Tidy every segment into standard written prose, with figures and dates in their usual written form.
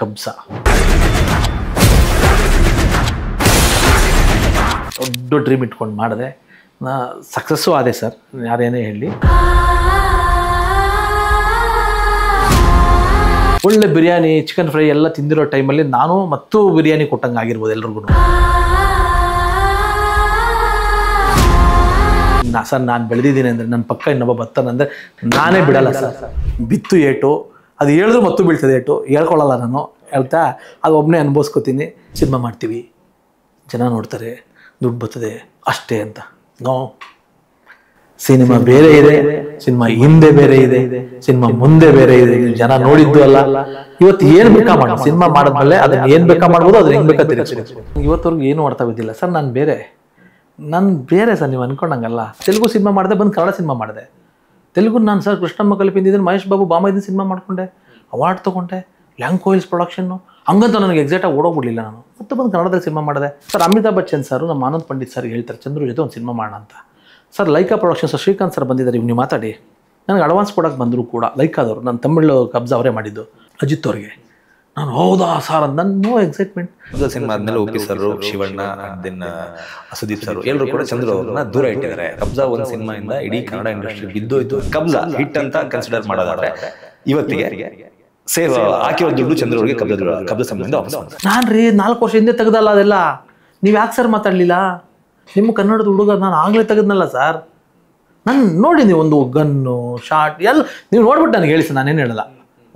ಕಬ್ಜಾ. ದೊಡ್ಡ ಡ್ರೀಮ್ ಇಟ್ಕೊಂಡು ಮಾಡಿದೆ, ಸಕ್ಸಸ್ಸು ಆದೆ ಸರ್, ಯಾರೇನೇ ಹೇಳಿ. ಒಳ್ಳೆ ಬಿರಿಯಾನಿ, ಚಿಕನ್ ಫ್ರೈ ಎಲ್ಲ ತಿಂದಿರೋ ಟೈಮಲ್ಲಿ ನಾನು ಮತ್ತು ಬಿರಿಯಾನಿ ಕೊಟ್ಟಂಗೆ ಆಗಿರ್ಬೋದು ಎಲ್ರಿಗೂ. ಸರ್ ನಾನು ಬೆಳೆದಿದ್ದೀನಿ ಅಂದರೆ ನನ್ನ ಪಕ್ಕ ಇನ್ನೊಬ್ಬ ಬರ್ತಾನಂದರೆ ನಾನೇ ಬಿಡಲ್ಲ ಸರ್. ಬಿತ್ತು ಏಟು, ಅದು ಹೇಳಿದ್ರು ಮತ್ತು ಬೀಳ್ತದೆ ಏಟು, ಹೇಳ್ಕೊಳ್ಳಲ್ಲ ನಾನು, ಹೇಳ್ತಾ ಅದು ಒಬ್ಬನೇ ಅನುಭವಿಸ್ಕೋತೀನಿ. ಸಿನಿಮಾ ಮಾಡ್ತೀವಿ, ಜನ ನೋಡ್ತಾರೆ, ದುಡ್ಡು ಬರ್ತದೆ ಅಷ್ಟೇ ಅಂತ. ನೋ, ಸಿನಿಮಾ ಬೇರೆ ಇದೆ, ಸಿನಿಮಾ ಹಿಂದೆ ಬೇರೆ ಇದೆ, ಸಿನಿಮಾ ಮುಂದೆ ಬೇರೆ ಇದೆ. ಜನ ನೋಡಿದ್ದು ಅಲ್ಲ, ಇವತ್ತು ಏನು ಬೇಕಾ ಮಾಡಿ ಸಿನಿಮಾ ಮಾಡಿದ್ಮೇಲೆ ಅದನ್ನ ಏನು ಬೇಕಾ ಮಾಡ್ಬೋದು, ಅದನ್ನ ಹೆಂಗೆ ಬೇಕಾ ತಿರುಗಿಸ್ಬೋದು. ಇವತ್ತವರೆಗೂ ಏನು ಮಾಡ್ತಾ ಬಿದ್ದಿಲ್ಲ ಸರ್. ನಾನು ಬೇರೆ ಸರ್, ನೀವು ಅನ್ಕೊಂಡಂಗಲ್ಲ. ತೆಲುಗು ಸಿನಿಮಾ ಮಾಡಿದೆ, ಬಂದು ಕನ್ನಡ ಸಿನಿಮಾ ಮಾಡಿದೆ. ತೆಲುಗು ನಾನು ಸರ್ ಕೃಷ್ಣಮ್ಮ ಕಲಿಪಿಂದಿದ್ದೀನಿ, ಮಹೇಶ್ ಬಾಬು ಬಾಮೈದಿನ ಸಿನಿಮಾ ಮಾಡ್ಕೊಂಡೆ, ಅವಾರ್ಡ್ ತೊಗೊಂಡೆ, ಲ್ಯಾಂಕೋಯಿಲ್ಸ್ ಪ್ರೊಡಕ್ಷನ್ನು, ಹಂಗಂತ ನನಗೆ ಎಕ್ಸಾಕ್ಟಾಗಿ ಓಡೋಗ್ಬಿಡಲಿಲ್ಲ ನಾನು. ಮತ್ತೆ ಬಂದು ಕನ್ನಡದಲ್ಲಿ ಸಿನಿಮಾ ಮಾಡಿದೆ ಸರ್. ಅಮಿತಾಬ್ ಬಚ್ಚನ್ ಸರ್ ನಮ್ಮ ಆನಂದ್ ಪಂಡಿತ್ ಸರ್ ಹೇಳ್ತಾರೆ ಚಂದ್ರು ಜೊತೆ ಒಂದು ಸಿನಿಮಾ ಮಾಡೋಣ ಅಂತ. Sir Lyca productions Srikanth sir ಬಂದಿದ್ದಾರೆ, ಇವ್ನು ನೀವು ಮಾತಾಡಿ. ನನಗೆ ಅಡ್ವಾನ್ಸ್ ಕೊಡೋಕೆ ಬಂದರು ಕೂಡ ಲೈಕಾದವರು, ನಾನು ತಮಿಳು ಕಬ್ಜಾ ಅವರೇ ಮಾಡಿದ್ದು ಅಜಿತ್ ಅವ್ರಿಗೆ. ನಾನು ಹೌದಾ ಸರ್ ಅಂತ ನೋ ಎಕ್ಸೈಟ್ಮೆಂಟ್. ಸಿನಿಮಾ ಆದ್ಮೇಲೆ Uppi sir, Shivanna, then Sudeep sir ಎಲ್ಲರೂ ಕೂಡ ಚಂದ್ರು ಅವ್ರನ್ನ ದೂರ ಇಟ್ಟಿದ್ದಾರೆ. ಕಬ್ಜಾ ಒಂದು ಸಿನಿಮಾಯಿಂದ ಇಡೀ ಕನ್ನಡ ಇಂಡಸ್ಟ್ರಿ ಬಿದ್ದೋಯ್ತು. ಕಬ್ಜಾ ಹಿಟ್ ಅಂತ ಕನ್ಸಿಡರ್ ಮಾಡೋದಾದ್ರೆ ಇವತ್ತಿಗೆ ಸೇವ್ ಹಾಕಿರೋ ದುಡ್ಡು ಚಂದ್ರು ಅವ್ರಿಗೆ ಕಬ್ಜಾ ಸಂಬಂಧ ವಾಪಸ್. ನಾನು ರೀ 4 ವರ್ಷ ಹಿಂದೆ ತೆಗ್ದಲ್ಲ ಅದೆಲ್ಲ. ನೀವು ಯಾಕೆ ಸರ್ ಮಾತಾಡಲಿಲ್ಲ? ನಿಮ್ಮ ಕನ್ನಡದ ಹುಡುಗ ನಾನು ಆಗಲೇ ತೆಗೆದ್ನಲ್ಲ ಸರ್. ನಾನು ನೋಡಿ, ನೀವು ಒಂದು ಗನ್ನು ಶಾರ್ಟ್ ಎಲ್ಲ ನೀವು ನೋಡ್ಬಿಟ್ಟು ನನಗೆ ಹೇಳಿ ಸರ್, ನಾನೇನು ಹೇಳಲ್ಲ.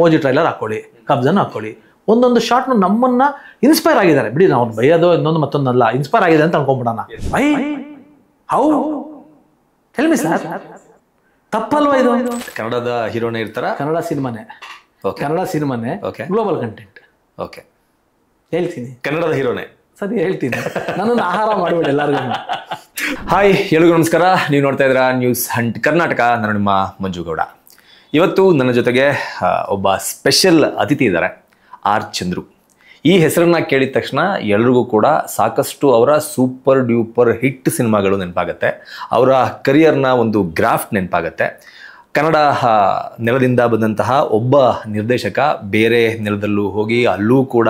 ಓಜಿ ಟ್ರೈಲರ್ ಹಾಕೊಳ್ಳಿ, ಕಬ್ಜಾನ ಹಾಕೊಳ್ಳಿ, ಒಂದೊಂದು ಶಾರ್ಟ್ನು ನಮ್ಮನ್ನ ಇನ್ಸ್ಪೈರ್ ಆಗಿದ್ದಾರೆ ಬಿಡಿ. ನಾವು ಬೈಯೋದು ಇನ್ನೊಂದು ಮತ್ತೊಂದಲ್ಲ, ಇನ್ಸ್ಪೈರ್ ಆಗಿದೆ ಅಂತ ಅನ್ಕೊಂಡ್ಬಿಡೋಣ. By how tell me sir, ತಪ್ಪಲ್ವಾ ಇದು? ಕನ್ನಡದ ಹೀರೋನೇ ಇರ್ತಾರ? ಕನ್ನಡ ಸಿನಿಮಾನೇ, ಕನ್ನಡ ಸಿನಿಮಾನೇ, ಗ್ಲೋಬಲ್ ಕಂಟೆಂಟ್. ಓಕೆ, ಹೇಳ್ತೀನಿ ಕನ್ನಡದ ಹೀರೋನೇ ಸರಿ, ಹೇಳ್ತೀನಿ. ನನ್ನನ್ನು ಆಹಾರ ಮಾಡಿಬಿಡಿ ಎಲ್ಲರಿಗೂ. ಹಾಯ್, ಎಲ್ರಿಗೂ ನಮಸ್ಕಾರ. ನೀವು ನೋಡ್ತಾ ಇದ್ದೀರಾ ನ್ಯೂಸ್ ಹಂಟ್ ಕರ್ನಾಟಕ. ನಾನು ನಿಮ್ಮ ಮಂಜುಗೌಡ. ಇವತ್ತು ನನ್ನ ಜೊತೆಗೆ ಒಬ್ಬ ಸ್ಪೆಷಲ್ ಅತಿಥಿ ಇದ್ದಾರೆ, ಆರ್ ಚಂದ್ರು. ಈ ಹೆಸರನ್ನ ಕೇಳಿದ ತಕ್ಷಣ ಎಲ್ರಿಗೂ ಕೂಡ ಸಾಕಷ್ಟು ಅವರ ಸೂಪರ್ ಡ್ಯೂಪರ್ ಹಿಟ್ ಸಿನಿಮಾಗಳು ನೆನಪಾಗತ್ತೆ, ಅವರ ಕರಿಯರ್ನ ಒಂದು ಗ್ರಾಫ್ಟ್ ನೆನಪಾಗತ್ತೆ. ಕನ್ನಡ ನೆಲದಿಂದ ಬಂದಂತಹ ಒಬ್ಬ ನಿರ್ದೇಶಕ ಬೇರೆ ನೆಲದಲ್ಲೂ ಹೋಗಿ ಅಲ್ಲೂ ಕೂಡ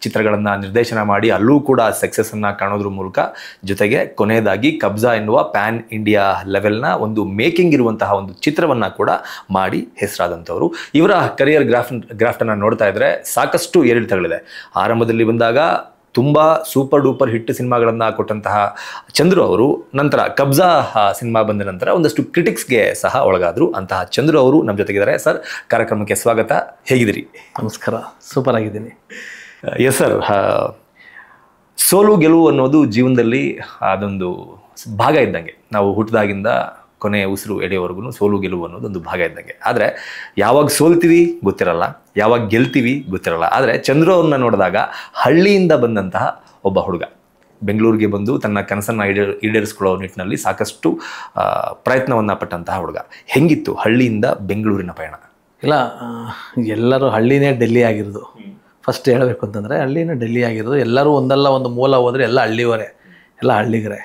ಚಿತ್ರಗಳನ್ನು ನಿರ್ದೇಶನ ಮಾಡಿ ಅಲ್ಲೂ ಕೂಡ ಸಕ್ಸಸ್ಸನ್ನು ಕಾಣೋದ್ರ ಮೂಲಕ, ಜೊತೆಗೆ ಕೊನೆಯದಾಗಿ ಕಬ್ಜಾ ಎನ್ನುವ ಪ್ಯಾನ್ ಇಂಡಿಯಾ ಲೆವೆಲ್ನ ಒಂದು ಮೇಕಿಂಗ್ ಇರುವಂತಹ ಒಂದು ಚಿತ್ರವನ್ನು ಕೂಡ ಮಾಡಿ ಹೆಸರಾದಂಥವರು. ಇವರ ಕರಿಯರ್ ಗ್ರಾಫ್ಟನ್ನು ನೋಡ್ತಾ ಇದ್ದರೆ ಸಾಕಷ್ಟು ಏರಿಳಿತಗಳಿದೆ. ಆರಂಭದಲ್ಲಿ ಬಂದಾಗ ತುಂಬ ಸೂಪರ್ ಡೂಪರ್ ಹಿಟ್ ಸಿನಿಮಾಗಳನ್ನು ಕೊಟ್ಟಂತಹ ಚಂದ್ರು ಅವರು ನಂತರ ಕಬ್ಜಾ ಸಿನಿಮಾ ಬಂದ ನಂತರ ಒಂದಷ್ಟು ಕ್ರಿಟಿಕ್ಸ್ಗೆ ಸಹ ಒಳಗಾದರು. ಅಂತಹ ಚಂದ್ರು ಅವರು ನಮ್ಮ ಜೊತೆಗಿದ್ದಾರೆ. ಸರ್, ಕಾರ್ಯಕ್ರಮಕ್ಕೆ ಸ್ವಾಗತ. ಹೇಗಿದ್ದೀರಿ? ನಮಸ್ಕಾರ, ಸೂಪರ್ ಆಗಿದ್ದೀನಿ. ಎಸ್ ಸರ್, ಸೋಲು ಗೆಲುವು ಅನ್ನೋದು ಜೀವನದಲ್ಲಿ ಅದೊಂದು ಭಾಗ ಇದ್ದಂಗೆ. ನಾವು ಹುಟ್ಟಿದಾಗಿಂದ ಕೊನೆ ಉಸಿರು ಎಡೆಯವರೆಗೂ ಸೋಲು ಗೆಲುವು ಅನ್ನೋದು ಒಂದು ಭಾಗ ಇದ್ದಂಗೆ. ಆದರೆ ಯಾವಾಗ ಸೋಲ್ತೀವಿ ಗೊತ್ತಿರಲ್ಲ, ಯಾವಾಗ ಗೆಲ್ತೀವಿ ಗೊತ್ತಿರಲ್ಲ. ಆದರೆ ಚಂದ್ರು ಅವ್ರನ್ನ ನೋಡಿದಾಗ ಹಳ್ಳಿಯಿಂದ ಬಂದಂತಹ ಒಬ್ಬ ಹುಡುಗ ಬೆಂಗಳೂರಿಗೆ ಬಂದು ತನ್ನ ಕನಸನ್ನು ಈಡೇರಿಸ್ಕೊಳ್ಳೋ ನಿಟ್ಟಿನಲ್ಲಿ ಸಾಕಷ್ಟು ಪ್ರಯತ್ನವನ್ನು ಪಟ್ಟಂತಹ ಹುಡುಗ. ಹೆಂಗಿತ್ತು ಹಳ್ಳಿಯಿಂದ ಬೆಂಗಳೂರಿನ ಪಯಣ? ಇಲ್ಲ, ಎಲ್ಲರೂ ಹಳ್ಳಿನೇ ಡೆಲ್ಲಿ ಆಗಿರೋದು. ಫಸ್ಟ್ ಹೇಳಬೇಕು ಅಂತಂದರೆ ಹಳ್ಳಿನೇ ಡೆಲ್ಲಿ ಆಗಿರೋದು. ಎಲ್ಲರೂ ಒಂದಲ್ಲ ಒಂದು ಮೂಲ ಹೋದರೆ ಎಲ್ಲ ಹಳ್ಳಿಯವರೇ, ಎಲ್ಲ ಹಳ್ಳಿಗರೇ.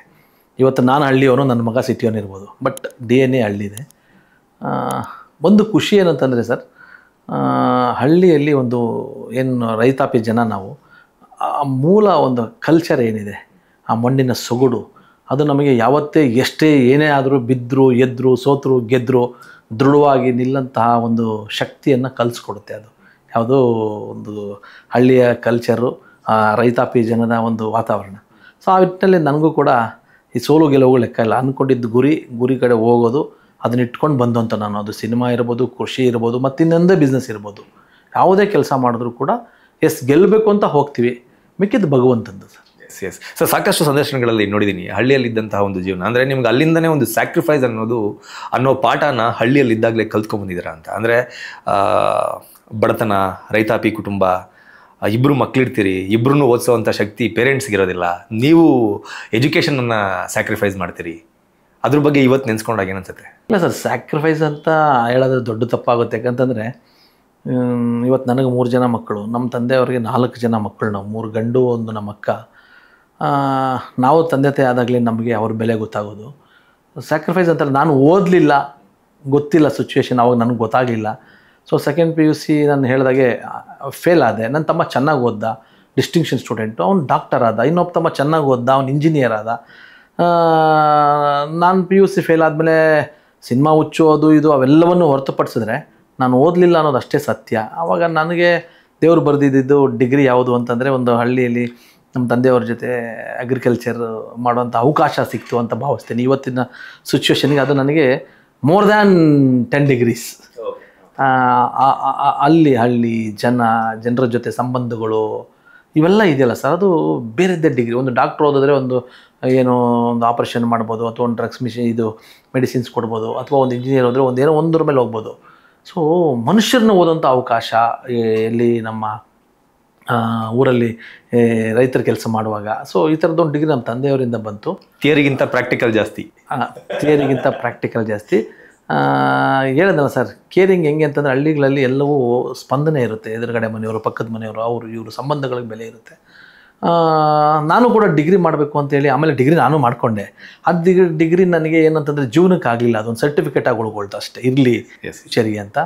ಇವತ್ತು ನಾನು ಹಳ್ಳಿಯವನು, ನನ್ನ ಮಗ ಸಿಟಿಯವನು ಇರ್ಬೋದು, ಬಟ್ DNA ಹಳ್ಳಿದೆ. ಒಂದು ಖುಷಿ ಏನಂತಂದರೆ ಸರ್, ಹಳ್ಳಿಯಲ್ಲಿ ಒಂದು ಏನು ರೈತಾಪಿ ಜನ ನಾವು, ಆ ಮೂಲ ಒಂದು ಕಲ್ಚರ್ ಏನಿದೆ, ಆ ಮಣ್ಣಿನ ಸೊಗಡು, ಅದು ನಮಗೆ ಯಾವತ್ತೇ ಎಷ್ಟೇ ಏನೇ ಆದರೂ ಬಿದ್ದರು ಎದ್ದರು ಸೋತರು ಗೆದ್ದರು ದೃಢವಾಗಿ ನಿಲ್ಲಂತಹ ಒಂದು ಶಕ್ತಿಯನ್ನು ಕಲಿಸ್ಕೊಡುತ್ತೆ. ಅದು ಯಾವುದೋ ಒಂದು ಹಳ್ಳಿಯ ಕಲ್ಚರು, ರೈತಾಪಿ ಜನದ ಒಂದು ವಾತಾವರಣ. ಸೊ ಆ ನಿಟ್ಟಿನಲ್ಲಿ ನನಗೂ ಕೂಡ ಈ ಸೋಲು ಗೆಲುವು ಲೆಕ್ಕ ಇಲ್ಲ. ಅಂದ್ಕೊಂಡಿದ್ದು ಗುರಿ ಕಡೆ ಹೋಗೋದು, ಅದನ್ನ ಇಟ್ಕೊಂಡು ಬಂದು ಅಂತ ನಾನು. ಅದು ಸಿನಿಮಾ ಇರ್ಬೋದು, ಕೃಷಿ ಇರ್ಬೋದು, ಮತ್ತು ಇನ್ನೊಂದೇ ಬಿಸ್ನೆಸ್ ಇರ್ಬೋದು, ಯಾವುದೇ ಕೆಲಸ ಮಾಡಿದ್ರೂ ಕೂಡ ಗೆಲ್ಲಬೇಕು ಅಂತ ಹೋಗ್ತೀವಿ, ಮಿಕ್ಕಿದ್ದು ಭಗವಂತಂದು ಸರ್. ಎಸ್ ಸೊ ಸಾಕಷ್ಟು ಸಂದರ್ಶನಗಳಲ್ಲಿ ನೋಡಿದ್ದೀನಿ ಹಳ್ಳಿಯಲ್ಲಿದ್ದಂತಹ ಒಂದು ಜೀವನ. ಅಂದರೆ ನಿಮ್ಗೆ ಅಲ್ಲಿಂದನೇ ಒಂದು ಸ್ಯಾಕ್ರಿಫೈಸ್ ಅನ್ನೋ ಪಾಠನ ಹಳ್ಳಿಯಲ್ಲಿದ್ದಾಗಲೇ ಕಲ್ತ್ಕೊಂಡ್ಬಂದಿದ್ದೀರಾ ಅಂತ. ಅಂದರೆ ಬಡತನ, ರೈತಾಪಿ ಕುಟುಂಬ, ಇಬ್ಬರು ಮಕ್ಕಳಿರ್ತೀರಿ, ಇಬ್ಬರೂ ಓದಿಸೋವಂಥ ಶಕ್ತಿ ಪೇರೆಂಟ್ಸ್ಗಿರೋದಿಲ್ಲ, ನೀವು ಎಜುಕೇಷನನ್ನು ಸ್ಯಾಕ್ರಿಫೈಸ್ ಮಾಡ್ತೀರಿ. ಅದ್ರ ಬಗ್ಗೆ ಇವತ್ತು ನೆನೆಸ್ಕೊಂಡಾಗ ಏನನ್ಸುತ್ತೆ? ಇಲ್ಲ ಸರ್, ಸ್ಯಾಕ್ರಿಫೈಸ್ ಅಂತ ಹೇಳೋದು ದೊಡ್ಡ ತಪ್ಪಾಗುತ್ತೆ. ಯಾಕಂತಂದರೆ ಇವತ್ತು ನನಗೆ 3 ಜನ ಮಕ್ಕಳು, ನಮ್ಮ ತಂದೆಯವ್ರಿಗೆ 4 ಜನ ಮಕ್ಕಳು, ನಾವು 3 ಗಂಡು 1 ನಮ್ಮ ಅಕ್ಕ. ನಾವು ತಂದೆ ತಾಯಿ ಆದಾಗಲೇ ನಮಗೆ ಅವ್ರ ಬೆಲೆ ಗೊತ್ತಾಗೋದು. ಸ್ಯಾಕ್ರಿಫೈಸ್ ಅಂತಾರೆ, ನಾನು ಓದಲಿಲ್ಲ, ಗೊತ್ತಿಲ್ಲ ಸಿಚುವೇಶನ್, ಅವಾಗ ನನಗೆ ಗೊತ್ತಾಗಲಿಲ್ಲ. ಸೊ ಸೆಕೆಂಡ್ PUC ನಾನು ಹೇಳಿದಾಗೆ ಫೇಲ್ ಆದೆ. ನನ್ನ ತಮ್ಮ ಚೆನ್ನಾಗಿ ಓದ್ದ, ಡಿಸ್ಟಿಂಕ್ಷನ್ ಸ್ಟೂಡೆಂಟು, ಅವ್ನು ಡಾಕ್ಟರ್ ಆದ. ಇನ್ನೊಬ್ಬ ತಮ್ಮ ಚೆನ್ನಾಗಿ ಓದ್ದ, ಅವ್ನು ಇಂಜಿನಿಯರ್ ಆದ. ನಾನು PUC ಫೇಲ್ ಆದಮೇಲೆ ಸಿನಿಮಾ ಹುಚ್ಚು ಅದು ಇದು ಅವೆಲ್ಲವನ್ನು ಹೊರತುಪಡಿಸಿದ್ರೆ ನಾನು ಓದಲಿಲ್ಲ ಅನ್ನೋದು ಅಷ್ಟೇ ಸತ್ಯ. ಆವಾಗ ನನಗೆ ದೇವರು ಬರೆದಿದ್ದು ಡಿಗ್ರಿ ಯಾವುದು ಅಂತಂದರೆ, ಒಂದು ಹಳ್ಳಿಯಲ್ಲಿ ನಮ್ಮ ತಂದೆಯವ್ರ ಜೊತೆ ಅಗ್ರಿಕಲ್ಚರ್ ಮಾಡುವಂಥ ಅವಕಾಶ ಸಿಕ್ತು ಅಂತ ಭಾವಿಸ್ತೀನಿ. ಇವತ್ತಿನ ಸಿಚುವೇಶನ್ಗೆ ಅದು ನನಗೆ ಮೋರ್ ದ್ಯಾನ್ 10 ಡಿಗ್ರೀಸ್. ಅಲ್ಲಿ ಹಳ್ಳಿ ಜನರ ಜೊತೆ ಸಂಬಂಧಗಳು ಇವೆಲ್ಲ ಇದೆಯಲ್ಲ ಸರ್, ಅದು ಬೇರೆದ್ದೇ ಡಿಗ್ರಿ. ಒಂದು ಡಾಕ್ಟ್ರ್ ಓದಿದ್ರೆ ಒಂದು ಏನೋ ಒಂದು ಆಪ್ರೇಷನ್ ಮಾಡ್ಬೋದು, ಅಥವಾ ಒಂದು ಡ್ರಗ್ಸ್ ಮೆಡಿಸಿನ್ಸ್ ಕೊಡ್ಬೋದು, ಅಥವಾ ಒಂದು ಇಂಜಿನಿಯರ್ ಹೋದರೆ ಒಂದರ ಮೇಲೆ ಹೋಗ್ಬೋದು. ಸೊ ಮನುಷ್ಯರನ್ನ ಓದೋಂಥ ಅವಕಾಶ ಎಲ್ಲಿ ನಮ್ಮ ಊರಲ್ಲಿ ರೈತರ ಕೆಲಸ ಮಾಡುವಾಗ. ಸೊ ಈ ಥರದ್ದೊಂದು ಡಿಗ್ರಿ ನಮ್ಮ ತಂದೆಯವರಿಂದ ಬಂತು. ಥಿಯರಿಗಿಂತ ಪ್ರಾಕ್ಟಿಕಲ್ ಜಾಸ್ತಿ. ಹೇಳಿದ್ನಲ್ಲ ಸರ್, ಕೇರಿಂಗ್ ಹೆಂಗೆ ಅಂತಂದರೆ ಹಳ್ಳಿಗಳಲ್ಲಿ ಎಲ್ಲವೂ ಸ್ಪಂದನೆ ಇರುತ್ತೆ. ಎದುರುಗಡೆ ಮನೆಯವರು, ಪಕ್ಕದ ಮನೆಯವರು, ಅವರು ಇವರು ಸಂಬಂಧಗಳಿಗೆ ಬೆಲೆ ಇರುತ್ತೆ. ನಾನು ಕೂಡ ಡಿಗ್ರಿ ಮಾಡಬೇಕು ಅಂತೇಳಿ ಆಮೇಲೆ ಡಿಗ್ರಿ ನಾನು ಮಾಡಿಕೊಂಡೆ. ಅದು ಡಿಗ್ರಿ ನನಗೆ ಏನಂತಂದರೆ ಜೀವನಕ್ಕೆ ಆಗಲಿಲ್ಲ, ಅದೊಂದು ಸರ್ಟಿಫಿಕೇಟ್ ಆಗಿ ಉಳ್ಕೊಳ್ತು ಅಷ್ಟೇ, ಇರಲಿ ಸರಿ ಅಂತ.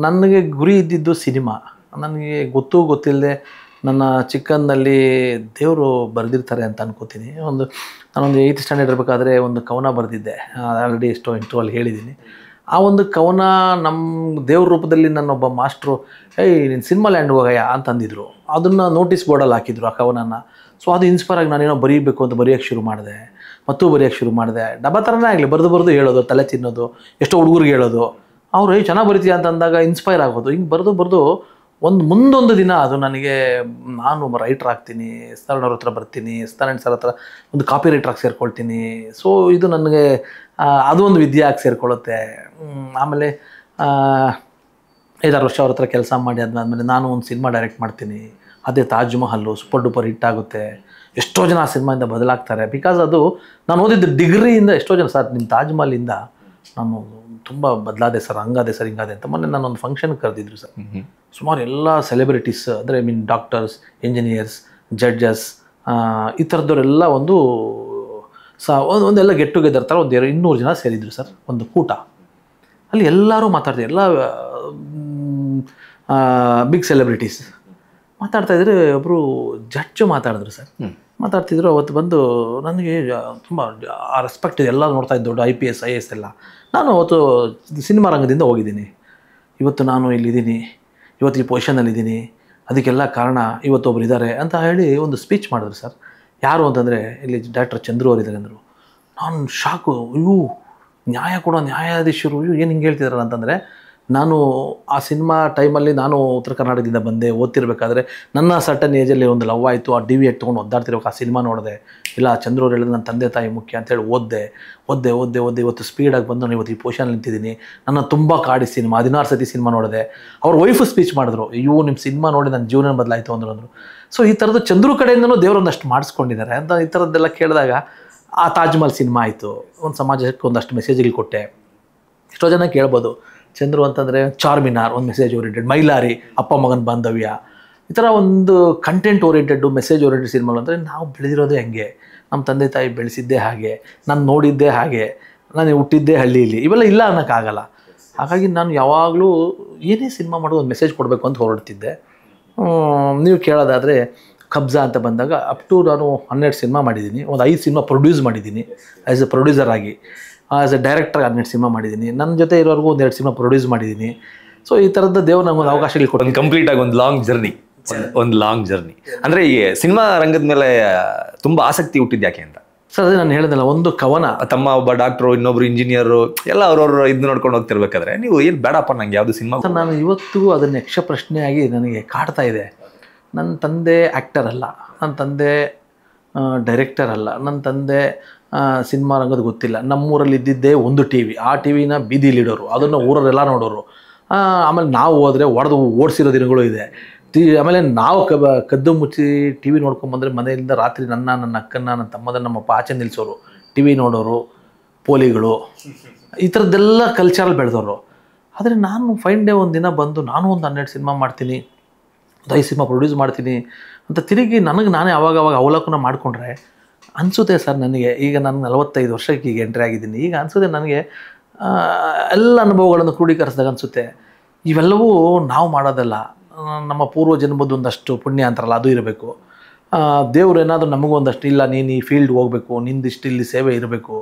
ನನಗೆ ಗುರಿ ಇದ್ದಿದ್ದು ಸಿನಿಮಾ. ನನಗೆ ಗೊತ್ತಿಲ್ಲದೆ ನನ್ನ ಚಿಕ್ಕಂದಲ್ಲಿ ದೇವರು ಬರೆದಿರ್ತಾರೆ ಅಂತ ಅನ್ಕೋತೀನಿ. ನಾನೊಂದು 8th ಸ್ಟ್ಯಾಂಡರ್ಡ್ ಇರಬೇಕಾದ್ರೆ ಒಂದು ಕವನ ಬರೆದಿದ್ದೆ, ಆಲ್ರೆಡಿ ಎಷ್ಟೋ ಇಂಟರ್ವಲ್ಲಿ ಹೇಳಿದ್ದೀನಿ. ಆ ಒಂದು ಕವನ ನಮ್ಮ ದೇವ್ರ ರೂಪದಲ್ಲಿ ನನ್ನೊಬ್ಬ ಮಾಸ್ಟ್ರು ನೀನು ಸಿನಿಮಾ ಲ್ಯಾಂಡ್ ಹೋಗಯ್ಯ ಅಂತಂದಿದ್ರು. ಅದನ್ನು ನೋಟಿಸ್ ಬೋರ್ಡಲ್ಲಿ ಹಾಕಿದ್ರು ಆ ಕವನನ. ಸೊ ಅದು ಇನ್ಸ್ಪೈರ್ ಆಗಿ ನಾನೇನೋ ಬರೀಬೇಕು ಅಂತ ಬರೆಯೋಕ್ಕೆ ಶುರು ಮಾಡಿದೆ. ಡಬ್ಬ ಥರನೇ ಆಗಲಿ, ಬರೆದು ಹೇಳೋದು, ತಲೆ ತಿನ್ನೋದು, ಎಷ್ಟೋ ಹುಡುಗರಿಗೆ ಹೇಳೋದು. ಅವರು ಚೆನ್ನಾಗಿ ಬರಿತೀಯ ಅಂತಂದಾಗ ಇನ್ಸ್ಪೈರ್ ಆಗೋದು. ಹಿಂಗೆ ಬರೆದು ಮುಂದೊಂದು ದಿನ ಅದು ನನಗೆ, ನಾನು ರೈಟ್ರ್ ಆಗ್ತೀನಿ, ಎಸ್ತಾರಣ್ಣವ್ರ ಹತ್ರ ಬರ್ತೀನಿ, ಎಸ್ತಾರಣ್ಣ ಸರ್ ಹತ್ರ ಒಂದು ಕಾಪಿ ರೈಟ್ರಾಗಿ ಸೇರ್ಕೊಳ್ತೀನಿ. ಸೊ ಇದು ನನಗೆ ಅದು ಒಂದು ವಿದ್ಯೆ ಆಗಿ ಸೇರಿಕೊಳ್ಳುತ್ತೆ. ಆಮೇಲೆ 5-6 ವರ್ಷ ಅವ್ರ ಹತ್ರ ಕೆಲಸ ಮಾಡಿ ಆದಮೇಲೆ ನಾನು ಒಂದು ಸಿನಿಮಾ ಡೈರೆಕ್ಟ್ ಮಾಡ್ತೀನಿ. ಅದೇ Taj Mahal super duper hit ಆಗುತ್ತೆ. ಎಷ್ಟೋ ಜನ ಆ ಸಿನಿಮಾಯಿಂದ ಬದಲಾಗ್ತಾರೆ. ಬಿಕಾಸ್ ಅದು ನಾನು ಓದಿದ್ದು ಡಿಗ್ರಿಯಿಂದ. ಎಷ್ಟೋ ಜನ ಸರ್ ನಿಮ್ಮ ತಾಜ್ ಮಹಲಿಂದ ನಾನು ತುಂಬ ಬದಲಾದೆ ಸರ್, ಹಂಗಾದೆ ಸರ್, ಹಿಂಗಾದೆ ಅಂತ. ಮೊನ್ನೆ ನಾನೊಂದು ಫಂಕ್ಷನ್ಗೆ ಕರೆದಿದ್ರು ಸರ್. ಸುಮಾರು ಎಲ್ಲ ಸೆಲೆಬ್ರಿಟೀಸ್, ಅಂದರೆ ಡಾಕ್ಟರ್ಸ್, ಇಂಜಿನಿಯರ್ಸ್, ಜಡ್ಜಸ್, ಈ ಥರದವರೆಲ್ಲ ಒಂದೆಲ್ಲ ಗೆಟ್ ಟುಗೆದರ್ ಥರ 200 ಜನ ಸೇರಿದ್ರು ಸರ್, ಒಂದು ಕೂಟ. ಅಲ್ಲಿ ಎಲ್ಲರೂ ಮಾತಾಡ್ತಾರೆ, ಎಲ್ಲ ಬಿಗ್ ಸೆಲೆಬ್ರಿಟೀಸ್ ಮಾತಾಡ್ತಾಯಿದ್ರೆ ಒಬ್ಬರು ಜಡ್ಜು ಮಾತಾಡಿದ್ರು ಸರ್. ಮಾತಾಡ್ತಿದ್ರು. ಅವತ್ತು ಬಂದು ನನಗೆ ತುಂಬ ಆ ರೆಸ್ಪೆಕ್ಟ್ ಎಲ್ಲ ನೋಡ್ತಾ ಇದ್ದು, ದೊಡ್ಡ IPS IAS ಎಲ್ಲ. ನಾನು ಅವತ್ತು ಸಿನಿಮಾ ರಂಗದಿಂದ ಹೋಗಿದ್ದೀನಿ. ಇವತ್ತು ನಾನು ಇಲ್ಲಿದ್ದೀನಿ, ಇವತ್ತು ಈ ಪೊಸಿಷನಲ್ಲಿದ್ದೀನಿ, ಅದಕ್ಕೆಲ್ಲ ಕಾರಣ ಇವತ್ತೊಬ್ರು ಇದ್ದಾರೆ ಅಂತ ಹೇಳಿ ಒಂದು ಸ್ಪೀಚ್ ಮಾಡಿದ್ರು ಸರ್. ಯಾರು ಅಂತಂದರೆ ಇಲ್ಲಿ ಡಾಕ್ಟರ್ ಚಂದ್ರು ಅವರಿದ್ದಾರೆ ಅಂದರು. ನಾನು ಶಾಕು. ನ್ಯಾಯ ಕೊಡೋ ನ್ಯಾಯಾಧೀಶರು ಏನು ಹಿಂಗೆ ಹೇಳ್ತಿದಾರಲ್ಲ ಅಂತಂದರೆ, ನಾನು ಆ ಸಿನಿಮಾ ಟೈಮಲ್ಲಿ ನಾನು ಉತ್ತರ ಕರ್ನಾಟಕದಿಂದ ಬಂದೆ. ಓದ್ತಿರ್ಬೇಕಾದ್ರೆ ನನ್ನ ಸರ್ಟನ್ ಏಜಲ್ಲಿ ಒಂದು ಲವ್ ಆಯಿತು. ಆ DV ತೊಗೊಂಡು ಒದ್ದಾಡ್ತಿರ್ಬೇಕು. ಆ ಸಿನಿಮಾ ನೋಡಿದೆ. ಇಲ್ಲ, ಚಂದ್ರವ್ರು ಹೇಳಿದ್ರೆ ನನ್ನ ತಂದೆ ತಾಯಿ ಮುಖ್ಯ ಅಂತೇಳಿ ಓದ್ದೆ. ಇವತ್ತು ಸ್ಪೀಡಾಗಿ ಬಂದು ನಾನು ಇವತ್ತು ಈ ಪೊಸಿಷನಲ್ಲಿ ನಿಂತಿದ್ದೀನಿ. ನನ್ನ ತುಂಬ ಕಾಡಿ ಸಿನಿಮಾ 16 ಸತಿ ಸಿನಿಮಾ ನೋಡಿದೆ. ಅವ್ರ ವೈಫು ಸ್ಪೀಚ್ ಮಾಡಿದ್ರು, ನಿಮ್ಮ ಸಿನಿಮಾ ನೋಡಿ ನನ್ನ ಜೀವನ ಬದಲಾಯಿತು ಅಂದರು. ಸೊ ಈ ಥರದ್ದು ಚಂದ್ರು ಕಡೆಯಿಂದನೂ ದೇವರೊಂದಷ್ಟು ಮಾಡಿಸ್ಕೊಂಡಿದ್ದಾರೆ ಅಂತ. ಈ ಥರದ್ದೆಲ್ಲ ಕೇಳಿದಾಗ ಆ ತಾಜ್ ಮಹಲ್ ಸಿನಿಮಾ ಆಯಿತು. ಒಂದು ಸಮಾಜಕ್ಕೆ ಒಂದಷ್ಟು ಮೆಸೇಜ್ಗಳು ಕೊಟ್ಟೆ. ಎಷ್ಟೋ ಜನ ಕೇಳ್ಬೋದು, ಚಂದ್ರು ಅಂತಂದರೆ ಚಾರ್ಮಿನಾರ್ ಒಂದು ಮೆಸೇಜ್ ಓರಿಯೆಂಟೆಡ್, ಮೈಲಾರಿ ಅಪ್ಪ ಮಗನ ಬಾಂಧವ್ಯ, ಈ ಥರ ಒಂದು ಕಂಟೆಂಟ್ ಓರಿಯೆಂಟೆಡ್, ಮೆಸೇಜ್ ಓರಿಯೆಂಟೆಡ್ ಸಿನಿಮಾಗಳು. ಅಂದರೆ ನಾವು ಬೆಳೆದಿರೋದೇ ಹೆಂಗೆ, ನಮ್ಮ ತಂದೆ ತಾಯಿ ಬೆಳೆಸಿದ್ದೇ ಹಾಗೆ, ನಾನು ನೋಡಿದ್ದೇ ಹಾಗೆ, ನಾನು ಹುಟ್ಟಿದ್ದೇ ಹಳ್ಳಿಯಲ್ಲಿ, ಇವೆಲ್ಲ ಇಲ್ಲ ಅನ್ನೋಕ್ಕಾಗಲ್ಲ. ಹಾಗಾಗಿ ನಾನು ಯಾವಾಗಲೂ ಏನೇ ಸಿನಿಮಾ ಮಾಡೋದು ಒಂದು ಮೆಸೇಜ್ ಕೊಡಬೇಕು ಅಂತ ಹೊರಡ್ತಿದ್ದೆ. ನೀವು ಕೇಳೋದಾದರೆ ಕಬ್ಜಾ ಅಂತ ಬಂದಾಗ ಅಪ್ ಟು ನಾನು 12 ಸಿನಿಮಾ ಮಾಡಿದ್ದೀನಿ. ಒಂದು 5 ಸಿನಿಮಾ ಪ್ರೊಡ್ಯೂಸ್ ಮಾಡಿದ್ದೀನಿ ಆ್ಯಸ್ ಎ ಪ್ರೊಡ್ಯೂಸರ್ ಆಗಿ. ಆ್ಯಸ್ ಎ ಡೈರೆಕ್ಟರ್ 12 ಸಿನಿಮಾ ಮಾಡಿದ್ದೀನಿ. ನನ್ನ ಜೊತೆ ಇರೋರ್ಗೂ 2 ಸಿನಿಮಾ ಪ್ರೊಡ್ಯೂಸ್ ಮಾಡಿದ್ದೀನಿ. ಸೊ ಈ ಥರದ್ದು ದೇವ್ರು ನಮಗೊಂದು ಅವಕಾಶಗಳು ಕೊಟ್ಟು ಕಂಪ್ಲೀಟ್ ಆಗಿ ಒಂದು ಲಾಂಗ್ ಜರ್ನಿ. ಅಂದರೆ ಈ ಸಿನಿಮಾ ರಂಗದ ಮೇಲೆ ತುಂಬ ಆಸಕ್ತಿ ಹುಟ್ಟಿದ್ದು ಯಾಕೆ ಅಂತ ಸರ್, ಅದೇ ನಾನು ಹೇಳಿದ್ನಲ್ಲ, ಒಂದು ಕವನ. ತಮ್ಮ ಒಬ್ಬ ಡಾಕ್ಟ್ರು, ಇನ್ನೊಬ್ರು ಇಂಜಿನಿಯರು, ಎಲ್ಲ ಅವ್ರವ್ರು ಇದು ನೋಡ್ಕೊಂಡು ಹೋಗ್ತಿರ್ಬೇಕಾದ್ರೆ ನೀವು ಏನು ಬೇಡಪ್ಪ ನಂಗೆ ಯಾವುದು ಸಿನಿಮಾ. ನಾನು ಇವತ್ತು ಅದನ್ನು ಯಕ್ಷ ಪ್ರಶ್ನೆಯಾಗಿ ನನಗೆ ಕಾಡ್ತಾ ಇದೆ. ನನ್ನ ತಂದೆ ಆ್ಯಕ್ಟರ್ ಅಲ್ಲ, ನನ್ನ ತಂದೆ ಡೈರೆಕ್ಟರ್ ಅಲ್ಲ, ನನ್ನ ತಂದೆ ಸಿನಿಮಾ ರಂಗದ ಗೊತ್ತಿಲ್ಲ. ನಮ್ಮೂರಲ್ಲಿ ಇದ್ದಿದ್ದೇ ಒಂದು TV. ಆ TVನ ಬೀದಿಲಿಡೋರು, ಅದನ್ನು ಊರರೆಲ್ಲ ನೋಡೋರು. ಆಮೇಲೆ ನಾವು ಹೋದರೆ ಓಡಿಸಿರೋ ದಿನಗಳು ಇದೆ. ಆಮೇಲೆ ನಾವು ಕದ್ದು ಮುಚ್ಚಿ TV ನೋಡ್ಕೊಂಬಂದರೆ ಮನೆಯಿಂದ ರಾತ್ರಿ ನನ್ನ ಅಕ್ಕನ, ನನ್ನ ತಮ್ಮದನ್ನು ನಮ್ಮಪ್ಪ ಆಚೆ ನಿಲ್ಲಿಸೋರು, TV ನೋಡೋರು, ಪೋಲಿಗಳು, ಈ ಥರದ್ದೆಲ್ಲ ಕಲ್ಚರಲ್ಲಿ ಬೆಳೆದವರು. ಆದರೆ ನಾನು ಫೈನ್ ಡೇ ಒಂದು ದಿನ ಬಂದು ನಾನು ಒಂದು 12 ಸಿನಿಮಾ ಮಾಡ್ತೀನಿ, 5 ಸಿನಿಮಾ ಪ್ರೊಡ್ಯೂಸ್ ಮಾಡ್ತೀನಿ ಅಂತ ತಿರುಗಿ ನಾನೇ ಅವಾಗ ಅವಲೋಕನ ಮಾಡಿಕೊಂಡ್ರೆ ಅನಿಸುತ್ತೆ ಸರ್ ನನಗೆ. ಈಗ ನಾನು 45 ವರ್ಷಕ್ಕೆ ಈಗ ಎಂಟ್ರಿ ಆಗಿದ್ದೀನಿ. ಈಗ ಅನಿಸುತ್ತೆ ನನಗೆ, ಎಲ್ಲ ಅನುಭವಗಳನ್ನು ಕ್ರೋಢೀಕರಿಸಿದಾಗ ಅನಿಸುತ್ತೆ, ಇವೆಲ್ಲವೂ ನಾವು ಮಾಡೋದಲ್ಲ, ನಮ್ಮ ಪೂರ್ವ ಜನ್ಮದ ಒಂದಷ್ಟು ಪುಣ್ಯ ಅಂತಾರಲ್ಲ ಅದು ಇರಬೇಕು. ದೇವ್ರು ಏನಾದರೂ ನಮಗೂ ಒಂದಷ್ಟು ಇಲ್ಲ ನೀನು ಈ ಫೀಲ್ಡ್ಗೆ ಹೋಗಬೇಕು, ನಿಂದಿಷ್ಟು ಇಲ್ಲಿ ಸೇವೆ ಇರಬೇಕು,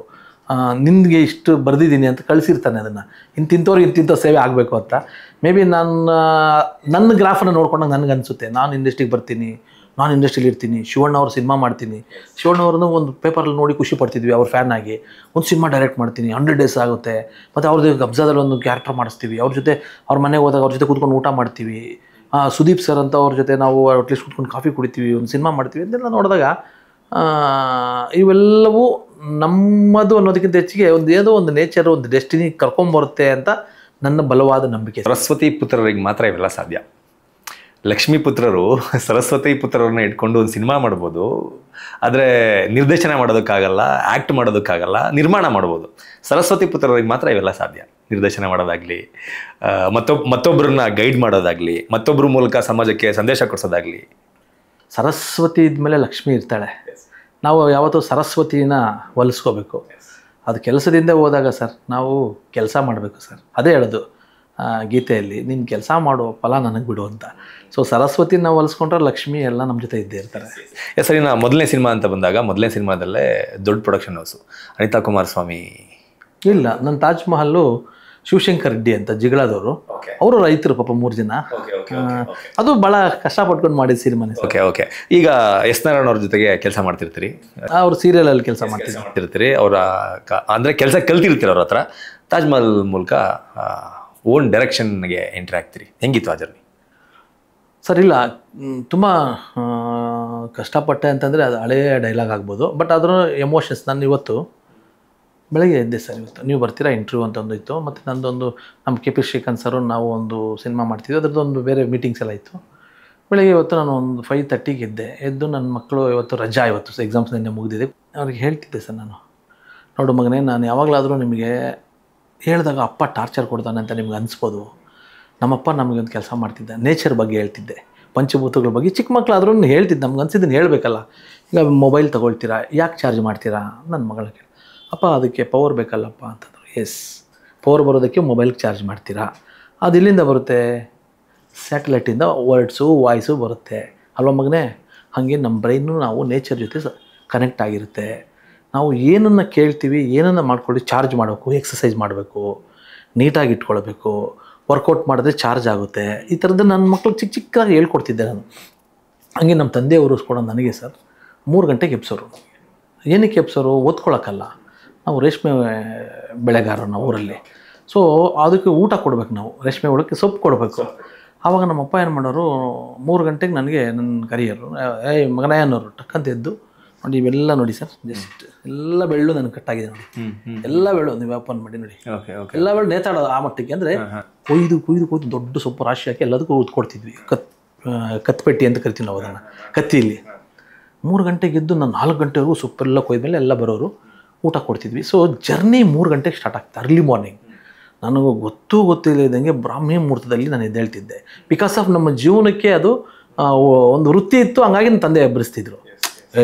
ನಿನಗೆ ಇಷ್ಟು ಬರೆದಿದ್ದೀನಿ ಅಂತ ಕಳಿಸಿರ್ತಾನೆ ಅದನ್ನು, ಇಂತಿಂಥವ್ರು ಇಂತಿಂಥ ಸೇವೆ ಆಗಬೇಕು ಅಂತ. ಮೇ ಬಿ ನನ್ನ ಗ್ರಾಫನ್ನು ನೋಡ್ಕೊಂಡಾಗ ನನಗೆ ಅನಿಸುತ್ತೆ ನಾನು ಇಂಡಸ್ಟ್ರಿಗೆ ಬರ್ತೀನಿ, ನಾನು ಇಂಡಸ್ಟ್ರಿಲಿ ಇರ್ತೀನಿ, ಶಿವಣ್ಣ ಅವ್ರ ಸಿನಿಮಾ ಮಾಡ್ತೀನಿ. ಶಿವಣ್ಣ ಅವ್ರನ್ನ ಒಂದು ಪೇಪರಲ್ಲಿ ನೋಡಿ ಖುಷಿ ಪಡ್ತಿದ್ವಿ ಅವ್ರ ಫ್ಯಾನ್ ಆಗಿ. ಒಂದು ಸಿನಿಮಾ ಡೈರೆಕ್ಟ್ ಮಾಡ್ತೀನಿ, 100 days ಆಗುತ್ತೆ, ಮತ್ತು ಅವ್ರದ್ದು ಕಬ್ಜಾದಲ್ಲಿ ಒಂದು ಕ್ಯಾರೆಕ್ಟರ್ ಮಾಡಿಸ್ತೀವಿ, ಅವ್ರ ಜೊತೆ ಅವ್ರ ಮನೆಗೆ ಹೋದಾಗ ಅವ್ರ ಜೊತೆ ಕೂತ್ಕೊಂಡು ಊಟ ಮಾಡ್ತೀವಿ. ಸುದೀಪ್ ಸರ್ ಅಂತ ಅವ್ರ ಜೊತೆ ನಾವು ಅಟ್ಲೀಸ್ಟ್ ಕೂತ್ಕೊಂಡು ಕಾಫಿ ಕುಡಿತೀವಿ, ಒಂದು ಸಿನಿಮಾ ಮಾಡ್ತೀವಿ ಅಂತೆಲ್ಲ ನೋಡಿದಾಗ ಇವೆಲ್ಲವೂ ನಮ್ಮದು ಅನ್ನೋದಕ್ಕಿಂತ ಹೆಚ್ಚಿಗೆ ಏನೋ ಒಂದು ನೇಚರ್, ಒಂದು ಡೆಸ್ಟಿನಿ ಕರ್ಕೊಂಬರುತ್ತೆ ಅಂತ ನನ್ನ ಬಲವಾದ ನಂಬಿಕೆ. ಸರಸ್ವತಿ ಪುತ್ರರಿಗೆ ಮಾತ್ರ ಇವೆಲ್ಲ ಸಾಧ್ಯ. ಲಕ್ಷ್ಮೀ ಪುತ್ರರು ಸರಸ್ವತಿ ಪುತ್ರರನ್ನ ಇಟ್ಕೊಂಡು ಒಂದು ಸಿನಿಮಾ ಮಾಡ್ಬೋದು, ಆದರೆ ನಿರ್ದೇಶನ ಮಾಡೋದಕ್ಕಾಗಲ್ಲ, ಆ್ಯಕ್ಟ್ ಮಾಡೋದಕ್ಕಾಗಲ್ಲ, ನಿರ್ಮಾಣ ಮಾಡ್ಬೋದು. ಸರಸ್ವತಿ ಪುತ್ರರಿಗೆ ಮಾತ್ರ ಇವೆಲ್ಲ ಸಾಧ್ಯ. ನಿರ್ದೇಶನ ಮಾಡೋದಾಗಲಿ, ಮತ್ತೊಬ್ಬರನ್ನ ಗೈಡ್ ಮಾಡೋದಾಗಲಿ, ಮತ್ತೊಬ್ಬರ ಮೂಲಕ ಸಮಾಜಕ್ಕೆ ಸಂದೇಶ ಕೊಡಿಸೋದಾಗಲಿ. ಸರಸ್ವತಿ ಇದ್ಮೇಲೆ ಲಕ್ಷ್ಮಿ ಇರ್ತಾಳೆ. ನಾವು ಯಾವತ್ತೂ ಸರಸ್ವತಿನ ಒಲಿಸ್ಕೋಬೇಕು. ಅದು ಕೆಲಸದಿಂದ ಹೋದಾಗ ಸರ್ ನಾವು ಕೆಲಸ ಮಾಡಬೇಕು ಸರ್. ಅದೇ ಹೇಳೋದು ಗೀತೆಯಲ್ಲಿ, ನೀನು ಕೆಲಸ ಮಾಡೋ ಫಲ ನನಗೆ ಬಿಡು ಅಂತ. ಸೊ ಸರಸ್ವತಿನ ನಾವು ಹೊಲಿಸ್ಕೊಂಡ್ರೆ ಲಕ್ಷ್ಮಿ ಎಲ್ಲ ನಮ್ಮ ಜೊತೆ ಇದ್ದೇ ಇರ್ತಾರೆ. ಸರಿ, ನಾ ಮೊದಲನೇ ಸಿನಿಮಾ ಅಂತ ಬಂದಾಗ ಮೊದಲನೇ ಸಿನಿಮಾದಲ್ಲೇ ದೊಡ್ಡ ಪ್ರೊಡಕ್ಷನ್ ಹೌಸು ಅನಿತಾ ಕುಮಾರಸ್ವಾಮಿ. ಇಲ್ಲ, ನನ್ನ ತಾಜ್ ಮಹಲ್ಲು ಶಿವಶಂಕರ್ ರೆಡ್ಡಿ ಅಂತ ಜಿಗಳದವರು, ಅವರು ರೈತರು ಪಾಪ 3 ಜನ. ಅದು ಭಾಳ ಕಷ್ಟಪಟ್ಕೊಂಡು ಮಾಡಿದ ಸಿನಿಮಾನೇ. ಓಕೆ. ಈಗ ಎಸ್ ನಾರಾಯಣ ಅವ್ರ ಜೊತೆಗೆ ಕೆಲಸ ಮಾಡ್ತಿರ್ತೀರಿ, ಅವ್ರು ಸೀರಿಯಲಲ್ಲಿ ಕೆಲಸ ಮಾಡ್ತಿರ್ತೀರಿ, ಅವರ ಅಂದರೆ ಕೆಲಸ ಕಲ್ತಿರ್ತೀರಿ ಅವ್ರ ಹತ್ರ. ತಾಜ್ ಮಹಲ್ ಮೂಲಕ ಓನ್ ಡೈರೆಕ್ಷನ್ಗೆ ಎಂಟ್ರಿ ಆಗ್ತೀರಿ. ಹೆಂಗಿತ್ತು ಆ ಜರ್ನಿ? ಸರ್ ಇಲ್ಲ, ತುಂಬ ಕಷ್ಟಪಟ್ಟೆ ಅಂತಂದರೆ ಅದು ಹಳೆಯ ಡೈಲಾಗ್ ಆಗ್ಬೋದು, ಬಟ್ ಅದರ ಎಮೋಷನ್ಸ್. ನಾನು ಇವತ್ತು ಬೆಳಗ್ಗೆ ಎದ್ದೆ ಸರ್, ಇವತ್ತು ನೀವು ಬರ್ತೀರಾ ಇಂಟರ್ವ್ಯೂ ಅಂತ ಒಂದು ಇತ್ತು, ಮತ್ತು ನಂದೊಂದು ನಮ್ಮ KP ಶ್ರೀಕಾಂತ್ ಸರು ನಾವು ಒಂದು ಸಿನಿಮಾ ಮಾಡ್ತಿದ್ವಿ, ಅದರದ್ದೊಂದು ಬೇರೆ ಮೀಟಿಂಗ್ಸ್ ಎಲ್ಲ ಇತ್ತು. ಬೆಳಗ್ಗೆ ಇವತ್ತು ನಾನು ಒಂದು 5:30ಗೆ ಎದ್ದು ನನ್ನ ಮಕ್ಕಳು ಇವತ್ತು ರಜಾ, ಇವತ್ತು ಎಕ್ಸಾಮ್ಸ್ ನಿನ್ನೆ ಮುಗಿದಿದೆ, ಅವ್ರಿಗೆ ಹೇಳ್ತಿದ್ದೆ ಸರ್ ನಾನು, ನೋಡು ಮಗನೇ, ನಾನು ಯಾವಾಗಲಾದರೂ ನಿಮಗೆ ಹೇಳಿದಾಗ ಅಪ್ಪ ಟಾರ್ಚರ್ ಕೊಡ್ತಾನೆ ಅಂತ ನಿಮ್ಗೆ ಅನಿಸ್ಬೋದು. ನಮ್ಮಪ್ಪ ನಮಗೊಂದು ಕೆಲಸ ಮಾಡ್ತಿದ್ದ, ನೇಚರ್ ಬಗ್ಗೆ ಹೇಳ್ತಿದ್ದೆ, ಪಂಚಭೂತಗಳ ಬಗ್ಗೆ. ಚಿಕ್ಕ ಮಕ್ಕಳಾದ್ರೂ ಹೇಳ್ತಿದ್ದೆ, ನಮ್ಗೆ ಅನಿಸಿದ್ದನ್ನು ಹೇಳಬೇಕಲ್ಲ. ಈಗ ಮೊಬೈಲ್ ತೊಗೊಳ್ತೀರಾ, ಯಾಕೆ ಚಾರ್ಜ್ ಮಾಡ್ತೀರಾ? ನನ್ನ ಮಗಳ ಕೇಳಿ, ಅಪ್ಪ ಅದಕ್ಕೆ ಪವರ್ ಬೇಕಲ್ಲಪ್ಪ ಅಂತಂದರು. ಎಸ್, ಪವರ್ ಬರೋದಕ್ಕೆ ಮೊಬೈಲ್ಗೆ ಚಾರ್ಜ್ ಮಾಡ್ತೀರಾ. ಅದು ಇಲ್ಲಿಂದ ಬರುತ್ತೆ, ಸ್ಯಾಟಲೈಟಿಂದ ವರ್ಡ್ಸು ವಾಯ್ಸು ಬರುತ್ತೆ ಅಲ್ವ ಮಗನೇ? ಹಾಗೆ ನಮ್ಮ ಬ್ರೈನು ನಾವು ನೇಚರ್ ಜೊತೆ ಕನೆಕ್ಟ್ ಆಗಿರುತ್ತೆ. ನಾವು ಏನನ್ನು ಕೇಳ್ತೀವಿ, ಏನನ್ನು ಮಾಡ್ಕೊಳ್ಳಿ, ಚಾರ್ಜ್ ಮಾಡಬೇಕು, ಎಕ್ಸಸೈಸ್ ಮಾಡಬೇಕು, ನೀಟಾಗಿ ಇಟ್ಕೊಳ್ಬೇಕು, ವರ್ಕೌಟ್ ಮಾಡಿದ್ರೆ ಚಾರ್ಜ್ ಆಗುತ್ತೆ. ಈ ಥರದ್ದು ನನ್ನ ಮಕ್ಕಳು ಚಿಕ್ಕದಾಗಿ ಹೇಳ್ಕೊಡ್ತಿದ್ದೆ ನಾನು. ಹಾಗೆ ನಮ್ಮ ತಂದೆಯವರು ಕೂಡ ನನಗೆ ಸರ್ 3 ಗಂಟೆಗೆ ಎಬ್ಸೋರು. ಏನಕ್ಕೆ ಎಬ್ಸೋರು? ಓದ್ಕೊಳಕ್ಕಲ್ಲ, ನಾವು ರೇಷ್ಮೆ ಬೆಳೆಗಾರರು ನಾವು ಊರಲ್ಲಿ. ಸೊ ಅದಕ್ಕೆ ಊಟ ಕೊಡಬೇಕು, ನಾವು ರೇಷ್ಮೆ ಹುಳಕ್ಕೆ ಸೊಪ್ಪು ಕೊಡಬೇಕು. ಆವಾಗ ನಮ್ಮಪ್ಪ ಏನು ಮಾಡೋರು, 3 ಗಂಟೆಗೆ ನನಗೆ ನನ್ನ ಕರಿಯರು, ಏಯ್ ಮಗನ ಅನ್ನೋರು, ಟಕ್ಕಂತ ಎದ್ದು ನೋಡಿ ಇವೆಲ್ಲ ನೋಡಿ ಸರ್, ಜಸ್ಟ್ ಎಲ್ಲ ಬೆಳ್ಳು ನನಗೆ ಕಟ್ಟಾಗಿದೆ ನೋಡಿ, ಎಲ್ಲ ಬೆಳ್ಳು ನೀವು ಓಪನ್ ಮಾಡಿ ನೋಡಿ, ಎಲ್ಲ ಬೆಳ್ಳು ನೇತಾಡೋದು ಆ ಮಟ್ಟಿಗೆ. ಅಂದರೆ ಕೊಯ್ದು ದೊಡ್ಡ ಸೊಪ್ಪು ರಾಶಿ ಹಾಕಿ ಎಲ್ಲದಕ್ಕೂ ಕೊಡ್ತಿದ್ವಿ. ಕತ್ಪೆಟ್ಟಿ ಅಂತ ಕರಿತೀವಿ ನಾವು ಅದನ್ನು, ಕತ್ತಿಯಲ್ಲಿ. 3 ಗಂಟೆಗೆ ಎದ್ದು ನಾನು 4 ಗಂಟೆವರೆಗೂ ಸೊಪ್ಪೆಲ್ಲ ಕೊಯ್ದ್ಮೇಲೆ ಎಲ್ಲ ಬರೋರು, ಊಟ ಕೊಡ್ತಿದ್ವಿ. ಸೊ ಜರ್ನಿ 3 ಗಂಟೆಗೆ ಸ್ಟಾರ್ಟ್ ಆಗ್ತದೆ, ಅರ್ಲಿ ಮಾರ್ನಿಂಗ್. ನನಗೂ ಗೊತ್ತಿಲ್ಲದಂಗೆ ಬ್ರಾಹ್ಮಿ ಮುಹೂರ್ತದಲ್ಲಿ ನಾನು ಎದ್ದೇಳ್ತಿದ್ದೆ. ಬಿಕಾಸ್ ಆಫ್ ನಮ್ಮ ಜೀವನಕ್ಕೆ ಅದು ಒಂದು ವೃತ್ತಿ ಇತ್ತು, ಹಂಗಾಗಿ ನನ್ನ ತಂದೆ ಎಬ್ಬರಿಸ್ತಿದ್ರು.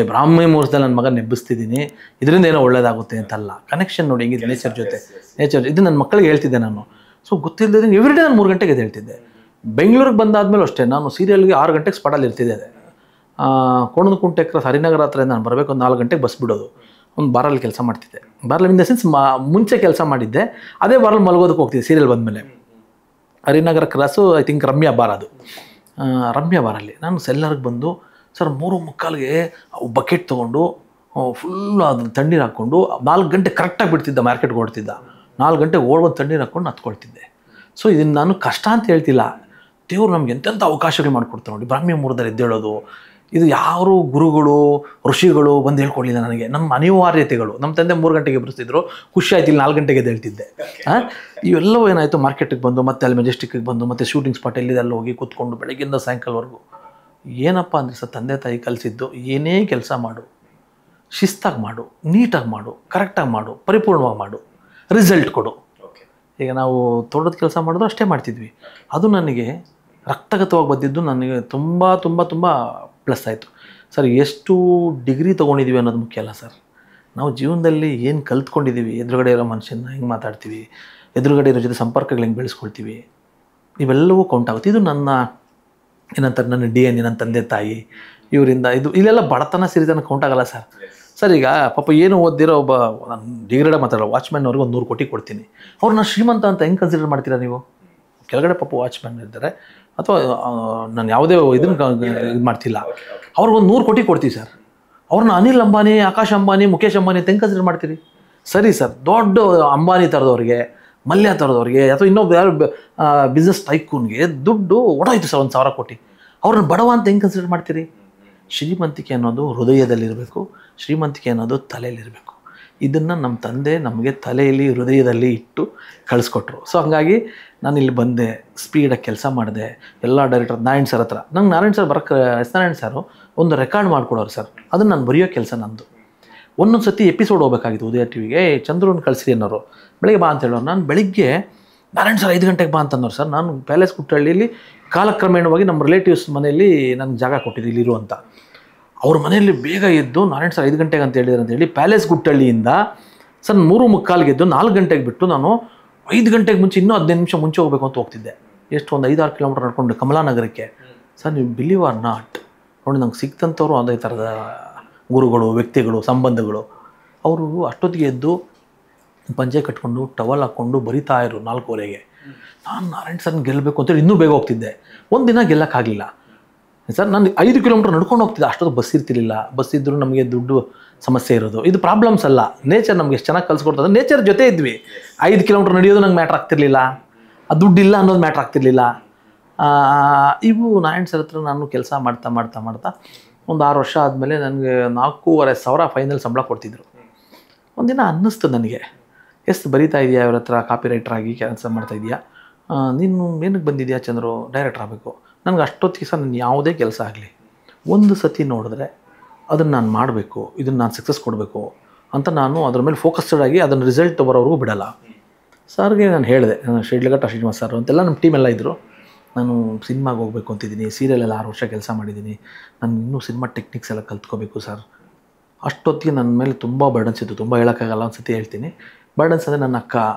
ಬ್ರಾಹ್ಮಿ ಮುಹೂರ್ತದಲ್ಲಿ ನನ್ನ ಮಗನ ಎಬ್ಬಿಸ್ತಿದ್ದೀನಿ, ಇದರಿಂದ ಏನೋ ಒಳ್ಳೇದಾಗುತ್ತೆ ಅಂತಲ್ಲ. ಕನೆಕ್ಷನ್ ನೋಡಿ ಹೆಂಗಿದೆ ನೇಚರ್ ಜೊತೆ, ಇದು ನನ್ನ ಮಕ್ಕಳಿಗೆ ಹೇಳ್ತಿದ್ದೆ ನಾನು. ಸೊ ಗೊತ್ತಿಲ್ಲದಂಗೆ ಎವ್ರಿಡೇ ನಾನು 3 ಗಂಟೆಗೆ ಎದ್ದೇಳ್ತಿದ್ದೆ. ಬೆಂಗಳೂರಿಗೆ ಬಂದಾದಮೇಲೆ ಅಷ್ಟೇ, ನಾನು ಸೀರಿಯಲ್ಗೆ 6 ಗಂಟೆಗೆ ಸ್ಪಾಟಲ್ಲಿ ಇರ್ತಿದ್ದೆ. ಕೋಣನಕುಂಟೆ ಕ್ರಾಸ್ ಹರಿನಗರ ಹತ್ರ ನಾನು ಬರಬೇಕು, ಒಂದು 4 ಗಂಟೆಗೆ ಬಸ್ ಬಿಡೋದು. ಒಂದು ಬಾರಲ್ಲಿ ಕೆಲಸ ಮಾಡ್ತಿದ್ದೆ. ಬಾರಲ್ಲಿ ಇನ್ ದ ಸೆನ್ಸ್ ಮುಂಚೆ ಕೆಲಸ ಮಾಡಿದ್ದೆ, ಅದೇ ಬಾರಲ್ಲಿ ಮಲಗೋದಕ್ಕೆ ಹೋಗ್ತಿದ್ದೆ ಸೀರಿಯಲ್ ಬಂದಮೇಲೆ. Harinagar cross I think Ramya bar, ಅದು ರಮ್ಯಾ ಬಾರಲ್ಲಿ ನಾನು ಸೆಲ್ಲರ್ಗೆ ಬಂದು ಸರ್ 3:45ಗೆ ಬಕೆಟ್ ತೊಗೊಂಡು ಫುಲ್ಲು ಅದನ್ನು ತಣ್ಣೀರು ಹಾಕ್ಕೊಂಡು 4 ಗಂಟೆ ಕರೆಕ್ಟಾಗಿ ಬಿಡ್ತಿದ್ದ, ಮಾರ್ಕೆಟ್ಗೆ ಓಡ್ತಿದ್ದ. 4 ಗಂಟೆಗೆ ಓಡ್ಬಂದು ತಣ್ಣೀರು ಹಾಕ್ಕೊಂಡು ಹತ್ಕೊಳ್ತಿದ್ದೆ. ಸೊ ಇದನ್ನು ನಾನು ಕಷ್ಟ ಅಂತ ಹೇಳ್ತಿಲ್ಲ, ದೇವ್ರು ನಮ್ಗೆ ಎಂತೆಂಥ ಅವಕಾಶಗಳು ಮಾಡಿಕೊಡ್ತಾರೆ ನೋಡಿ. ಬ್ರಾಹ್ಮಿ ಮುಹೂರ್ತದಲ್ಲಿ ಎದ್ದೇಳೋದು, ಇದು ಯಾರು ಗುರುಗಳು ಋಷಿಗಳು ಬಂದು ಹೇಳ್ಕೊಡ್ಲಿಲ್ಲ ನನಗೆ, ನಮ್ಮ ಅನಿವಾರ್ಯತೆಗಳು. ನಮ್ಮ ತಂದೆ 3 ಗಂಟೆಗೆ ಬರೆಸ್ತಿದ್ರು, ಖುಷಿ ಆಯ್ತು, ಇಲ್ಲಿ 4 ಗಂಟೆಗೆ ಎದ್ದೇಳ್ತಿದ್ದೆ. ಇವೆಲ್ಲವೂ ಏನಾಯಿತು, ಮಾರ್ಕೆಟಿಗೆ ಬಂದು ಮತ್ತೆ ಅಲ್ಲಿ ಮೆಜೆಸ್ಟಿಕ್ಕಿಗೆ ಬಂದು ಮತ್ತೆ ಶೂಟಿಂಗ್ ಸ್ಪಾಟ್ ಎಲ್ಲಿದೆ ಅಲ್ಲಿ ಹೋಗಿ ಕೂತ್ಕೊಂಡು ಬೆಳಗ್ಗಿಂದ ಸಾಯಂಕಾಲವರೆಗೂ. ಏನಪ್ಪ ಅಂದರೆ ಸರ್, ತಂದೆ ತಾಯಿ ಕಲಿಸಿದ್ದು, ಏನೇ ಕೆಲಸ ಮಾಡು, ಶಿಸ್ತಾಗಿ ಮಾಡು, ನೀಟಾಗಿ ಮಾಡು, ಕರೆಕ್ಟಾಗಿ ಮಾಡು, ಪರಿಪೂರ್ಣವಾಗಿ ಮಾಡು, ರಿಸಲ್ಟ್ ಕೊಡು. ಈಗ ನಾವು ತೋಟದ ಕೆಲಸ ಮಾಡಿದ್ರು ಅಷ್ಟೇ ಮಾಡ್ತಿದ್ವಿ. ಅದು ನನಗೆ ರಕ್ತಗತವಾಗಿ ಬಂದಿದ್ದು ನನಗೆ ತುಂಬ ತುಂಬ ತುಂಬ ಪ್ಲಸ್ ಆಯಿತು. ಸರ್ ಎಷ್ಟು ಡಿಗ್ರಿ ತೊಗೊಂಡಿದ್ದೀವಿ ಅನ್ನೋದು ಮುಖ್ಯ ಅಲ್ಲ ಸರ್, ನಾವು ಜೀವನದಲ್ಲಿ ಏನು ಕಲ್ತ್ಕೊಂಡಿದ್ದೀವಿ, ಎದುರುಗಡೆ ಇರೋ ಮನುಷ್ಯನ ಹೆಂಗೆ ಮಾತಾಡ್ತೀವಿ, ಎದುರುಗಡೆ ಇರೋ ಜೊತೆ ಸಂಪರ್ಕಗಳು ಹೆಂಗೆ ಬೆಳೆಸ್ಕೊಳ್ತೀವಿ, ಇವೆಲ್ಲವೂ ಕೌಂಟ್ ಆಗುತ್ತೆ. ಇದು ನನ್ನ ಏನಂತಾರೆ ನನ್ನ DNA, ನನ್ನ ತಂದೆ ತಾಯಿ ಇವರಿಂದ ಇಲ್ಲೆಲ್ಲ ಬಡತನ ಸಿರಿತನ ಕೌಂಟ್ ಆಗಲ್ಲ ಸರ್. ಸರ್ ಈಗ ಪಾಪ ಏನು ಓದಿರೋ ಒಬ್ಬ ನಾನು ಡಿಗ್ರೇಡ ಮಾತಾಡೋ ವಾಚ್ಮ್ಯಾನ್ ಅವ್ರಿಗೆ 100 ಕೋಟಿ ಕೊಡ್ತೀನಿ, ಅವ್ರನ್ನ ಶ್ರೀಮಂತ ಅಂತ ಹೆಂಗೆ ಕನ್ಸಿಡರ್ ಮಾಡ್ತೀರಾ ನೀವು? ಕೆಳಗಡೆ ಪಾಪ ವಾಚ್ಮ್ಯಾನ್ ಇರ್ತಾರೆ, ಅಥವಾ ನಾನು ಯಾವುದೇ ಇದನ್ನು ಇದು ಮಾಡ್ತಿಲ್ಲ, ಅವ್ರಿಗೊಂದು 100 ಕೋಟಿ ಕೊಡ್ತೀವಿ ಸರ್, ಅವ್ರನ್ನ ಅನಿಲ್ ಅಂಬಾನಿ, ಆಕಾಶ್ ಅಂಬಾನಿ, ಮುಖೇಶ್ ಅಂಬಾನಿ ಅಂತ ಹೆಂಗೆ ಕನ್ಸಿಡರ್ ಮಾಡ್ತೀರಿ? ಸರಿ ಸರ್, ದೊಡ್ಡ ಅಂಬಾನಿ ಥರದವ್ರಿಗೆ, ಮಲ್ಯ ಥರದವ್ರಿಗೆ, ಅಥವಾ ಇನ್ನೊಬ್ಬ ಯಾರು ಬಿಸ್ನೆಸ್ ಟೈಕೂನ್ಗೆ ದುಡ್ಡು ಒಡಾಯ್ತು ಸರ್ 1,000 ಕೋಟಿ, ಅವ್ರನ್ನ ಬಡವ ಅಂತ ಹೆಂಗೆ ಕನ್ಸಿಡರ್ ಮಾಡ್ತೀರಿ? ಶ್ರೀಮಂತಿಕೆ ಅನ್ನೋದು ಹೃದಯದಲ್ಲಿರಬೇಕು, ಶ್ರೀಮಂತಿಕೆ ಅನ್ನೋದು ತಲೆಯಲ್ಲಿರಬೇಕು. ಇದನ್ನು ನಮ್ಮ ತಂದೆ ನಮಗೆ ತಲೆಯಲ್ಲಿ ಹೃದಯದಲ್ಲಿ ಇಟ್ಟು ಕಳಿಸ್ಕೊಟ್ರು. ಸೊ ಹಾಗಾಗಿ ನಾನು ಇಲ್ಲಿ ಬಂದೆ, ಸ್ಪೀಡಾಗಿ ಕೆಲಸ ಮಾಡಿದೆ. ಎಲ್ಲ ಡೈರೆಕ್ಟರ್ ನಾರಾಯಣ್ ಸರ್ ಹತ್ರ, ನಂಗೆ ನಾರಾಯಣ್ ಸರ್ ನಾರಾಯಣ್ ಸರು ಒಂದು ರೆಕಾರ್ಡ್ ಮಾಡಿಕೊಡೋರು ಸರ್, ಅದನ್ನು ನಾನು ಬರೆಯೋ ಕೆಲಸ ನಂದು. ಒಂದೊಂದು ಸತಿ ಎಪಿಸೋಡ್ ಹೋಗ್ಬೇಕಾಗಿತ್ತು ಉದಯ ಟಿವಿಗೆ, ಚಂದ್ರನ್ ಕಳಿಸ್ರಿ ಅನ್ನೋರು, ಬೆಳಗ್ಗೆ ಬಾ ಅಂತ ಹೇಳೋರು. ನಾನು ಬೆಳಿಗ್ಗೆ ನಾರಾಯಣ್ ಸರ್ 5 ಗಂಟೆಗೆ ಬಾ ಅಂತಂದವ್ರು ಸರ್. ನಾನು ಪ್ಯಾಲೇಸ್ ಗುಟ್ಟಳ್ಳಿಯಲ್ಲಿ ಕಾಲಕ್ರಮೇಣವಾಗಿ ನಮ್ಮ ರಿಲೇಟಿವ್ಸ್ ಮನೆಯಲ್ಲಿ ನನಗೆ ಜಾಗ ಕೊಟ್ಟಿದ್ದು ಇಲ್ಲಿರು ಅಂತ. ಅವ್ರ ಮನೆಯಲ್ಲಿ ಬೇಗ ಎದ್ದು ನಾರಾಯಣ್ ಸರ್ 5 ಗಂಟೆಗೆ ಅಂತ ಹೇಳಿದ್ರು ಅಂತೇಳಿ ಪ್ಯಾಲೇಸ್ ಗುಟ್ಟಳ್ಳಿಯಿಂದ ಸರ್ 3:45 ಎದ್ದು 4 ಗಂಟೆಗೆ ಬಿಟ್ಟು ನಾನು 5 ಗಂಟೆಗೆ ಮುಂಚೆ ಇನ್ನೂ 15 ನಿಮಿಷ ಮುಂಚೆ ಹೋಗಬೇಕು ಅಂತ ಹೋಗ್ತಿದ್ದೆ. ಎಷ್ಟು ಒಂದು 5-6 ಕಿಲೋಮೀಟರ್ ನಡ್ಕೊಂಡು ಕಮಲಾನಗರಕ್ಕೆ. ಸರ್ ನೀವು ಬಿಲೀವ್ ಆರ್ ನಾಟ್, ನೋಡಿ ನಂಗೆ ಸಿಕ್ತಂಥವ್ರು ಅದೇ ಥರದ ಗುರುಗಳು, ವ್ಯಕ್ತಿಗಳು, ಸಂಬಂಧಗಳು. ಅವರು ಅಷ್ಟೊತ್ತಿಗೆ ಎದ್ದು ಪಂಚೆ ಕಟ್ಕೊಂಡು ಟವಲ್ ಹಾಕ್ಕೊಂಡು ಬರಿತಾ ಇರು 4:15ಗೆ. ನಾನು ನಾರಾಯಣ್ ಸರ್ನ ಗೆಲ್ಲಬೇಕು ಅಂತೇಳಿ ಇನ್ನೂ ಬೇಗ ಹೋಗ್ತಿದ್ದೆ. ಒಂದಿನ ಗೆಲ್ಲಕ್ಕಾಗಲಿಲ್ಲ ಸರ್. ನಾನು 5 ಕಿಲೋಮೀಟರ್ ನಡ್ಕೊಂಡು ಹೋಗ್ತಿದ್ದೆ, ಅಷ್ಟೊತ್ತು ಬಸ್ ಇರ್ತಿರ್ಲಿಲ್ಲ. ಬಸ್ ಇದ್ದರೂ ನಮಗೆ ದುಡ್ಡು ಸಮಸ್ಯೆ ಇರೋದು, ಇದು ಪ್ರಾಬ್ಲಮ್ಸ್ ಅಲ್ಲ. ನೇಚರ್ ನಮ್ಗೆ ಎಷ್ಟು ಚೆನ್ನಾಗಿ ಕಲಿಸ್ಕೊಡ್ತದೆ, ನೇಚರ್ ಜೊತೆ ಇದ್ವಿ. 5 ಕಿಲೋಮೀಟರ್ ನಡೆಯೋದು ನಂಗೆ ಮ್ಯಾಟ್ರ್ ಆಗ್ತಿರ್ಲಿಲ್ಲ, ಆ ದುಡ್ಡಿಲ್ಲ ಅನ್ನೋದು ಮ್ಯಾಟ್ರ್ ಆಗ್ತಿರ್ಲಿಲ್ಲ. ಇವು ನಾರಾಯಣ್ ಸರ್ ಹತ್ರ ನಾನು ಕೆಲಸ ಮಾಡ್ತಾ ಮಾಡ್ತಾ ಮಾಡ್ತಾ ಒಂದು 6 ವರ್ಷ ಆದಮೇಲೆ ನನಗೆ 4,500 ಫೈನಲ್ ಸಂಬಳ ಕೊಡ್ತಿದ್ರು. ಒಂದಿನ ಅನ್ನಿಸ್ತು ನನಗೆ, ಎಷ್ಟು ಬರೀತಾ ಇದೆಯಾ ಇವ್ರ ಹತ್ರ, ಕಾಪಿ ರೈಟರ್ ಆಗಿ ಕೆಲಸ ಮಾಡ್ತಾಯಿದ್ಯಾ, ನೀನು ಏನಕ್ಕೆ ಬಂದಿದ್ಯಾ ಚಂದ್ರು, ಡೈರೆಕ್ಟರ್ ಆಗಬೇಕು. ನನಗೆ ಅಷ್ಟೊತ್ತಿಗೆ ಸಹ ನಾನು ಯಾವುದೇ ಕೆಲಸ ಆಗಲಿ ಒಂದು ಸತಿ ನೋಡಿದ್ರೆ ಅದನ್ನು ನಾನು ಮಾಡಬೇಕು, ಇದನ್ನು ನಾನು ಸಕ್ಸಸ್ ಕೊಡಬೇಕು ಅಂತ ನಾನು ಅದ್ರ ಮೇಲೆ ಫೋಕಸ್ಡ್ ಆಗಿ ಅದನ್ನು ರಿಸಲ್ಟ್ ಬರೋವರೆಗೂ ಬಿಡಲ್ಲ. ಸರ್ಗೆ ನಾನು ಹೇಳಿದೆ, ಶಿಡ್ಲಘಟ್ಟ ಶ್ರೀನಿವಾಸ್ ಸರ್ ಅಂತೆಲ್ಲ ನಮ್ಮ ಟೀಮೆಲ್ಲ ಇದ್ದರು, ನಾನು ಸಿನಿಮಾಗೆ ಹೋಗ್ಬೇಕು ಅಂತಿದ್ದೀನಿ, ಸೀರಿಯಲೆಲ್ಲ 6 ವರ್ಷ ಕೆಲಸ ಮಾಡಿದ್ದೀನಿ, ನಾನು ಇನ್ನೂ ಸಿನಿಮಾ ಟೆಕ್ನಿಕ್ಸ್ ಎಲ್ಲ ಕಲ್ತ್ಕೋಬೇಕು ಸರ್. ಅಷ್ಟೊತ್ತಿಗೆ ನನ್ನ ಮೇಲೆ ತುಂಬ ಬರ್ಡನ್ಸ್ ಇತ್ತು, ತುಂಬ ಹೇಳೋಕ್ಕಾಗಲ್ಲ, ಒಂದು ಸತಿ ಹೇಳ್ತೀನಿ. ಬರ್ಡನ್ಸ್ ಅಂದರೆ ನನ್ನ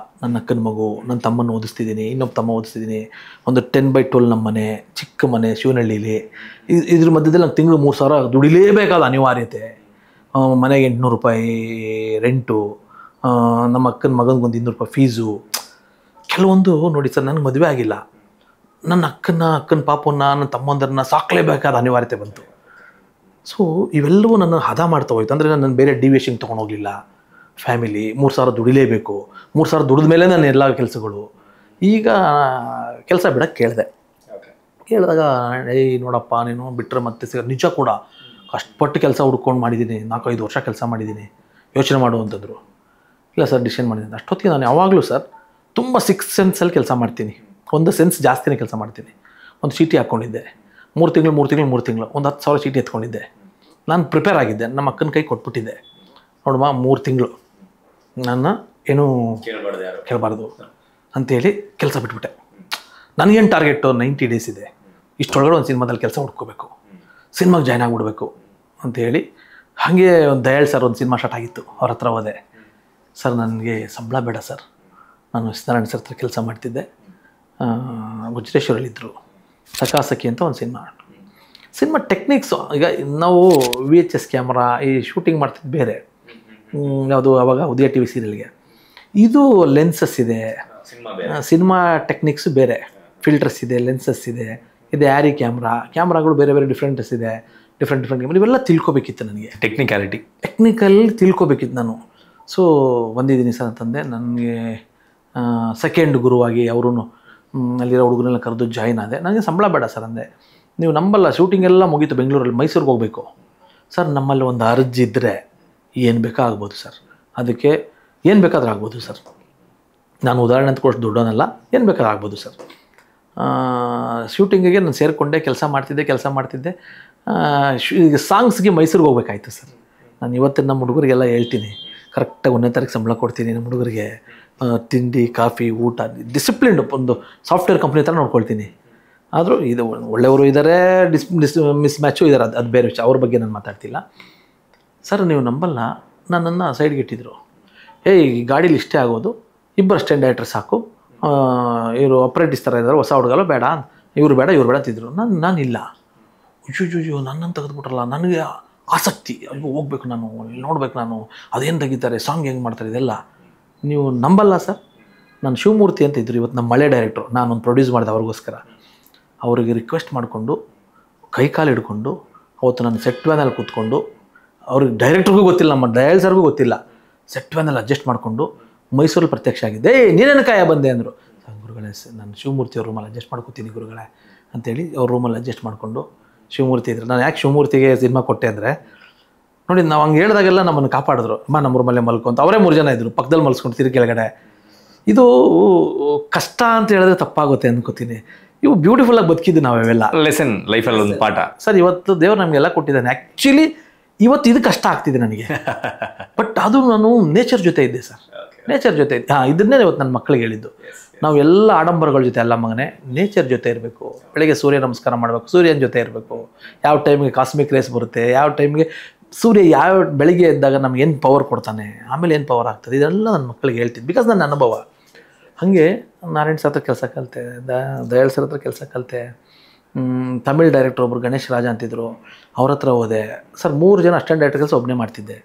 ಅಕ್ಕನ ಮಗು, ನನ್ನ ತಮ್ಮನ್ನು ಓದಿಸ್ತಿದ್ದೀನಿ, ಇನ್ನೊಬ್ಬ ತಮ್ಮ ಓದಿಸ್ತಿದ್ದೀನಿ, ಒಂದು 10/12 ನಮ್ಮ ಮನೆ, ಚಿಕ್ಕ ಮನೆ ಶಿವನಹಳ್ಳಿಲಿ. ಇದ್ರ ಮಧ್ಯದಲ್ಲಿ ನಂಗೆ ತಿಂಗಳು 3,000 ದುಡಿಲೇಬೇಕಾದ ಅನಿವಾರ್ಯತೆ, ಮನೆಗೆ 800 ರೂಪಾಯಿ ರೆಂಟು, ನಮ್ಮ ಅಕ್ಕನ ಮಗನಿಗೊಂದು 200 ರೂಪಾಯಿ ಫೀಸು. ಕೆಲವೊಂದು ನೋಡಿ ಸರ್, ನನಗೆ ಮದುವೆ ಆಗಿಲ್ಲ, ನನ್ನ ಅಕ್ಕನ ಪಾಪನ್ನ, ನನ್ನ ತಮ್ಮಂದರನ್ನ ಸಾಕಲೇಬೇಕಾದ ಅನಿವಾರ್ಯತೆ ಬಂತು. ಸೊ ಇವೆಲ್ಲವೂ ನನ್ನ ಹದ ಮಾಡ್ತಾ ಹೋಯ್ತು. ಅಂದರೆ ನಾನು ಬೇರೆ ಡಿವಿಯೇಷನ್ ತೊಗೊಂಡೋಗಲಿಲ್ಲ. ಫ್ಯಾಮಿಲಿ 3,000 ದುಡಿಲೇಬೇಕು, 3,000 ದುಡಿದ ಮೇಲೆ ನಾನು ಎಲ್ಲ ಕೆಲಸಗಳು. ಈಗ ಕೆಲಸ ಬಿಡೋಕ್ಕೆ ಕೇಳಿದಾಗ ನೋಡಪ್ಪ ನೀನು ಬಿಟ್ಟರೆ ಮತ್ತೆ ನಿಜ ಕೂಡ ಕಷ್ಟಪಟ್ಟು ಕೆಲಸ ಹುಡ್ಕೊಂಡು ಮಾಡಿದ್ದೀನಿ, 4-5 ವರ್ಷ ಕೆಲಸ ಮಾಡಿದ್ದೀನಿ, ಯೋಚನೆ ಮಾಡುವಂಥದ್ರು. ಇಲ್ಲ ಸರ್ ಡಿಸಿಷನ್ ಮಾಡಿದ್ದೀನಿ. ಅಷ್ಟೊತ್ತಿಗೆ ನಾನು ಯಾವಾಗಲೂ ಸರ್ ತುಂಬ 6 ಸೆನ್ಸಲ್ಲಿ ಕೆಲಸ ಮಾಡ್ತೀನಿ, ಒಂದು ಸೆನ್ಸ್ ಜಾಸ್ತಿನೇ ಕೆಲಸ ಮಾಡ್ತೀನಿ. ಒಂದು ಚೀಟಿ ಹಾಕ್ಕೊಂಡಿದ್ದೆ, 3 ತಿಂಗಳು ಒಂದು 10,000 ಚೀಟಿ ಎತ್ಕೊಂಡಿದ್ದೆ. ನಾನು ಪ್ರಿಪೇರ್ ಆಗಿದ್ದೆ, ನಮ್ಮ ಅಕ್ಕನ ಕೈ ಕೊಟ್ಬಿಟ್ಟಿದ್ದೆ, ನೋಡಮ್ಮ 3 ತಿಂಗಳು ನನ್ನ ಏನೂ ಕೇಳಬಾರ್ದು ಅಂಥೇಳಿ ಕೆಲಸ ಬಿಟ್ಬಿಟ್ಟೆ. ನನಗೇನು ಟಾರ್ಗೆಟು 90 ಡೇಸ್ ಇದೆ, ಇಷ್ಟೊಳಗಡೆ ಒಂದು ಸಿನಿಮಾದಲ್ಲಿ ಕೆಲಸ ಹುಡ್ಕೋಬೇಕು, ಸಿನಿಮಾಗೆ ಜಾಯ್ನ್ ಆಗಿಬಿಡ್ಬೇಕು ಅಂಥೇಳಿ. ಹಾಗೆ ಒಂದು ದಯಾಳ್ ಸರ್ ಒಂದು ಸಿನಿಮಾ ಸ್ಟಾರ್ಟ್ ಆಗಿತ್ತು, ಅವ್ರ ಹತ್ರ ಹೋದೆ. ಸರ್ ನನಗೆ ಸಂಬಳ ಬೇಡ ಸರ್, ನಾನು ನಾರಾಯಣ್ ಸರ್ ಹತ್ರ ಕೆಲಸ ಮಾಡ್ತಿದ್ದೆ, ವಜ್ರೇಶ್ವರಲ್ಲಿದ್ದರು, ಸಖಾಸಖಿ ಅಂತ ಒಂದು ಸಿನಿಮಾ ಟೆಕ್ನಿಕ್ಸು. ಈಗ ನಾವು VHS ಕ್ಯಾಮ್ರಾ ಈ ಶೂಟಿಂಗ್ ಮಾಡ್ತಿದ್ದು ಬೇರೆ, ಯಾವುದು ಆವಾಗ ಉದಯ ಟಿವಿ ಸೀರಿಯಲ್ಗೆ. ಇದು ಲೆನ್ಸಸ್ ಇದೆ, ಸಿನಿಮಾ ಟೆಕ್ನಿಕ್ಸು ಬೇರೆ, ಫಿಲ್ಟರ್ಸ್ ಇದೆ, ಲೆನ್ಸಸ್ ಇದೆ, ಇದು ಆ್ಯರಿ ಕ್ಯಾಮ್ರಾಗಳು ಬೇರೆ ಡಿಫ್ರೆಂಟಸ್ ಇದೆ, ಡಿಫ್ರೆಂಟ್ ಕ್ಯಾಮ್ರಾ. ಇವೆಲ್ಲ ತಿಳ್ಕೊಬೇಕಿತ್ತು ನನಗೆ, ಟೆಕ್ನಿಕಲ್ ತಿಳ್ಕೊಬೇಕಿತ್ತು ನಾನು. ಸೊ ಬಂದಿದ್ದೀನಿ ಸರ್ ಅಂತಂದೆ. ನನಗೆ ಸೆಕೆಂಡ್ ಗುರುವಾಗಿ ಅವರು ಅಲ್ಲಿರೋ ಹುಡುಗನೆಲ್ಲ ಕರೆದು ಜಾಯ್ನ್ ಆದೆ. ನನಗೆ ಸಂಬಳ ಬೇಡ ಸರ್ ಅಂದೆ. ನೀವು ನಂಬಲ್ಲ, ಶೂಟಿಂಗ್ ಎಲ್ಲ ಮುಗೀತು ಬೆಂಗಳೂರಲ್ಲಿ, ಮೈಸೂರಿಗೆ ಹೋಗಬೇಕು ಸರ್. ನಮ್ಮಲ್ಲಿ ಒಂದು ಅರ್ಜಿ ಇದ್ದರೆ ಏನು ಬೇಕಾಗ್ಬೋದು ಸರ್, ಅದಕ್ಕೆ ಏನು ಬೇಕಾದ್ರೂ ಆಗ್ಬೋದು ಸರ್. ನಾನು ಉದಾಹರಣೆ ಅಂತ ಕೊಟ್ಟು ದೊಡ್ಡವನಲ್ಲ, ಏನು ಬೇಕಾದ್ರೂ ಆಗ್ಬೋದು ಸರ್. ಶೂಟಿಂಗಿಗೆ ನಾನು ಸೇರಿಕೊಂಡೆ, ಕೆಲಸ ಮಾಡ್ತಿದ್ದೆ. ಈಗ ಸಾಂಗ್ಸ್ಗೆ ಮೈಸೂರಿಗೆ ಹೋಗ್ಬೇಕಾಯ್ತು ಸರ್. ನಾನು ಇವತ್ತಿನ ನಮ್ಮ ಹುಡುಗರಿಗೆಲ್ಲ ಹೇಳ್ತೀನಿ, ಕರೆಕ್ಟಾಗಿ 1ನೇ ತಾರೀಕು ಸಂಬಳ ಕೊಡ್ತೀನಿ ನಮ್ಮ ಹುಡುಗರಿಗೆ, ತಿಂಡಿ ಕಾಫಿ ಊಟ ಡಿಸಿಪ್ಲಿನ್ಡ್, ಒಂದು ಸಾಫ್ಟ್ವೇರ್ ಕಂಪ್ನಿ ಥರ ನೋಡ್ಕೊಳ್ತೀನಿ. ಆದರೂ ಇದು ಒಳ್ಳೆಯವರು ಇದ್ದಾರೆ, ಮಿಸ್ ಮ್ಯಾಚು ಇದ್ದಾರೆ, ಅದು ಬೇರೆ ವಿಷಯ, ಅವ್ರ ಬಗ್ಗೆ ನಾನು ಮಾತಾಡ್ತಿಲ್ಲ. ಸರ್ ನೀವು ನಂಬಲ್ಲ, ನನ್ನನ್ನು ಸೈಡ್ಗೆ ಇಟ್ಟಿದ್ರು. ಈ ಗಾಡೀಲಿ ಇಷ್ಟೇ ಆಗೋದು, 2 ಅಸಿಸ್ಟೆಂಟ್ ಡೈರೆಕ್ಟರ್ ಸಾಕು, ಇವರು ಅಪ್ರೆಂಟಿಸ್ ಥರ ಇದ್ದಾರೆ, ಹೊಸ ಹುಡುಗಲ್ಲ, ಬೇಡ ಇವ್ರು ಬೇಡ ಅಂತಿದ್ರು. ನಾನು ಇಲ್ಲ, ಅಯ್ಯೋ ನನ್ನನ್ನು ತೆಗೆದುಬಿಟ್ರಲ್ಲ, ನನಗೆ ಆಸಕ್ತಿ, ಅಯ್ಯೋ ಹೋಗ್ಬೇಕು ನಾನು, ನೋಡ್ಬೇಕು ನಾನು, ಅದೇನು ತೆಗಿತಾರೆ, ಸಾಂಗ್ ಹೆಂಗೆ ಮಾಡ್ತಾರೆ, ಇದೆಲ್ಲ ನೀವು ನಂಬಲ್ಲ ಸರ್. ನಾನು ಶಿವಮೂರ್ತಿ ಅಂತ ಇದ್ದರು, ಇವತ್ತು ನಮ್ಮ ಮಳೆ ಡೈರೆಕ್ಟ್ರು, ನಾನೊಂದು ಪ್ರೊಡ್ಯೂಸ್ ಮಾಡಿದೆ ಅವ್ರಿಗೋಸ್ಕರ. ಅವರಿಗೆ ರಿಕ್ವೆಸ್ಟ್ ಮಾಡಿಕೊಂಡು ಕೈಕಾಲು ಹಿಡ್ಕೊಂಡು ಅವತ್ತು ನಾನು ಸೆಟ್ ವ್ಯಾನಲ್ಲಿ ಕೂತ್ಕೊಂಡು, ಅವ್ರಿಗೆ ಡೈರೆಕ್ಟ್ರಿಗೂ ಗೊತ್ತಿಲ್ಲ, ನಮ್ಮ ಡಯಲ್ ಸರ್ಗೂ ಗೊತ್ತಿಲ್ಲ, ಸೆಟ್ ವ್ಯಾನಲ್ಲಿ ಅಡ್ಜಸ್ಟ್ ಮಾಡಿಕೊಂಡು ಮೈಸೂರಲ್ಲಿ ಪ್ರತ್ಯಕ್ಷ ಆಗಿದ್ದೆ. ನೀನೇನು ಕಾಯ ಬಂದೆ ಅಂದರು. ಗುರುಗಳೇ ನಾನು ಶಿವಮೂರ್ತಿ ಅವ್ರ ರೂಮಲ್ಲಿ ಅಡ್ಜಸ್ಟ್ ಮಾಡ್ಕೊತೀನಿ ಗುರುಗಳೇ ಅಂತೇಳಿ ಅವ್ರ ರೂಮಲ್ಲಿ ಅಡ್ಜಸ್ಟ್ ಮಾಡಿಕೊಂಡು ಶಿವಮೂರ್ತಿ ಇದ್ರು. ನಾನು ಯಾಕೆ ಶಿವಮೂರ್ತಿಗೆ ಸಿನಿಮಾ ಕೊಟ್ಟೆ ಅಂದರೆ, ನೋಡಿ ನಾವು ಹಂಗೆ ಹೇಳಿದಾಗೆಲ್ಲ ನಮ್ಮನ್ನು ಕಾಪಾಡಿದ್ರು. ನಮ್ಮ ರೂಮಲ್ಲೇ ಮಲ್ಕೊಂತ ಅವರೇ 3 ಜನ ಇದ್ದರು, ಪಕ್ಕದಲ್ಲಿ ಮಲ್ಸ್ಕೊಂಡು ತಿರುಗಿ ಕೆಳಗಡೆ. ಇದು ಕಷ್ಟ ಅಂತ ಹೇಳಿದ್ರೆ ತಪ್ಪಾಗುತ್ತೆ ಅಂದ್ಕೋತೀನಿ. ಇವು ಬ್ಯೂಟಿಫುಲ್ಲಾಗಿ ಬದುಕಿದ್ದು ನಾವೆಲ್ಲ ಲೆಸನ್, ಲೈಫಲ್ಲಿ ಒಂದು ಪಾಠ ಸರ್. ಇವತ್ತು ದೇವ್ರು ನಮಗೆಲ್ಲ ಕೊಟ್ಟಿದ್ದಾನೆ. ಆ್ಯಕ್ಚುಲಿ ಇವತ್ತು ಇದು ಕಷ್ಟ ಆಗ್ತಿದೆ ನನಗೆ, ಬಟ್ ಅದು ನಾನು ನೇಚರ್ ಜೊತೆ ಇದ್ದೆ ಸರ್, ನೇಚರ್ ಜೊತೆ ಇದ್ದೆ. ಇದನ್ನೇ ಇವತ್ತು ನನ್ನ ಮಕ್ಕಳಿಗೆ ಹೇಳಿದ್ದು, ನಾವು ಎಲ್ಲ ಆಡಂಬರಗಳ ಜೊತೆ ಅಲ್ಲ ಮಗನೇ, ನೇಚರ್ ಜೊತೆ ಇರಬೇಕು. ಬೆಳಗ್ಗೆ ಸೂರ್ಯ ನಮಸ್ಕಾರ ಮಾಡಬೇಕು, ಸೂರ್ಯನ ಜೊತೆ ಇರಬೇಕು. ಯಾವ ಟೈಮಿಗೆ ಕಾಸ್ಮಿಕ್ ರೇಸ್ ಬರುತ್ತೆ, ಯಾವ ಟೈಮಿಗೆ ಸೂರ್ಯ ಯಾವ ಬೆಳಿಗ್ಗೆ ಎದ್ದಾಗ ನಮ್ಗೆ ಏನು ಪವರ್ ಕೊಡ್ತಾನೆ, ಆಮೇಲೆ ಏನು ಪವರ್ ಆಗ್ತದೆ, ಇದೆಲ್ಲ ನನ್ನ ಮಕ್ಕಳಿಗೆ ಹೇಳ್ತಿದ್ದೆ. ಬಿಕಾಸ್ ನನ್ನ ಅನುಭವ. ಹಾಗೆ ನಾರಾಯಣ್ ಸರ್ ಹತ್ರ ಕೆಲಸ ಕಲಿತೆ, ದಯಾಳ್ ಸರ್ ಹತ್ರ ಕೆಲಸ ಕಲಿತೆ. ತಮಿಳ್ ಡೈರೆಕ್ಟರ್ ಒಬ್ಬರು ಗಣೇಶ್ ರಾಜ ಅಂತಿದ್ರು, ಅವ್ರ ಹತ್ರ ಹೋದೆ ಸರ್. 3 ಜನ ಅಸಿಸ್ಟೆಂಟ್ ಡೈರೆಕ್ಟರ್ ಕೆಲಸ ಒಬ್ಬನೇ ಮಾಡ್ತಿದ್ದೆ.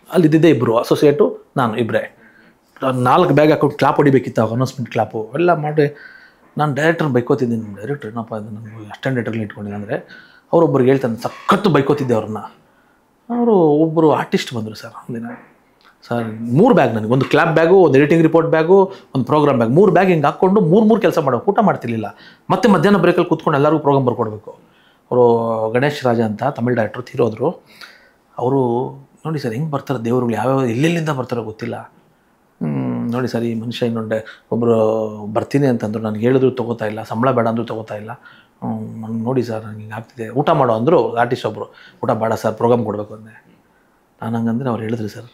ಅಲ್ಲಿದ್ದಿದ್ದೆ ಇಬ್ಬರು ಅಸೋಸಿಯೇಟು, ನಾನು ಇಬ್ಬರೇ. 4 ಬ್ಯಾಗ್ ಹಾಕೊಂಡು ಕ್ಲಾಪ್ ಹೊಡಿಬೇಕಿತ್ತು, ಅವಾಗ ಅನೌನ್ಸ್ಮೆಂಟ್ ಕ್ಲಾಪು ಎಲ್ಲ ಮಾಡಿ. ನಾನು ಡೈರೆಕ್ಟರ್ ಬೈಕೋತಿದ್ದೀನಿ. ಡೈರೆಕ್ಟರ್ ಏನಪ್ಪ ಇದು ನನಗೆ ಅಸಿಸ್ಟೆಂಟ್ ಡೈರೆಕ್ಟರ್ನ ಇಟ್ಕೊಂಡಿದ್ದೆ ಅಂದರೆ ಅವರೊಬ್ಬರಿಗೆ ಹೇಳ್ತಾನೆ, ಸಖತ್ತು ಬೈಕೋತಿದ್ದೆ ಅವ್ರನ್ನ. ಅವರು ಒಬ್ಬರು ಆರ್ಟಿಸ್ಟ್ ಬಂದರು ಸರ್ ಒಂದಿನ. ಸರ್ 3 ಬ್ಯಾಗ್ ನನಗೆ, ಒಂದು ಕ್ಲಾಪ್ ಬ್ಯಾಗು, ಒಂದು ಎಡಿಟಿಂಗ್ ರಿಪೋರ್ಟ್ ಬ್ಯಾಗು, ಒಂದು ಪ್ರೋಗ್ರಾಮ್ ಬ್ಯಾಗ್, 3 ಬ್ಯಾಗ್ ಹಿಂಗೆ ಹಾಕ್ಕೊಂಡು 3 ಕೆಲಸ ಮಾಡೋದು. ಊಟ ಮಾಡ್ತಿರ್ಲಿಲ್ಲ. ಮತ್ತೆ ಮಧ್ಯಾಹ್ನ ಬ್ರೇಕಲ್ಲಿ ಕೂತ್ಕೊಂಡು ಎಲ್ಲರಿಗೂ ಪ್ರೋಗ್ರಾಮ್ ಬರ್ಕೊಡ್ಬೇಕು. ಅವರು ಗಣೇಶ್ ರಾಜ ಅಂತ ತಮಿಳ್ ಡೈರೆಕ್ಟ್ರು ತೀರೋದ್ರು. ಅವರು ನೋಡಿ ಸರ್ ಹೆಂಗೆ ಬರ್ತಾರೆ ದೇವರುಗಳು, ಯಾವ್ಯಾವ ಎಲ್ಲೆಲ್ಲಿಂದ ಬರ್ತಾರೋ ಗೊತ್ತಿಲ್ಲ. ನೋಡಿ ಸರ್ ಈ ಮನುಷ್ಯ ಇನ್ನೊಂಡೆ ಒಬ್ಬರು ಬರ್ತೀನಿ ಅಂತಂದ್ರು, ನನಗೆ ಹೇಳಿದ್ರು ತೊಗೋತಾ ಇಲ್ಲ, ಸಂಬಳ ಬೇಡ ಅಂದರೂ ತೊಗೋತಾ ಇಲ್ಲ. ನಂಗೆ ನೋಡಿ ಸರ್ ನನಗೆ ಹಿಂಗೆ ಆಗ್ತಿದೆ, ಊಟ ಮಾಡೋ ಅಂದರು ಆರ್ಟಿಸ್ಟ್ ಒಬ್ಬರು. ಊಟ ಬೇಡ ಸರ್, ಪ್ರೋಗ್ರಾಮ್ ಕೊಡಬೇಕು ಅಂದೆ. ನಾನು ಹಂಗಂದ್ರೆ ಅವ್ರು ಹೇಳಿದ್ರು, ಸರ್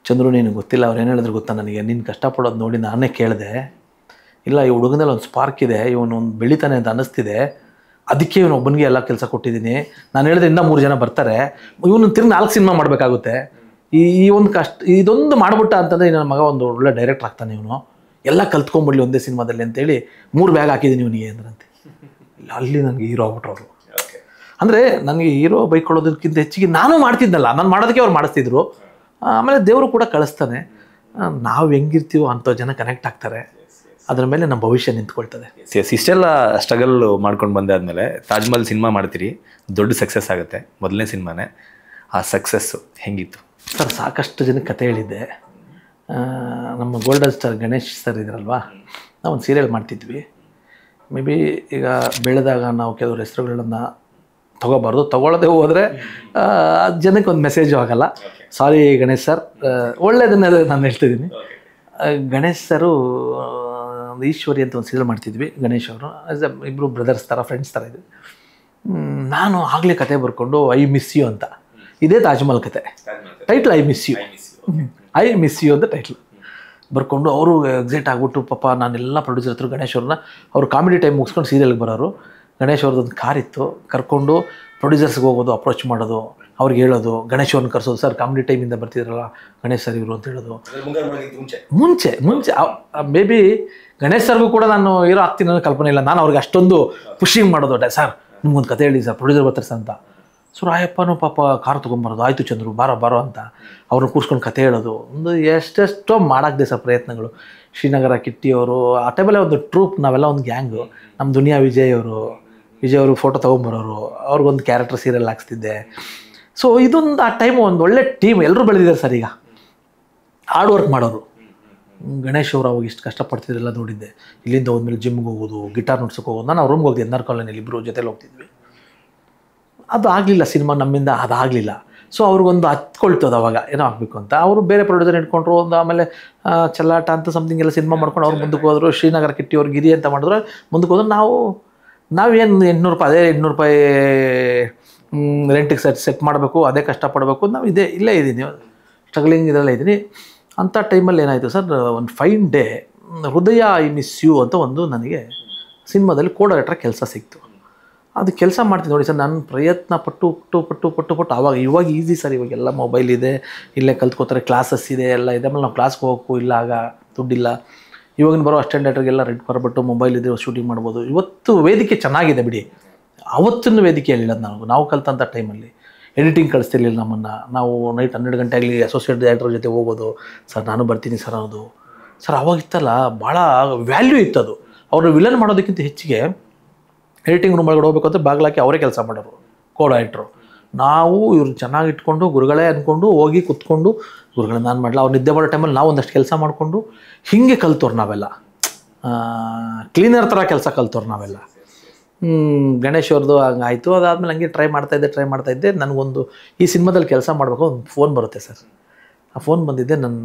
ಚಂದ್ರು ನೀನು ಗೊತ್ತಿಲ್ಲ, ಅವ್ರು ಏನು ಹೇಳಿದ್ರು ಗೊತ್ತಾ ನನಗೆ, ನೀನು ಕಷ್ಟಪಡೋದು ನೋಡಿ ನಾನೇ ಕೇಳಿದೆ. ಇಲ್ಲ ಈ ಹುಡುಗನಲ್ಲಿ ಒಂದು ಸ್ಪಾರ್ಕ್ ಇದೆ, ಇವನು ಒಂದು ಬೆಳಿತಾನೆ ಅಂತ ಅನ್ನಿಸ್ತಿದೆ, ಅದಕ್ಕೆ ಇವನು ಒಬ್ಬನಿಗೆ ಎಲ್ಲ ಕೆಲಸ ಕೊಟ್ಟಿದ್ದೀನಿ. ನಾನು ಹೇಳಿದೆ ಇನ್ನೂ 3 ಜನ ಬರ್ತಾರೆ, ಇವನು ತಿರ್ಗಿ 4 ಸಿನಿಮಾ ಮಾಡಬೇಕಾಗುತ್ತೆ. ಈ ಒಂದು ಇದೊಂದು ಮಾಡ್ಬಿಟ್ಟ ಅಂತಂದರೆ ನನ್ನ ಮಗ ಒಂದು ಒಳ್ಳೆ ಡೈರೆಕ್ಟರ್ ಆಗ್ತಾನೆ, ಇವನು ಎಲ್ಲ ಕಲ್ತ್ಕೊಂಡ್ಬಿಡ್ಲಿ ಒಂದೇ ಸಿನಿಮಾದಲ್ಲಿ ಅಂತೇಳಿ 3 ಬ್ಯಾಗ್ ಹಾಕಿದ್ದೀನಿ ಇವನಿಗೆ ಅಂದ್ರಂತೆ. ಅಲ್ಲಿ ನನಗೆ ಹೀರೋ ಆಗ್ಬಿಟ್ರು ಅವರು. ಅಂದರೆ ನನಗೆ ಹೀರೋ ಬೈಕೊಳ್ಳೋದಕ್ಕಿಂತ ಹೆಚ್ಚಿಗೆ ನಾನು ಮಾಡ್ತಿದ್ದಲ್ಲ, ನಾನು ಮಾಡೋದಕ್ಕೆ ಅವ್ರು ಮಾಡಿಸ್ತಿದ್ರು. ಆಮೇಲೆ ದೇವರು ಕೂಡ ಕಳಿಸ್ತಾನೆ. ನಾವು ಹೆಂಗಿರ್ತೀವೋ ಅಂಥ ಜನ ಕನೆಕ್ಟ್ ಆಗ್ತಾರೆ, ಅದ್ರ ಮೇಲೆ ನಮ್ಮ ಭವಿಷ್ಯ ನಿಂತ್ಕೊಳ್ತದೆ. ಇಷ್ಟೆಲ್ಲ ಸ್ಟ್ರಗಲ್ ಮಾಡ್ಕೊಂಡು ಬಂದೆ ಆದಮೇಲೆ ತಾಜ್ ಮಹಲ್ ಸಿನಿಮಾ ಮಾಡ್ತೀರಿ, ದೊಡ್ಡ ಸಕ್ಸಸ್ ಆಗುತ್ತೆ, ಮೊದಲನೇ ಸಿನಿಮಾನೇ. ಆ ಸಕ್ಸಸ್ಸು ಹೆಂಗಿತ್ತು ಸರ್? ಸಾಕಷ್ಟು ಜನಕ್ಕೆ ಕತೆ ಹೇಳಿದ್ದೆ. ನಮ್ಮ ಗೋಲ್ಡನ್ ಸ್ಟಾರ್ ಗಣೇಶ್ ಸರ್ ಇದ್ರಲ್ವಾ, ನಾವು ಒಂದು ಸೀರಿಯಲ್ ಮಾಡ್ತಿದ್ವಿ. ಮೇ ಬಿ ಈಗ ಬೆಳೆದಾಗ ನಾವು ಕೆಲವರು ಹೆಸರುಗಳನ್ನು ತೊಗೋಬಾರ್ದು, ತೊಗೊಳ್ಳೋದೇ ಹೋದರೆ ಜನಕ್ಕೆ ಒಂದು ಮೆಸೇಜು ಆಗಲ್ಲ. ಸಾರಿ ಗಣೇಶ್ ಸರ್, ಒಳ್ಳೆಯದನ್ನೇ ನಾನು ಹೇಳ್ತಿದ್ದೀನಿ. ಗಣೇಶ್ ಸರು ಈಶ್ವರಿ ಅಂತ ಒಂದು ಸೀರಿಯಲ್ ಮಾಡ್ತಿದ್ವಿ. ಗಣೇಶ್ ಅವರು ಇಬ್ಬರು ಬ್ರದರ್ಸ್ ಥರ, ಫ್ರೆಂಡ್ಸ್ ಥರ ಇದ್ವಿ. ನಾನು ಆಗಲೇ ಕತೆ ಬರ್ಕೊಂಡು ಐ ಮಿಸ್ ಯು ಅಂತ, ಇದೇ ತಾಜ್ ಮಹಲ್ ಕತೆ, ಟೈಟ್ಲ್ ಐ ಮಿಸ್ ಯು ಅಂತ ಟೈಟ್ಲ್ ಬರ್ಕೊಂಡು ಅವರು ಎಕ್ಸೈಟ್ ಆಗಿಬಿಟ್ಟು, ಪಾಪ ನಾನೆಲ್ಲ ಪ್ರೊಡ್ಯೂಸರ್ ಹತ್ರ ಗಣೇಶ್ ಅವ್ರನ್ನ, ಅವರು ಕಾಮಿಡಿ ಟೈಮ್ ಮುಗಿಸ್ಕೊಂಡು ಸೀರಿಯಲ್ಗೆ ಬರೋರು. ಗಣೇಶ್ ಅವ್ರದ್ದೊಂದು ಕಾರ್ ಇತ್ತು, ಕರ್ಕೊಂಡು ಪ್ರೊಡ್ಯೂಸರ್ಸ್ಗೆ ಹೋಗೋದು, ಅಪ್ರೋಚ್ ಮಾಡೋದು, ಅವ್ರಿಗೆ ಹೇಳೋದು, ಗಣೇಶ್ ಅವ್ರನ್ನ ಕರ್ಸೋದು, ಸರ್ ಕಾಮಿಡಿ ಟೈಮಿಂದ ಬರ್ತಿದ್ರಲ್ಲ ಗಣೇಶ್ ಸರ್ ಇವರು ಅಂತ ಹೇಳೋದು. ಮುಂಚೆ ಮೇ ಬಿ ಗಣೇಶ್ ಸರ್ಗೂ ಕೂಡ ನಾನು ಹೀರೋ ಆಗ್ತೀನಿ ಅನ್ನೋ ಕಲ್ಪನೆ ಇಲ್ಲ. ನಾನು ಅವ್ರಿಗೆ ಅಷ್ಟೊಂದು ಪುಷಿಂಗ್ ಮಾಡೋದು, ಸರ್ ನಿಮ್ಗೊಂದು ಕತೆ ಹೇಳಿ ಸರ್, ಪ್ರೊಡ್ಯೂಸರ್ ಬರ್ತಾರೆ ಸರ್ ಅಂತ. ಸೊ ರಾಯಪ್ಪನೂ ಪಾಪ ಕಾರ್ ತೊಗೊಂಬರೋದು, ಆಯಿತು ಚಂದ್ರು ಬಾರೋ ಅಂತ ಅವ್ರನ್ನ ಕೂರ್ಸ್ಕೊಂಡು ಕತೆ ಹೇಳೋದು. ಒಂದು ಎಷ್ಟೆಷ್ಟೋ ಮಾಡಾಕ್ದೆ ಸರ್ ಪ್ರಯತ್ನಗಳು. ಶ್ರೀನಗರ ಕಿಟ್ಟಿಯವರು, ಆ ಟೈಮಲ್ಲೇ ಒಂದು ಟ್ರೂಪ್, ನಾವೆಲ್ಲ ಒಂದು ಗ್ಯಾಂಗು. ನಮ್ಮ ದುನಿಯಾ ವಿಜಯ್ ಅವರು ಫೋಟೋ ತೊಗೊಂಬರೋರು, ಅವ್ರಿಗೊಂದು ಕ್ಯಾರೆಕ್ಟರ್ ಸೀರಿಯಲ್ ಹಾಕ್ಸ್ತಿದ್ದೆ. ಸೊ ಇದೊಂದು ಆ ಟೈಮು ಒಂದು ಒಳ್ಳೆ ಟೀಮ್, ಎಲ್ಲರೂ ಬೆಳೆದಿದ್ದಾರೆ ಸರ್. ಈಗ ಹಾರ್ಡ್ ವರ್ಕ್ ಮಾಡೋರು. ಗಣೇಶ್ ಅವರು ಅವಾಗ ಇಷ್ಟು ಕಷ್ಟಪಡ್ತಿದ್ದೆಲ್ಲ ನೋಡಿದ್ದೆ. ಇಲ್ಲಿಂದ ಹೋದ್ಮೇಲೆ ಜಿಮ್ಗೆ ಹೋಗೋದು, ಗಿಟಾರ್ ನುಡ್ಸೋಕೆ ಹೋಗೋದು. ನಾನು ಅವ್ರ ರೂಮ್ಗೆ ಹೋಗ್ತಿದ್ದೆ, NR ಕಾಲೋನಿಯಲ್ಲಿ ಇಬ್ಬರು ಜೊತೆಲಿ ಹೋಗ್ತಿದ್ವಿ. ಅದು ಆಗಲಿಲ್ಲ, ಸಿನಿಮಾ ನಮ್ಮಿಂದ ಅದಾಗಲಿಲ್ಲ. ಸೊ ಅವ್ರಿಗೊಂದು ಹತ್ಕೊಳ್ತದೆ ಅವಾಗ ಏನೋ ಆಗಬೇಕು ಅಂತ. ಅವರು ಬೇರೆ ಪ್ರೊಡ್ಯೂಸರ್ ಇಟ್ಕೊಂಡ್ರು. ಒಂದು ಆಮೇಲೆ ಚಲ್ಲಾಟ ಅಂತ ಸಮಥಿಂಗ್ ಎಲ್ಲ ಸಿನಿಮಾ ಮಾಡ್ಕೊಂಡು ಅವ್ರು ಮುಂದಕ್ಕೆ ಹೋದರು. ಶ್ರೀನಗರ ಕಿಟ್ಟಿಯವ್ರು ಗಿರಿ ಅಂತ ಮಾಡಿದ್ರು, ಮುಂದಕ್ಕೆ ಹೋದ್ರು. ನಾವೇನು ₹800 ಅದೇ ₹800 ರೆಂಟಿಗೆ ಸೆಟ್ ಮಾಡಬೇಕು, ಅದೇ ಕಷ್ಟಪಡಬೇಕು. ನಾವು ಇಲ್ಲೇ ಇದ್ದೀನಿ, ಸ್ಟ್ರಗ್ಲಿಂಗ್ ಇದೆಲ್ಲ ಇದ್ದೀನಿ. ಅಂಥ ಟೈಮಲ್ಲಿ ಏನಾಯಿತು ಸರ್, ಒಂದು ಫೈನ್ ಡೇ ಹೃದಯ ಐ ಮಿಸ್ ಯು ಅಂತ ಒಂದು ನನಗೆ ಸಿನಿಮಾದಲ್ಲಿ ಕೋ ಡೈರೆಕ್ಟರ್ ಕೆಲಸ ಸಿಕ್ತು. ಅದು ಕೆಲಸ ಮಾಡ್ತೀನಿ ನೋಡಿ ಸರ್. ನಾನು ಪ್ರಯತ್ನ ಪಟ್ಟು ಆವಾಗ, ಇವಾಗ ಈಸಿ ಸರ್, ಇವಾಗೆಲ್ಲ ಮೊಬೈಲ್ ಇದೆ, ಇಲ್ಲೇ ಕಲ್ತ್ಕೋತಾರೆ, ಕ್ಲಾಸಸ್ ಇದೆ, ಎಲ್ಲ ಇದೆ. ಆಮೇಲೆ ನಾವು ಕ್ಲಾಸ್ಗೆ ಹೋಗೋಕ್ಕೂ ಇಲ್ಲ, ಆಗ ದುಡ್ಡಿಲ್ಲ. ಇವಾಗಿನ ಬರೋ ಅಸಿಸ್ಟೆಂಟ್ ಡೈರೆಕ್ಟರ್ಗೆಲ್ಲ ರೆಡ್ ಬರ್ಬಿಟ್ಟು ಮೊಬೈಲ್ ಇದ್ರೆ ಶೂಟಿಂಗ್ ಮಾಡ್ಬೋದು. ಇವತ್ತು ವೇದಿಕೆ ಚೆನ್ನಾಗಿದೆ ಬಿಡಿ, ಅವತ್ತಿನ ವೇದಿಕೆ ಹೇಳಿಲ್ಲ ನಾವು ಕಲ್ತಂಥ ಟೈಮಲ್ಲಿ ಎಡಿಟಿಂಗ್ ಕಳಿಸ್ತಿರ್ಲಿಲ್ಲ ನಮ್ಮನ್ನು. ನಾವು ನೈಟ್ 12 ಗಂಟೆ ಆಗಲಿ ಅಸೋಸಿಯೇಟ್ ಡೈರೆಕ್ಟರ್ ಜೊತೆ ಹೋಗೋದು, ಸರ್ ನಾನು ಬರ್ತೀನಿ ಸರ್ ಅನ್ನೋದು. ಸರ್ ಅವಾಗಿತ್ತಲ್ಲ ಭಾಳ ವ್ಯಾಲ್ಯೂ ಇತ್ತದು. ಅವರು ವಿಲನ್ ಮಾಡೋದಕ್ಕಿಂತ ಹೆಚ್ಚಿಗೆ ಎಡಿಟಿಂಗ್ ರೂಮ್ ಒಳಗಡೆ ಹೋಗ್ಬೇಕು ಅಂತ ಬಾಗಿಲಾಕಿ ಅವರೇ ಕೆಲಸ ಮಾಡೋರು ಕೋ ಡೈರೆಕ್ಟ್ರು. ನಾವು ಇವ್ರು ಚೆನ್ನಾಗಿ ಇಟ್ಕೊಂಡು ಗುರುಗಳೇ ಅಂದ್ಕೊಂಡು ಹೋಗಿ ಕುತ್ಕೊಂಡು ಗುರುಗಳನ್ನ ನಾನು ಮಾಡಲ್ಲ, ಅವ್ರು ನಿದ್ದೆ ಮಾಡೋ ಟೈಮಲ್ಲಿ ನಾವು ಒಂದಷ್ಟು ಕೆಲಸ ಮಾಡಿಕೊಂಡು ಹೀಗೆ ಕಲ್ತವ್ರು ನಾವೆಲ್ಲ. ಕ್ಲೀನರ್ ಥರ ಕೆಲಸ ಕಲ್ತವ್ರು ನಾವೆಲ್ಲ. ಗಣೇಶ್ ಅವ್ರದ್ದು ಹಂಗಾಯಿತು. ಅದಾದಮೇಲೆ ಹಂಗೆ ಟ್ರೈ ಮಾಡ್ತಾಯಿದ್ದೆ. ನನಗೊಂದು ಈ ಸಿನಿಮಾದಲ್ಲಿ ಕೆಲಸ ಮಾಡಬೇಕು ಒಂದು ಫೋನ್ ಬರುತ್ತೆ ಸರ್. ಆ ಫೋನ್ ಬಂದಿದ್ದೆ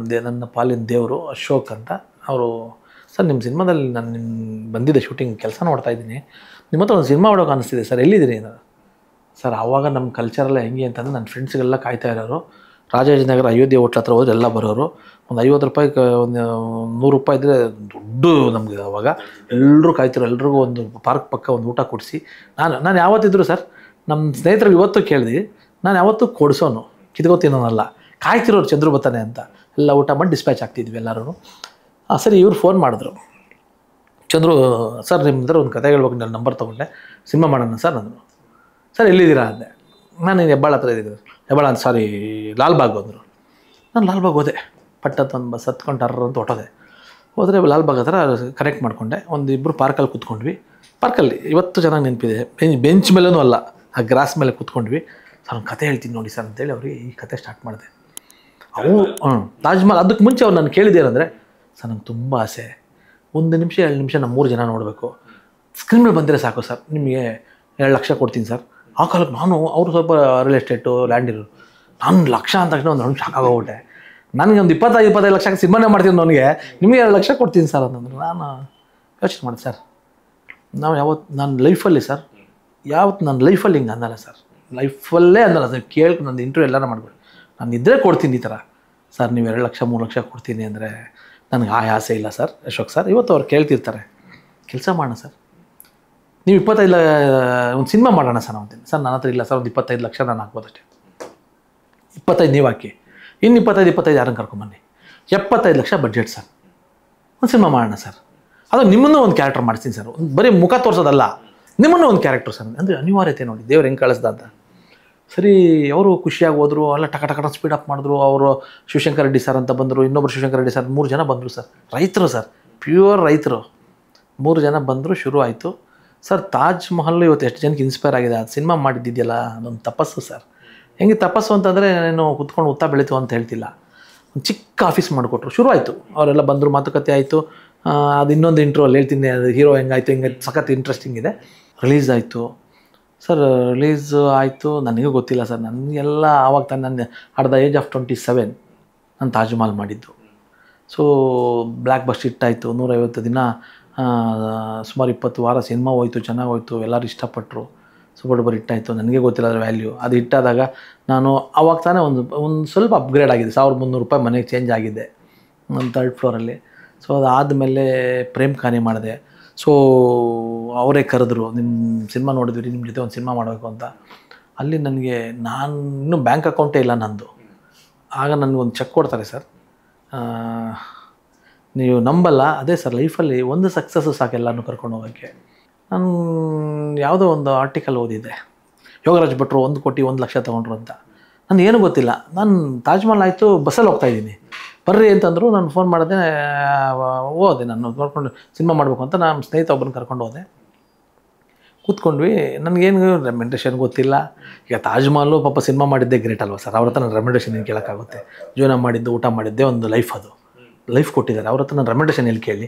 ನನ್ನ ಪಾಲಿನ ದೇವರು ಅಶೋಕ್ ಅಂತ. ಅವರು, ಸರ್ ನಿಮ್ಮ ಸಿನಿಮಾದಲ್ಲಿ ನಾನು ಬಂದಿದ್ದೆ ಶೂಟಿಂಗ್ ಕೆಲಸ ನೋಡ್ತಾಯಿದ್ದೀನಿ, ನಿಮ್ಮ ಹತ್ರ ಒಂದು ಸಿನಿಮಾ ಮಾಡೋಕೆ ಅನ್ನಿಸ್ತಿದೆ ಸರ್, ಎಲ್ಲಿದ್ದೀರಿ ಸರ್? ಆವಾಗ ನಮ್ಮ ಕಲ್ಚರೆಲ್ಲ ಹೆಂಗೆ ಅಂತಂದರೆ ನನ್ನ ಫ್ರೆಂಡ್ಸ್ಗೆಲ್ಲ ಕಾಯ್ತಾ ಇರೋರು. ರಾಜಾಜಿನಗರ ಅಯೋಧ್ಯೆ ಹೋಟ್ಲ್ ಹತ್ರ ಹೋದ್ರೆ ಎಲ್ಲ ಬರೋರು. ಒಂದು 50 ರೂಪಾಯಿ ಒಂದು 100 ರೂಪಾಯಿ ಇದ್ದರೆ ದುಡ್ಡು ನಮಗೆ. ಅವಾಗ ಎಲ್ಲರೂ ಕಾಯ್ತಿರೋ, ಎಲ್ರಿಗೂ ಒಂದು ಪಾರ್ಕ್ ಪಕ್ಕ ಒಂದು ಊಟ ಕೊಡಿಸಿ ನಾನು ಯಾವತ್ತಿದ್ರು ಸರ್ ನಮ್ಮ ಸ್ನೇಹಿತರಿಗೆ ಇವತ್ತು ಕೇಳಿದೆ, ನಾನು ಯಾವತ್ತೂ ಕೊಡಿಸೋನು, ಕಿತ್ಕೋತೀನೋನಲ್ಲ, ಕಾಯ್ತಿರೋರು ಚಂದ್ರು ಬರ್ತಾನೆ ಅಂತ. ಎಲ್ಲ ಊಟ ಮಾಡಿ ಡಿಸ್ಪ್ಯಾಚ್ ಆಗ್ತಿದ್ವಿ ಎಲ್ಲರೂ. ಸರಿ, ಇವ್ರು ಫೋನ್ ಮಾಡಿದ್ರು, ಚಂದ್ರು ಸರ್ ನಿಮ್ಮಿಂದ ಒಂದು ಕತೆ ಹೇಳ್ಬೇಕು, ನಾನು ನಂಬರ್ ತೊಗೊಂಡೆ, ಸಿನಿಮಾ ಮಾಡೋಣ ಸರ್ ಅಂದರು. ಸರ್ ಎಲ್ಲಿದ್ದೀರಾ ಅಂದೆ. ನಾನು ಹೆಬ್ಬಾಳ ಹತ್ರ ಇದ್ದಿದ್ದು. ಹೆಬ್ಬಾಳ ಅಂತ ಸಾರಿ ಲಾಲ್ಬಾಗ್ ಅಂದರು. ನಾನು ಲಾಲ್ಬಾಗ್ ಹೋದೆ, ಪಟ್ಟಂತ ಒಂದು ಬಸ್ ಹತ್ಕೊಂಡು ಅಂತ ಹೊಟ್ಟೋದೆ. ಹೋದರೆ ಲಾಲ್ಬಾಗ್ ಹತ್ರ ಕನೆಕ್ಟ್ ಮಾಡಿಕೊಂಡೆ. ಇಬ್ಬರು ಪಾರ್ಕಲ್ಲಿ ಕೂತ್ಕೊಂಡ್ವಿ. ಪಾರ್ಕಲ್ಲಿ ಇವತ್ತು ಚೆನ್ನಾಗಿ ನೆನಪಿದೆ, ಬೆಂಚ್ ಮೇಲೂ ಅಲ್ಲ, ಆ ಗ್ರಾಸ್ ಮೇಲೆ ಕೂತ್ಕೊಂಡ್ವಿ. ಸರ್ ಒಂದು ಕತೆ ಹೇಳ್ತೀನಿ ನೋಡಿ ಸರ್ ಅಂತೇಳಿ ಅವ್ರಿಗೆ ಈ ಕತೆ ಸ್ಟಾರ್ಟ್ ಮಾಡಿದೆ. ಅವು ತಾಜ್ ಮಹಲ್. ಅದಕ್ಕೆ ಮುಂಚೆ ಅವ್ರು ನಾನು ಕೇಳಿದ್ದೇನೆಂದರೆ, ಸರ್ ನಂಗೆ ತುಂಬ ಆಸೆ, 1 ನಿಮಿಷ 2 ನಿಮಿಷ ನಮ್ಮ 3 ಜನ ನೋಡಬೇಕು, ಸ್ಕ್ರೀನ್ ಮೇಲೆ ಬಂದರೆ ಸಾಕು ಸರ್, ನಿಮಗೆ 2 ಲಕ್ಷ ಕೊಡ್ತೀನಿ ಸರ್. ಆ ಕಾಲಕ್ಕೆ ಅವರು ಸ್ವಲ್ಪ ರಿಯಲ್ ಎಸ್ಟೇಟು ಲ್ಯಾಂಡ್ ಇರೋರು, ನಾನು ಲಕ್ಷ ಅಂದ ತಕ್ಷಣ ಒಂದು ಶಾಕ್ ಆಗೋಗ್ಬಿಟ್ಟೆ. ನನಗೆ ಒಂದು 25 ಲಕ್ಷಕ್ಕೆ ಸಿನಿಮಾನೇ ಮಾಡ್ತೀನಿ, ನನಗೆ ನಿಮಗೆ 2 ಲಕ್ಷ ಕೊಡ್ತೀನಿ ಸರ್ ಅಂತಂದ್ರು. ನಾನು ಯೋಚನೆ ಮಾಡಿದೆ, ಸರ್ ನಾನು ಲೈಫಲ್ಲಿ ಸರ್ ನನ್ನ ಲೈಫಲ್ಲಿ ಹಿಂಗೆ ಅನ್ನಲ್ಲ ಸರ್, ಲೈಫಲ್ಲೇ ಅನ್ನಲ್ಲ ಸರ್. ಕೇಳ್ಕೊಂಡು ನನ್ನ ಇಂಟರ್ವ್ಯೂ ಎಲ್ಲರೂ ಮಾಡ್ಬಿಡಿ, ನಾನು ಇದ್ದರೆ ಕೊಡ್ತೀನಿ ಈ ಥರ. ಸರ್ ನೀವು 2 ಲಕ್ಷ 3 ಲಕ್ಷ ಕೊಡ್ತೀನಿ ಅಂದರೆ ನನಗೆ ಆಸೆ ಇಲ್ಲ ಸರ್ ಅಶೋಕ್ ಸರ್. ಇವತ್ತು ಅವ್ರು ಕೇಳ್ತಿರ್ತಾರೆ, ಕೆಲಸ ಮಾಡೋಣ ಸರ್, ನೀವು 25 ಒಂದು ಸಿನಿಮಾ ಮಾಡೋಣ ಸರ್ ಅಂತೀನಿ. ಸರ್ ನನ್ನ ಹತ್ರ ಇಲ್ಲ ಸರ್, ಒಂದು 25 ಲಕ್ಷ ನಾನು ಹಾಕ್ಬೋದಷ್ಟೇ. 25 ನೀವು ಹಾಕಿ, ಇನ್ನು 25 ಯಾರನ್ನು ಕರ್ಕೊಂಬನ್ನಿ, 75 ಲಕ್ಷ ಬಡ್ಜೆಟ್ ಸರ್, ಒಂದು ಸಿನಿಮಾ ಮಾಡೋಣ ಸರ್. ಅದು ನಿಮ್ಮನ್ನೂ ಒಂದು ಕ್ಯಾರೆಕ್ಟರ್ ಮಾಡಿಸ್ತೀನಿ ಸರ್, ಬರೀ ಮುಖ ತೋರಿಸೋದಲ್ಲ, ನಿಮ್ಮನ್ನೂ ಒಂದು ಕ್ಯಾರೆಕ್ಟರ್ ಸರ್. ಅಂದರೆ ಅನಿವಾರ್ಯತೆ ನೋಡಿ ದೇವ್ರು ಹೆಂಗೆ ಕಳಿಸ್ದ ಅಂತ. ಸರಿ, ಅವರು ಖುಷಿಯಾಗಿ ಹೋದರು, ಎಲ್ಲ ಟಕ ಸ್ಪೀಡ್ ಅಪ್ ಮಾಡಿದ್ರು. ಅವರು ಶಿವಶಂಕರ್ ರೆಡ್ಡಿ ಸರ್ ಅಂತ ಬಂದರು, ಇನ್ನೊಬ್ಬರು ಶಿವಶಂಕರ್ ರೆಡ್ಡಿ ಸರ್, 3 ಜನ ಬಂದರು ಸರ್. ರೈತರು ಸರ್, ಪ್ಯೂರ್ ರೈತರು 3 ಜನ ಬಂದರು. ಶುರು ಆಯಿತು ಸರ್. ತಾಜ್ ಮಹಲ್ ಇವತ್ತು ಎಷ್ಟು ಜನಕ್ಕೆ ಇನ್ಸ್ಪೈರ್ ಆಗಿದೆ. ಅದು ಸಿನಿಮಾ ಮಾಡಿದ್ದಿದೆಯಲ್ಲ, ಅದೊಂದು ತಪಸ್ಸು ಸರ್. ಹೆಂಗೆ ತಪಸ್ಸು ಅಂತಂದರೆ ನಾನು ಕುತ್ಕೊಂಡು ಉತ್ತಾ ಬೆಳೀತು ಅಂತ ಹೇಳ್ತಿಲ್ಲ. ಒಂದು ಚಿಕ್ಕ ಆಫೀಸ್ ಮಾಡಿಕೊಟ್ರು, ಶುರು ಆಯಿತು. ಅವರೆಲ್ಲ ಬಂದರು, ಮಾತುಕತೆ ಆಯಿತು. ಅದು ಇನ್ನೊಂದು ಇಂಟ್ರೋಲ್ಲಿ ಹೇಳ್ತೀನಿ, ಅದು ಹೀರೋ ಹೆಂಗಾಯಿತು, ಹಿಂಗೆ ಸಖತ್ ಇಂಟ್ರೆಸ್ಟಿಂಗ್ ಇದೆ. ರಿಲೀಸ್ ಆಯಿತು ಸರ್. ರಿಲೀಸ್ ಆಯಿತು, ನನಗೂ ಗೊತ್ತಿಲ್ಲ ಸರ್. ನನಗೆಲ್ಲ ಆವಾಗ ತಾನು ನನ್ನ ಅಟ್ ದ ಏಜ್ ಆಫ್ 27 ನಾನು ತಾಜ್ ಮಹಲ್ ಮಾಡಿದ್ದು. So black bust ಹಿಟ್ಟಾಯಿತು. 150 ದಿನ ಸುಮಾರು 20 ವಾರ ಸಿನಿಮಾ ಹೋಯ್ತು, ಚೆನ್ನಾಗಿ ಹೋಯ್ತು, ಎಲ್ಲರೂ ಇಷ್ಟಪಟ್ಟರು. Super duper ಹಿಟ್ಟಾಯಿತು. ನನಗೆ ಗೊತ್ತಿಲ್ಲ ಅದರ ವ್ಯಾಲ್ಯೂ. ಅದು ಹಿಟ್ಟಾದಾಗ ನಾನು ಆವಾಗ ತಾನೇ ಒಂದು ಸ್ವಲ್ಪ ಅಪ್ಗ್ರೇಡ್ ಆಗಿದೆ. 1300 ರೂಪಾಯಿ ಮನೆಗೆ ಚೇಂಜ್ ಆಗಿದ್ದೆ ನನ್ನ 3rd ಫ್ಲೋರಲ್ಲಿ. ಸೊ ಅದಾದಮೇಲೆ ಪ್ರೇಮ್ ಖಾನೆ ಮಾಡಿದೆ. ಸೊ ಅವರೇ ಕರೆದ್ರು, ನಿಮ್ಮ ಸಿನಿಮಾ ನೋಡಿದ್ವಿ, ನಿಮ್ಮ ಜೊತೆ ಒಂದು ಸಿನಿಮಾ ಮಾಡಬೇಕು ಅಂತ. ಅಲ್ಲಿ ನನಗೆ ಇನ್ನೂ ಬ್ಯಾಂಕ್ ಅಕೌಂಟೇ ಇಲ್ಲ ನಂದು. ಆಗ ನನಗೊಂದು ಚೆಕ್ ಕೊಡ್ತಾರೆ ಸರ್, ನೀವು ನಂಬಲ್ಲ, ಅದೇ ಸರ್ ಲೈಫಲ್ಲಿ ಒಂದು ಸಕ್ಸಸ್ಸು ಸಾಕು ಎಲ್ಲನೂ ಕರ್ಕೊಂಡು ಹೋಗೋಕ್ಕೆ. ನಾನು ಯಾವುದೋ ಒಂದು ಆರ್ಟಿಕಲ್ ಓದಿದ್ದೆ, ಯೋಗರಾಜ್ ಭಟ್ರು 1 ಕೋಟಿ 1 ಲಕ್ಷ ತೊಗೊಂಡ್ರು ಅಂತ. ನನಗೆ ಏನೂ ಗೊತ್ತಿಲ್ಲ. ನಾನು ತಾಜ್ ಮಹಲ್ ಆಯಿತು, ಬಸ್ಸಲ್ಲಿ ಹೋಗ್ತಾಯಿದ್ದೀನಿ, ಬರ್ರಿ ಅಂತಂದರು. ನಾನು ಫೋನ್ ಮಾಡಿದೆ, ಹೋದೆ. ನಾನು ನೋಡ್ಕೊಂಡು ಸಿನಿಮಾ ಮಾಡಬೇಕು ಅಂತ ನಾನು ಸ್ನೇಹಿತ ಒಬ್ಬರನ್ನ ಕರ್ಕೊಂಡು ಹೋದೆ. ಕೂತ್ಕೊಂಡ್ವಿ. ನನಗೇನು ರೆಮ್ಯುನರೇಷನ್ ಗೊತ್ತಿಲ್ಲ. ಈಗ ತಾಜ್ ಮಹಲು ಪಾಪ ಸಿನಿಮಾ ಮಾಡಿದ್ದೆ ಗ್ರೇಟ್ ಅಲ್ವಾ ಸರ್. ಅವ್ರ ಹತ್ರ ನಾನು ರೆಮ್ಯುನರೇಷನ್ ಏನು ಕೇಳೋಕ್ಕಾಗುತ್ತೆ? ಜೀವನ ಮಾಡಿದ್ದು, ಊಟ ಮಾಡಿದ್ದೆ ಒಂದು ಲೈಫ್, ಅದು ಲೈಫ್ ಕೊಟ್ಟಿದ್ದಾರೆ. ಅವ್ರ ಹತ್ರ ನಾನು ರೆಮ್ಯುನರೇಷನ್ ಎಲ್ಲಿ ಕೇಳಿ?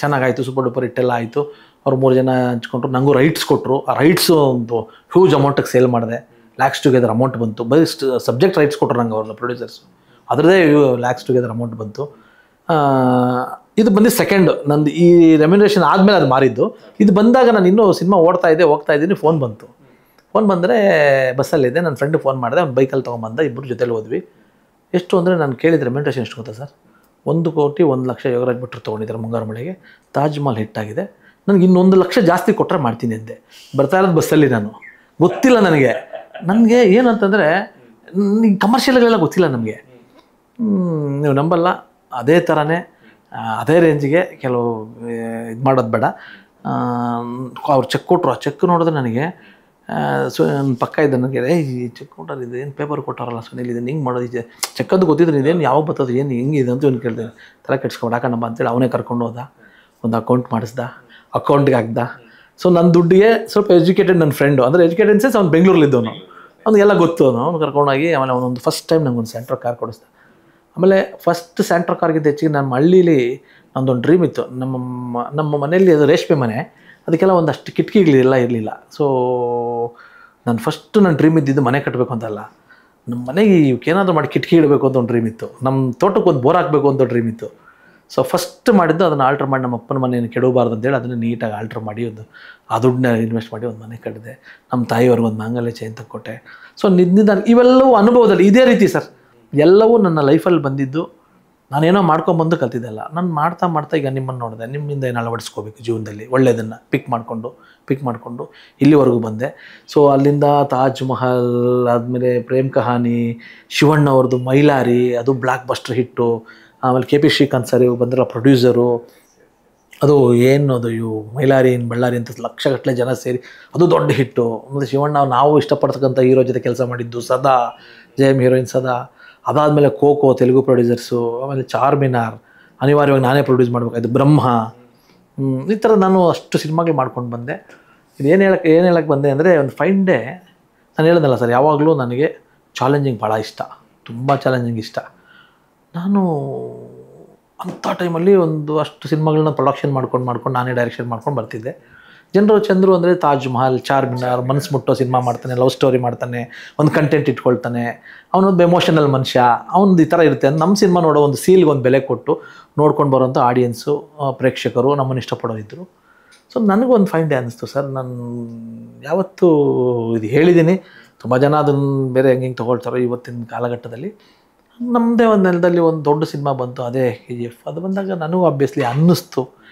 ಚೆನ್ನಾಗಾಯಿತು, ಸೂಪರ್ ಡೂಪರ್ ಹಿಟ್ಟೆಲ್ಲ ಆಯಿತು. ಅವ್ರು 3 ಜನ ಹಂಚ್ಕೊಂಡ್ರು. ನನಗೂ ರೈಟ್ಸ್ ಕೊಟ್ಟರು. ಆ ರೈಟ್ಸು ಒಂದು ಹ್ಯೂಜ್ ಅಮೌಂಟಿಗೆ ಸೇಲ್ ಮಾಡಿದೆ. ಲ್ಯಾಕ್ಸ್ ಟುಗೆದರ್ ಅಮೌಂಟ್ ಬಂತು. ಬರೀ ಸಬ್ಜೆಕ್ಟ್ ರೈಟ್ಸ್ ಕೊಟ್ಟರು ನಂಗೆ ಅವ್ರನ್ನ ಪ್ರೊಡ್ಯೂಸರ್ಸು. ಅದರದೇ ಲ್ಯಾಕ್ಸ್ ಟುಗೆದರ್ ಅಮೌಂಟ್ ಬಂತು. ಇದು ಬಂದು ಸೆಕೆಂಡ್ ನಂದು. ಈ ರೆಮ್ಯುನರೇಷನ್ ಆದಮೇಲೆ ಅದು ಮಾರಿದ್ದು. ಇದು ಬಂದಾಗ ನಾನು ಇನ್ನೂ ಸಿನಿಮಾ ಹೋಗ್ತಾ ಇದ್ದೀನಿ. ಫೋನ್ ಬಂತು. ಫೋನ್ ಬಂದರೆ ಬಸ್ಸಲ್ಲಿದ್ದೆ. ನನ್ನ ಫ್ರೆಂಡಿಗೆ ಫೋನ್ ಮಾಡಿದೆ, ಅವ್ನು ಬೈಕಲ್ಲಿ ತೊಗೊಂಬಂದ. ಇಬ್ಬರು ಜೊತೆಲಿ ಹೋದ್ವಿ. ಎಷ್ಟು ಅಂದರೆ ನಾನು ಕೇಳಿದ ರೆಮ್ಯುನರೇಷನ್ ಎಷ್ಟು ಗೊತ್ತಾ ಸರ್? 1 ಕೋಟಿ 1 ಲಕ್ಷ ಯೋಗರಾಜ್ ಭಟ್ರು ತೊಗೊಂಡಿದ್ದಾರೆ ಮುಂಗಾರು ಮಳೆಗೆ. ತಾಜ್ ಮಹಲ್ ಹಿಟ್ಟಾಗಿದೆ. ನನಗೆ ಇನ್ನೊಂದು 1 ಲಕ್ಷ ಜಾಸ್ತಿ ಕೊಟ್ಟರೆ ಮಾಡ್ತೀನಿ ಅಂದೆ. ಬರ್ತಾ ಇರೋದು ಬಸ್ಸಲ್ಲಿ ನಾನು, ಗೊತ್ತಿಲ್ಲ ನನಗೆ ಏನಂತಂದರೆ ಕಮರ್ಷಿಯಲ್ಗಳೆಲ್ಲ ಗೊತ್ತಿಲ್ಲ ನಮಗೆ. ನೀವು ನಂಬಲ್ಲ, ಅದೇ ಥರನೇ ಅದೇ ರೇಂಜಿಗೆ ಕೆಲವು ಇದು ಮಾಡೋದು ಬೇಡ. ಅವ್ರು ಚೆಕ್ ಕೊಟ್ಟರು, ಆ ಚೆಕ್ ನೋಡಿದ್ರೆ ನನಗೆ ನನ್ನ ಪಕ್ಕ ಇದ್ದ ನನಗೆ ಈ ಚೆಕ್ ಕೊಟ್ಟರು ಇದು ಏನು ಪೇಪರ್ ಕೊಟ್ಟಾರಲ್ಲ ಸುನಿಲ್ ಇದನ್ನು ಹಿಂಗೆ ಮಾಡೋದು ಇದೆ ಚೆಕ್ ಅಂತ ಗೊತ್ತಿದ್ರೆ ಇದೇನು ಯಾವಾಗ ಬರ್ತದೆ ಏನು ಹಿಂಗಿದೆ ಅಂತ ಇವ್ನು ಕೇಳಿದೆ. ತಲೆ ಕೆಡ್ಸ್ಕೊಂಡು ಹಾಕೋಣಮ್ಮ ಅಂತೇಳಿ ಅವನೇ ಕರ್ಕೊಂಡು ಹೋದ, ಒಂದು ಅಕೌಂಟ್ ಮಾಡಿಸ್ದ, ಅಕೌಂಟ್ಗೆ ಹಾಕ್ದ. ಸೊ ನನ್ನ ದುಡ್ಡಿಗೆ ಸ್ವಲ್ಪ ಎಜುಕೇಟೆಡ್ ನನ್ನ ಫ್ರೆಂಡು, ಅಂದರೆ ಎಜುಕೇಟೆಡ್ ಸೆನ್ಸ್ ಅವ್ನು ಬೆಂಗಳೂರಲ್ಲಿದ್ದವನು, ಅವ್ನಿಗೆಲ್ಲ ಗೊತ್ತು. ಅವ್ನು ಕರ್ಕೊಂಡೋಗಿ ಆಮೇಲೆ ಅವನೊಂದು ಫಸ್ಟ್ ಟೈಮ್ ನಂಗೊಂದು ಸೆಂಟ್ರ್ ಕಾರ್ ಕೊಡಿಸ್ದ. ಆಮೇಲೆ ಫಸ್ಟ್ ಸೆಂಟ್ರ್ ಕಾರ್ಗಿಂತ ಹೆಚ್ಚಿಗೆ ನಮ್ಮ ಹಳ್ಳೀಲಿ ನಮ್ಮದೊಂದು ಡ್ರೀಮ್ ಇತ್ತು. ನಮ್ಮ ಮನೆಯಲ್ಲಿ ಅದು ರೇಷ್ಮೆ ಮನೆ, ಅದಕ್ಕೆಲ್ಲ ಒಂದಷ್ಟು ಕಿಟಕಿಗಳೆಲ್ಲ ಇರಲಿಲ್ಲ. ಸೊ ನಾನು ಫಸ್ಟ್ ನನ್ನ ಡ್ರೀಮ್ ಇದ್ದಿದ್ದು ಮನೆ ಕಟ್ಟಬೇಕು ಅಂತಲ್ಲ, ನಮ್ಮ ಮನೆಗೆ ಏನಾದರೂ ಮಾಡಿ ಕಿಟಕಿ ಇಡಬೇಕು ಅಂತ ಒಂದು ಡ್ರೀಮ್ ಇತ್ತು. ನಮ್ಮ ತೋಟಕ್ಕೆ ಒಂದು ಬೋರ್ ಹಾಕಬೇಕು ಅಂತ ಡ್ರೀಮ್ ಇತ್ತು. ಸೊ ಫಸ್ಟ್ ಮಾಡಿದ್ದು ಅದನ್ನು ಆಲ್ಟ್ರ್ ಮಾಡಿ ನಮ್ಮ ಅಪ್ಪನ ಮನೆಯನ್ನು ಕೆಡಬಾರ್ದು ಅಂತೇಳಿ ಅದನ್ನು ನೀಟಾಗಿ ಆಲ್ಟ್ರ್ ಮಾಡಿ ಆ ದುಡ್ಡನ್ನ ಇನ್ವೆಸ್ಟ್ ಮಾಡಿ ಒಂದು ಮನೆ ಕಟ್ಟಿದೆ. ನಮ್ಮ ತಾಯಿಯವ್ರಿಗೆ ಒಂದು ಮಾಂಗಲ್ಯ ಚೈನ್ ತಕ್ಕೊಟ್ಟೆ. ಸೊ ನಿನ್ನಿಂದ ಇವೆಲ್ಲವೂ ಅನುಭವದಲ್ಲಿ ಇದೇ ರೀತಿ ಸರ್, ಎಲ್ಲವೂ ನನ್ನ ಲೈಫಲ್ಲಿ ಬಂದಿದ್ದು ನಾನೇನೋ ಮಾಡ್ಕೊಂಬಂದು ಕಲ್ತಿದ್ದಲ್ಲ. ನಾನು ಮಾಡ್ತಾ ಈಗ ನಿಮ್ಮನ್ನು ನೋಡಿದೆ, ನಿಮ್ಮಿಂದ ಏನು ಅಳವಡಿಸ್ಕೋಬೇಕು ಜೀವನದಲ್ಲಿ ಒಳ್ಳೆಯದನ್ನು ಪಿಕ್ ಮಾಡಿಕೊಂಡು ಇಲ್ಲಿವರೆಗೂ ಬಂದೆ. ಸೊ ಅಲ್ಲಿಂದ ತಾಜ್ ಮಹಲ್ ಆದಮೇಲೆ ಪ್ರೇಮ್ ಕಹಾನಿ, ಶಿವಣ್ಣ ಅವ್ರದ್ದು ಮೈಲಾರಿ, ಅದು ಬ್ಲಾಕ್ ಬಸ್ಟರ್ ಹಿಟ್ಟು. ಆಮೇಲೆ KP ಶ್ರೀಕಾಂತ್ ಸರ್ ಇವು ಬಂದಿರೋ ಪ್ರೊಡ್ಯೂಸರು, ಅದು ಏನು ಅದು ಇವು ಮೈಲಾರಿ ಬಳ್ಳಾರಿ ಅಂತ ಲಕ್ಷಗಟ್ಟಲೆ ಜನ ಸೇರಿ ಅದು ದೊಡ್ಡ ಹಿಟ್ಟು. ಮತ್ತು ಶಿವಣ್ಣ ನಾವು ಇಷ್ಟಪಡ್ತಕ್ಕಂಥ ಹೀರೋ ಜೊತೆ ಕೆಲಸ ಮಾಡಿದ್ದು ಸದಾ, ಜಯಮ್ ಹೀರೋಯಿನ್ ಸದಾ. ಅದಾದಮೇಲೆ ಕೋಕೋ ತೆಲುಗು ಪ್ರೊಡ್ಯೂಸರ್ಸು, ಆಮೇಲೆ ಚಾರ್ಮಿನಾರ್ ಅನಿವಾರ್ಯವಾಗಿ ನಾನೇ ಪ್ರೊಡ್ಯೂಸ್ ಮಾಡಬೇಕಾಯ್ತು, ಬ್ರಹ್ಮ, ಈ ಥರ ನಾನು ಅಷ್ಟು ಸಿನಿಮಾಗಳು ಮಾಡ್ಕೊಂಡು ಬಂದೆ. ಏನು ಹೇಳಕ್ಕೆ ಬಂದೆ ಅಂದರೆ ಒಂದು ಫೈನ್ ಡೇ ನಾನು ಹೇಳಿದ್ನಲ್ಲ ಸರ್, ಯಾವಾಗಲೂ ನನಗೆ ಚಾಲೆಂಜಿಂಗ್ ಭಾಳ ಇಷ್ಟ, ತುಂಬ ಚಾಲೆಂಜಿಂಗ್ ಇಷ್ಟ. ನಾನು ಅಂಥ ಟೈಮಲ್ಲಿ ಒಂದು ಅಷ್ಟು ಸಿನಿಮಾಗಳನ್ನ ಪ್ರೊಡಕ್ಷನ್ ಮಾಡ್ಕೊಂಡು ನಾನೇ ಡೈರೆಕ್ಷನ್ ಮಾಡ್ಕೊಂಡು ಬರ್ತಿದ್ದೆ. ಜನರು ಚಂದ್ರು ಅಂದರೆ ತಾಜ್ ಮಹಲ್, ಚಾರ್ಮಿನಾರ್, ಮನಸ್ಸು ಮುಟ್ಟೋ ಸಿನಿಮಾ ಮಾಡ್ತಾನೆ, ಲವ್ ಸ್ಟೋರಿ ಮಾಡ್ತಾನೆ, ಒಂದು ಕಂಟೆಂಟ್ ಇಟ್ಕೊಳ್ತಾನೆ, ಅವನೊಂದು ಎಮೋಷನಲ್ ಮನುಷ್ಯ, ಅವನದು ಈ ಥರ ಇರುತ್ತೆ. ನಮ್ಮ ಸಿನಿಮಾ ನೋಡೋ ಒಂದು ಸೀಲ್ಗೆ ಒಂದು ಬೆಲೆ ಕೊಟ್ಟು ನೋಡ್ಕೊಂಡು ಬರೋಂಥ ಆಡಿಯನ್ಸು, ಪ್ರೇಕ್ಷಕರು ನಮ್ಮನ್ನು ಇಷ್ಟಪಡೋರಿದ್ದರು. ಸೊ ನನಗೊಂದು ಫೈನ್ ಡೇ ಅನ್ನಿಸ್ತು ಸರ್. ನಾನು ಯಾವತ್ತೂ ಇದು ಹೇಳಿದ್ದೀನಿ, ತುಂಬ ಜನ ಅದನ್ನು ಬೇರೆ ಹೆಂಗೆ ತೊಗೊಳ್ತಾರೋ ಇವತ್ತಿನ ಕಾಲಘಟ್ಟದಲ್ಲಿ. ನಮ್ಮದೇ ಒಂದು ನೆಲದಲ್ಲಿ ಒಂದು ದೊಡ್ಡ ಸಿನಿಮಾ ಬಂತು, ಅದೇ KGF. ಅದು ಬಂದಾಗ ನನಗೂ ಆಬ್ವಿಯಸ್ಲಿ ಅನ್ನಿಸ್ತು,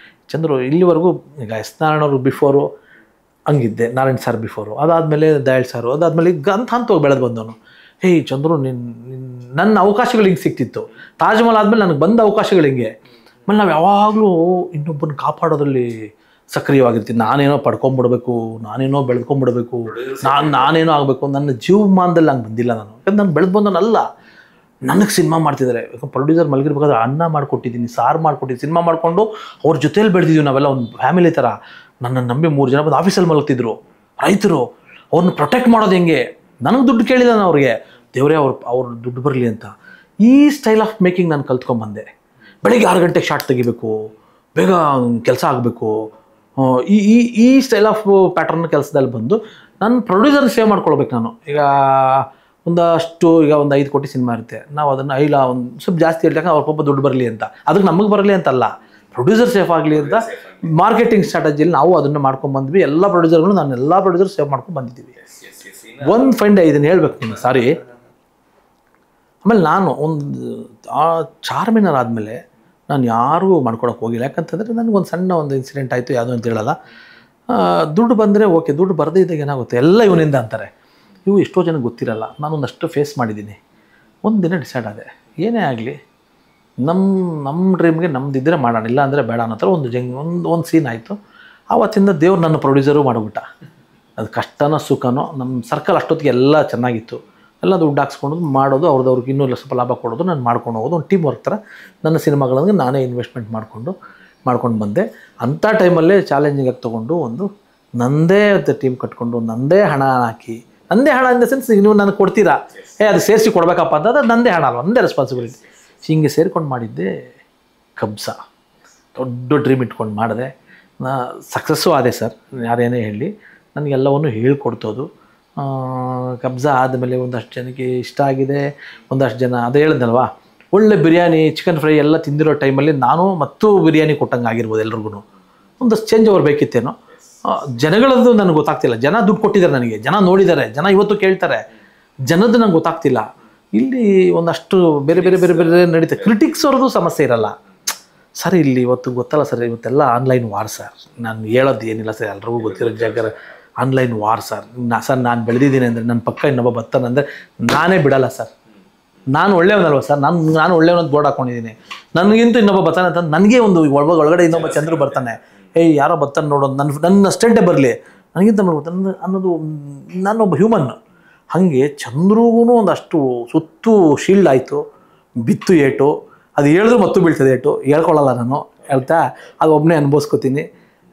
ಚಂದ್ರು ಇಲ್ಲಿವರೆಗೂ ಈಗ S. ನಾರಾಯಣ ಅವರು ಬಿಫೋರು ಹಂಗಿದ್ದೆ, ನಾರಾಯಣ್ ಸರ್ ಬಿಫೋರು, ಅದಾದಮೇಲೆ ದಯಾಳ್ ಸಾರು, ಅದಾದಮೇಲೆ ಈಗ ಹಂತವಾಗಿ ಬೆಳೆದು ಬಂದವನು. ಚಂದ್ರು ನನ್ನ ಅವಕಾಶಗಳು ಹಿಂಗೆ ಸಿಕ್ತಿತ್ತು. ತಾಜ್ ಮಹಲ್ ಆದಮೇಲೆ ನನಗೆ ಬಂದ ಅವಕಾಶಗಳು ಹಿಂಗೆ. ಆಮೇಲೆ ನಾವು ಯಾವಾಗಲೂ ಇನ್ನೊಬ್ಬನ ಕಾಪಾಡೋದ್ರಲ್ಲಿ ಸಕ್ರಿಯವಾಗಿರ್ತೀನಿ. ನಾನೇನೋ ಪಡ್ಕೊಂಬಿಡ್ಬೇಕು, ನಾನೇನೋ ಬೆಳೆದ್ಕೊಂಬಿಡ್ಬೇಕು, ನಾನೇನೋ ಆಗಬೇಕು, ನನ್ನ ಜೀವಮಾನದಲ್ಲಿ ಹಂಗೆ ಬಂದಿಲ್ಲ ನಾನು. ಯಾಕಂದ್ರೆ ನಾನು ಬೆಳೆದು ಬಂದವನಲ್ಲ, ನನಗೆ ಸಿನಿಮಾ ಮಾಡ್ತಿದ್ದಾರೆ. ಯಾಕಂದ್ರೆ ಪ್ರೊಡ್ಯೂಸರ್ ಮಲಗಿರ್ಬೇಕಾದ್ರೆ ಅನ್ನ ಮಾಡಿಕೊಟ್ಟಿದ್ದೀನಿ, ಸಾರು ಮಾಡಿಕೊಟ್ಟಿದ್ದೀನಿ, ಸಿನಿಮಾ ಮಾಡಿಕೊಂಡು ಅವ್ರ ಜೊತೇಲಿ ಬೆಳೆದಿದ್ದೀವಿ ನಾವೆಲ್ಲ, ಒಂದು ಫ್ಯಾಮಿಲಿ ಥರ. ನನ್ನನ್ನು ನಂಬಿ 3 ಜನ ಬಂದು ಆಫೀಸಲ್ಲಿ ಮಲಗ್ತಿದ್ರು ರೈತರು. ಅವ್ರನ್ನ ಪ್ರೊಟೆಕ್ಟ್ ಮಾಡೋದು ಹೆಂಗೆ, ನನಗೆ ದುಡ್ಡು ಕೇಳಿಲ್ಲ ನಾನು ಅವ್ರಿಗೆ, ದೇವರೇ ಅವ್ರ ದುಡ್ಡು ಬರಲಿ ಅಂತ. ಈ ಸ್ಟೈಲ್ ಆಫ್ ಮೇಕಿಂಗ್ ನಾನು ಕಲ್ತ್ಕೊಂಬಂದೆ. ಬೆಳಿಗ್ಗೆ 6 ಗಂಟೆಗೆ ಶಾರ್ಟ್ ತೆಗಿಬೇಕು, ಬೇಗ ಕೆಲಸ ಆಗಬೇಕು, ಈ ಸ್ಟೈಲ್ ಆಫ್ ಪ್ಯಾಟರ್ನ್ ಕೆಲಸದಲ್ಲಿ ಬಂದು ನಾನು ಪ್ರೊಡ್ಯೂಸರ್ನ ಸೇವ್ ಮಾಡ್ಕೊಳ್ಬೇಕು. ನಾನು ಈಗ ಈಗ ಒಂದು 5 ಕೋಟಿ ಸಿನಿಮಾ ಇರುತ್ತೆ, ನಾವು ಅದನ್ನು ಒಂದು ಸ್ವಲ್ಪ ಜಾಸ್ತಿ ಹೇಳ್ದಾಗ ಅವ್ರ ಪಾಪ ದುಡ್ಡು ಬರಲಿ ಅಂತ, ಅದಕ್ಕೆ ನಮಗೆ ಬರಲಿ ಅಂತಲ್ಲ, ಪ್ರೊಡ್ಯೂಸರ್ ಸೇಫ್ ಆಗಲಿ ಅಂತ ಮಾರ್ಕೆಟಿಂಗ್ ಸ್ಟ್ರಾಟಜಿಯಲ್ಲಿ ನಾವು ಅದನ್ನು ಮಾಡ್ಕೊಂಡ್ಬಂದ್ವಿ. ಎಲ್ಲ ಪ್ರೊಡ್ಯೂಸರ್ಗಳು ನಾನು ಎಲ್ಲ ಪ್ರೊಡ್ಯೂಸರ್ ಸೇವ್ ಮಾಡ್ಕೊಂಡು ಬಂದಿದ್ದೀವಿ. ಒಂದು ಫೈನ್ ಡೇ ಇದನ್ನು ಹೇಳ್ಬೇಕು ನಿಮ್ಗೆ, ಸಾರಿ. ಆಮೇಲೆ ನಾನು ಚಾರ್ಮಿನಾರ್ ಆದಮೇಲೆ ನಾನು ಯಾರಿಗೂ ಮಾಡ್ಕೊಳಕ್ಕೆ ಹೋಗಿಲ್ಲ. ಯಾಕಂತಂದರೆ ನನಗೊಂದು ಸಣ್ಣ ಒಂದು ಇನ್ಸಿಡೆಂಟ್ ಆಯಿತು, ಯಾವುದೋ ಅಂತ ಹೇಳಲ್ಲ. ದುಡ್ಡು ಬಂದರೆ ಓಕೆ, ದುಡ್ಡು ಬರದೇ ಇದ್ದಾಗ ಏನಾಗುತ್ತೆ, ಎಲ್ಲ ಇವನಿಂದ ಅಂತಾರೆ. ಇವು ಎಷ್ಟೋ ಜನಕ್ಕೆ ಗೊತ್ತಿರಲ್ಲ. ನಾನೊಂದಷ್ಟು ಫೇಸ್ ಮಾಡಿದ್ದೀನಿ. ಒಂದು ದಿನ ಡಿಸೈಡ್ ಆದೆ, ಏನೇ ಆಗಲಿ ನಮ್ಮ ಡ್ರೀಮ್ಗೆ ನಮ್ಮದಿದ್ದರೆ ಮಾಡೋಣ, ಇಲ್ಲ ಅಂದರೆ ಬೇಡ ಅನ್ನೋ ಥರ ಒಂದು ಸೀನ್ ಆಯಿತು. ಆವತ್ತಿಂದ ದೇವ್ರು ನನ್ನ ಪ್ರೊಡ್ಯೂಸರು ಮಾಡಿಬಿಟ್ಟ. ಅದು ಕಷ್ಟನೋ ಸುಖನೋ ನಮ್ಮ ಸರ್ಕಲ್ ಅಷ್ಟೊತ್ತಿಗೆ ಎಲ್ಲ ಚೆನ್ನಾಗಿತ್ತು, ಎಲ್ಲ ದುಡ್ಡು ಹಾಕ್ಸ್ಕೊಂಡು ಮಾಡೋದು, ಅವ್ರಿಗೆ ಇನ್ನೂ ಸ್ವಲ್ಪ ಲಾಭ ಕೊಡೋದು, ನಾನು ಮಾಡ್ಕೊಂಡು ಹೋಗೋದು, ಒಂದು ಟೀಮ್ ವರ್ಕ್ ಥರ ನನ್ನ ಸಿನಿಮಾಗಳಿಗೆ ನಾನೇ ಇನ್ವೆಸ್ಟ್ಮೆಂಟ್ ಮಾಡ್ಕೊಂಡು ಬಂದೆ. ಅಂಥ ಟೈಮಲ್ಲೇ ಚಾಲೆಂಜಿಂಗ್ ಆಗಿ ತೊಗೊಂಡು ಒಂದು ನನ್ನದೇ ಟೀಮ್ ಕಟ್ಕೊಂಡು ನನ್ನದೇ ಹಣ ಹಾಕಿ, ನನ್ನದೇ ಹಣ ಇನ್ ದ ಸೆನ್ಸ್ ನೀವು ನನಗೆ ಕೊಡ್ತೀರಾ, ಅದು ಸೇರಿಸಿ ಕೊಡಬೇಕಪ್ಪ ಅಂತಂದ್ರೆ ನನ್ನದೇ ಹಣ ಅಲ್ವ, ನನ್ನದೇ ರೆಸ್ಪಾನ್ಸಿಬಿಲಿಟಿ. ಹೀಗೆ ಸೇರ್ಕೊಂಡು ಮಾಡಿದ್ದೆ ಕಬ್ಜ. ದೊಡ್ಡ ಡ್ರೀಮ್ ಇಟ್ಕೊಂಡು ಮಾಡಿದೆ. ಸಕ್ಸಸ್ಸು ಆದೆ ಸರ್, ಯಾರೇನೇ ಹೇಳಿ, ನನಗೆಲ್ಲವನ್ನು ಹೇಳ್ಕೊಡ್ತೋದು. ಕಬ್ಜ ಆದಮೇಲೆ ಒಂದಷ್ಟು ಜನಕ್ಕೆ ಇಷ್ಟ ಆಗಿದೆ, ಒಂದಷ್ಟು ಜನ ಅದೇ ಹೇಳಿದ್ನಲ್ವಾ, ಒಳ್ಳೆ ಬಿರಿಯಾನಿ, ಚಿಕನ್ ಫ್ರೈ ಎಲ್ಲ ತಿಂದಿರೋ ಟೈಮಲ್ಲಿ ನಾನು ಮತ್ತು ಬಿರಿಯಾನಿ ಕೊಟ್ಟಂಗೆ ಆಗಿರ್ಬೋದು. ಎಲ್ರಿಗೂ ಒಂದಷ್ಟು ಚೇಂಜ್ ಓವರ್ ಬೇಕಿತ್ತೇನೋ. ಜನಗಳದ್ದು ನನಗೆ ಗೊತ್ತಾಗ್ತಿಲ್ಲ. ಜನ ದುಡ್ಡು ಕೊಟ್ಟಿದ್ದಾರೆ ನನಗೆ, ಜನ ನೋಡಿದ್ದಾರೆ, ಜನ ಇವತ್ತು ಕೇಳ್ತಾರೆ, ಜನದ್ದು ನಂಗೆ ಗೊತ್ತಾಗ್ತಿಲ್ಲ. ಇಲ್ಲಿ ಒಂದಷ್ಟು ಬೇರೆ ಬೇರೆ ಬೇರೆ ಬೇರೆ ನಡೀತೆ. ಕ್ರಿಟಿಕ್ಸ್ ಅವ್ರದ್ದು ಸಮಸ್ಯೆ ಇರಲ್ಲ ಸರ್. ಇಲ್ಲಿ ಇವತ್ತು ಗೊತ್ತಲ್ಲ ಸರ್, ಇವತ್ತೆಲ್ಲ ಆನ್ಲೈನ್ ವಾರ್ ಸರ್. ನಾನು ಹೇಳೋದು ಏನಿಲ್ಲ ಸರ್, ಎಲ್ರಿಗೂ ಗೊತ್ತಿರೋ ಜಾಗ ಆನ್ಲೈನ್ ವಾರ್ ಸರ್. ನಾನು ಬೆಳೆದಿದ್ದೀನಿ ಅಂದರೆ ನನ್ನ ಪಕ್ಕ ಇನ್ನೊಬ್ಬ ಬರ್ತಾನಂದರೆ ನಾನೇ ಬಿಡಲ್ಲ ಸರ್. ನಾನು ಒಳ್ಳೆಯವನಲ್ವ ಸರ್, ನಾನು ಒಳ್ಳೆಯವನಂತ ಬೋರ್ಡ್ ಹಾಕೊಂಡಿದ್ದೀನಿ. ನನಗಿಂತ ಇನ್ನೊಬ್ಬ ಬರ್ತಾನೆ ಅಂತ ನನಗೆ ಒಂದು ಒಳಗಡೆ ಇನ್ನೊಬ್ಬ ಚಂದ್ರು ಬರ್ತಾನೆ, ಏಯ್ ಯಾರೋ ಬರ್ತಾನೆ ನೋಡೋದು, ನನ್ನ ಅಷ್ಟೇ ಬರಲಿ, ನನಗಿಂತ ಬರ್ತಾನೆ ಅನ್ನೋದು. ನಾನೊಬ್ಬ ಹ್ಯೂಮನ್. ಹಾಗೆ ಚಂದ್ರಿಗೂ ಒಂದಷ್ಟು ಸುತ್ತು ಶೀಲ್ಡ್ ಆಯಿತು, ಬಿತ್ತು ಏಟು. ಅದು ಹೇಳಿದ್ರು ಮತ್ತು ಬೀಳ್ತದೆ ಏಟು, ಹೇಳ್ಕೊಳ್ಳಲ್ಲ ನಾನು, ಹೇಳ್ತಾ ಅದು ಒಬ್ಬನೇ ಅನುಭವಿಸ್ಕೊತೀನಿ.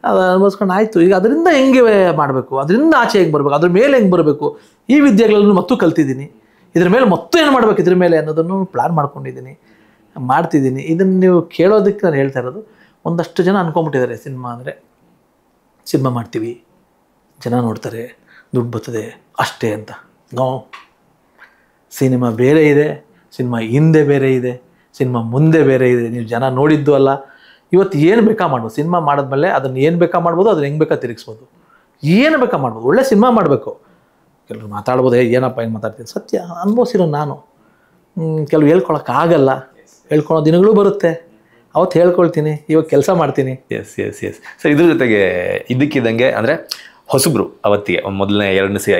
ಅದು ಅನುಭವಿಸ್ಕೊಂಡು ಆಯಿತು. ಈಗ ಅದರಿಂದ ಹೆಂಗೆ ಮಾಡಬೇಕು, ಅದರಿಂದ ಆಚೆ ಹೆಂಗೆ ಬರಬೇಕು, ಅದ್ರ ಮೇಲೆ ಹೆಂಗೆ ಬರಬೇಕು, ಈ ವಿದ್ಯೆಗಳನ್ನು ಮತ್ತು ಕಲ್ತಿದ್ದೀನಿ. ಇದ್ರ ಮೇಲೆ ಮತ್ತು ಏನು ಮಾಡಬೇಕು ಇದ್ರ ಮೇಲೆ ಅನ್ನೋದನ್ನು ಪ್ಲ್ಯಾನ್ ಮಾಡ್ಕೊಂಡಿದ್ದೀನಿ, ಮಾಡ್ತಿದ್ದೀನಿ. ಇದನ್ನು ನೀವು ಕೇಳೋದಕ್ಕೆ ನಾನು ಹೇಳ್ತಾ ಇರೋದು, ಒಂದಷ್ಟು ಜನ ಅಂದ್ಕೊಂಬಿಟ್ಟಿದ್ದಾರೆ ಸಿನಿಮಾ ಅಂದರೆ ಸಿನಿಮಾ ಮಾಡ್ತೀವಿ, ಜನ ನೋಡ್ತಾರೆ, ದುಡ್ಡು ಬರ್ತದೆ ಅಷ್ಟೇ ಅಂತ. ನೋ, ಸಿನಿಮಾ ಬೇರೆ ಇದೆ, ಸಿನಿಮಾ ಹಿಂದೆ ಬೇರೆ ಇದೆ, ಸಿನಿಮಾ ಮುಂದೆ ಬೇರೆ ಇದೆ. ನೀವು ಜನ ನೋಡಿದ್ದು ಅಲ್ಲ. ಇವತ್ತು ಏನು ಬೇಕಾ ಮಾಡ್ಬೋದು, ಸಿನಿಮಾ ಮಾಡಿದ್ಮೇಲೆ ಅದನ್ನು ಏನು ಬೇಕಾ ಮಾಡ್ಬೋದು, ಅದನ್ನು ಹೆಂಗೆ ಬೇಕಾ ತಿರುಗಿಸ್ಬೋದು, ಏನು ಬೇಕಾ ಮಾಡ್ಬೋದು. ಒಳ್ಳೆ ಸಿನಿಮಾ ಮಾಡಬೇಕು. ಕೆಲವರು ಮಾತಾಡ್ಬೋದು, ಏನಪ್ಪ ಹೆಂಗೆ ಮಾತಾಡ್ತೀನಿ, ಸತ್ಯ ಅನುಭವಿಸಿರೋ ನಾನು. ಕೆಲವು ಹೇಳ್ಕೊಳಕ್ಕಾಗಲ್ಲ, ಹೇಳ್ಕೊಳ್ಳೋ ದಿನಗಳು ಬರುತ್ತೆ, ಅವತ್ತು ಹೇಳ್ಕೊಳ್ತೀನಿ, ಇವಾಗ ಕೆಲಸ ಮಾಡ್ತೀನಿ. ಎಸ್ ಸರ್, ಇದ್ರ ಜೊತೆಗೆ ಇದ್ದಕ್ಕಿದ್ದಂಗೆ ಅಂದರೆ ಹೊಸಬ್ರು ಅವತ್ತಿಗೆ ಮೊದಲನೇ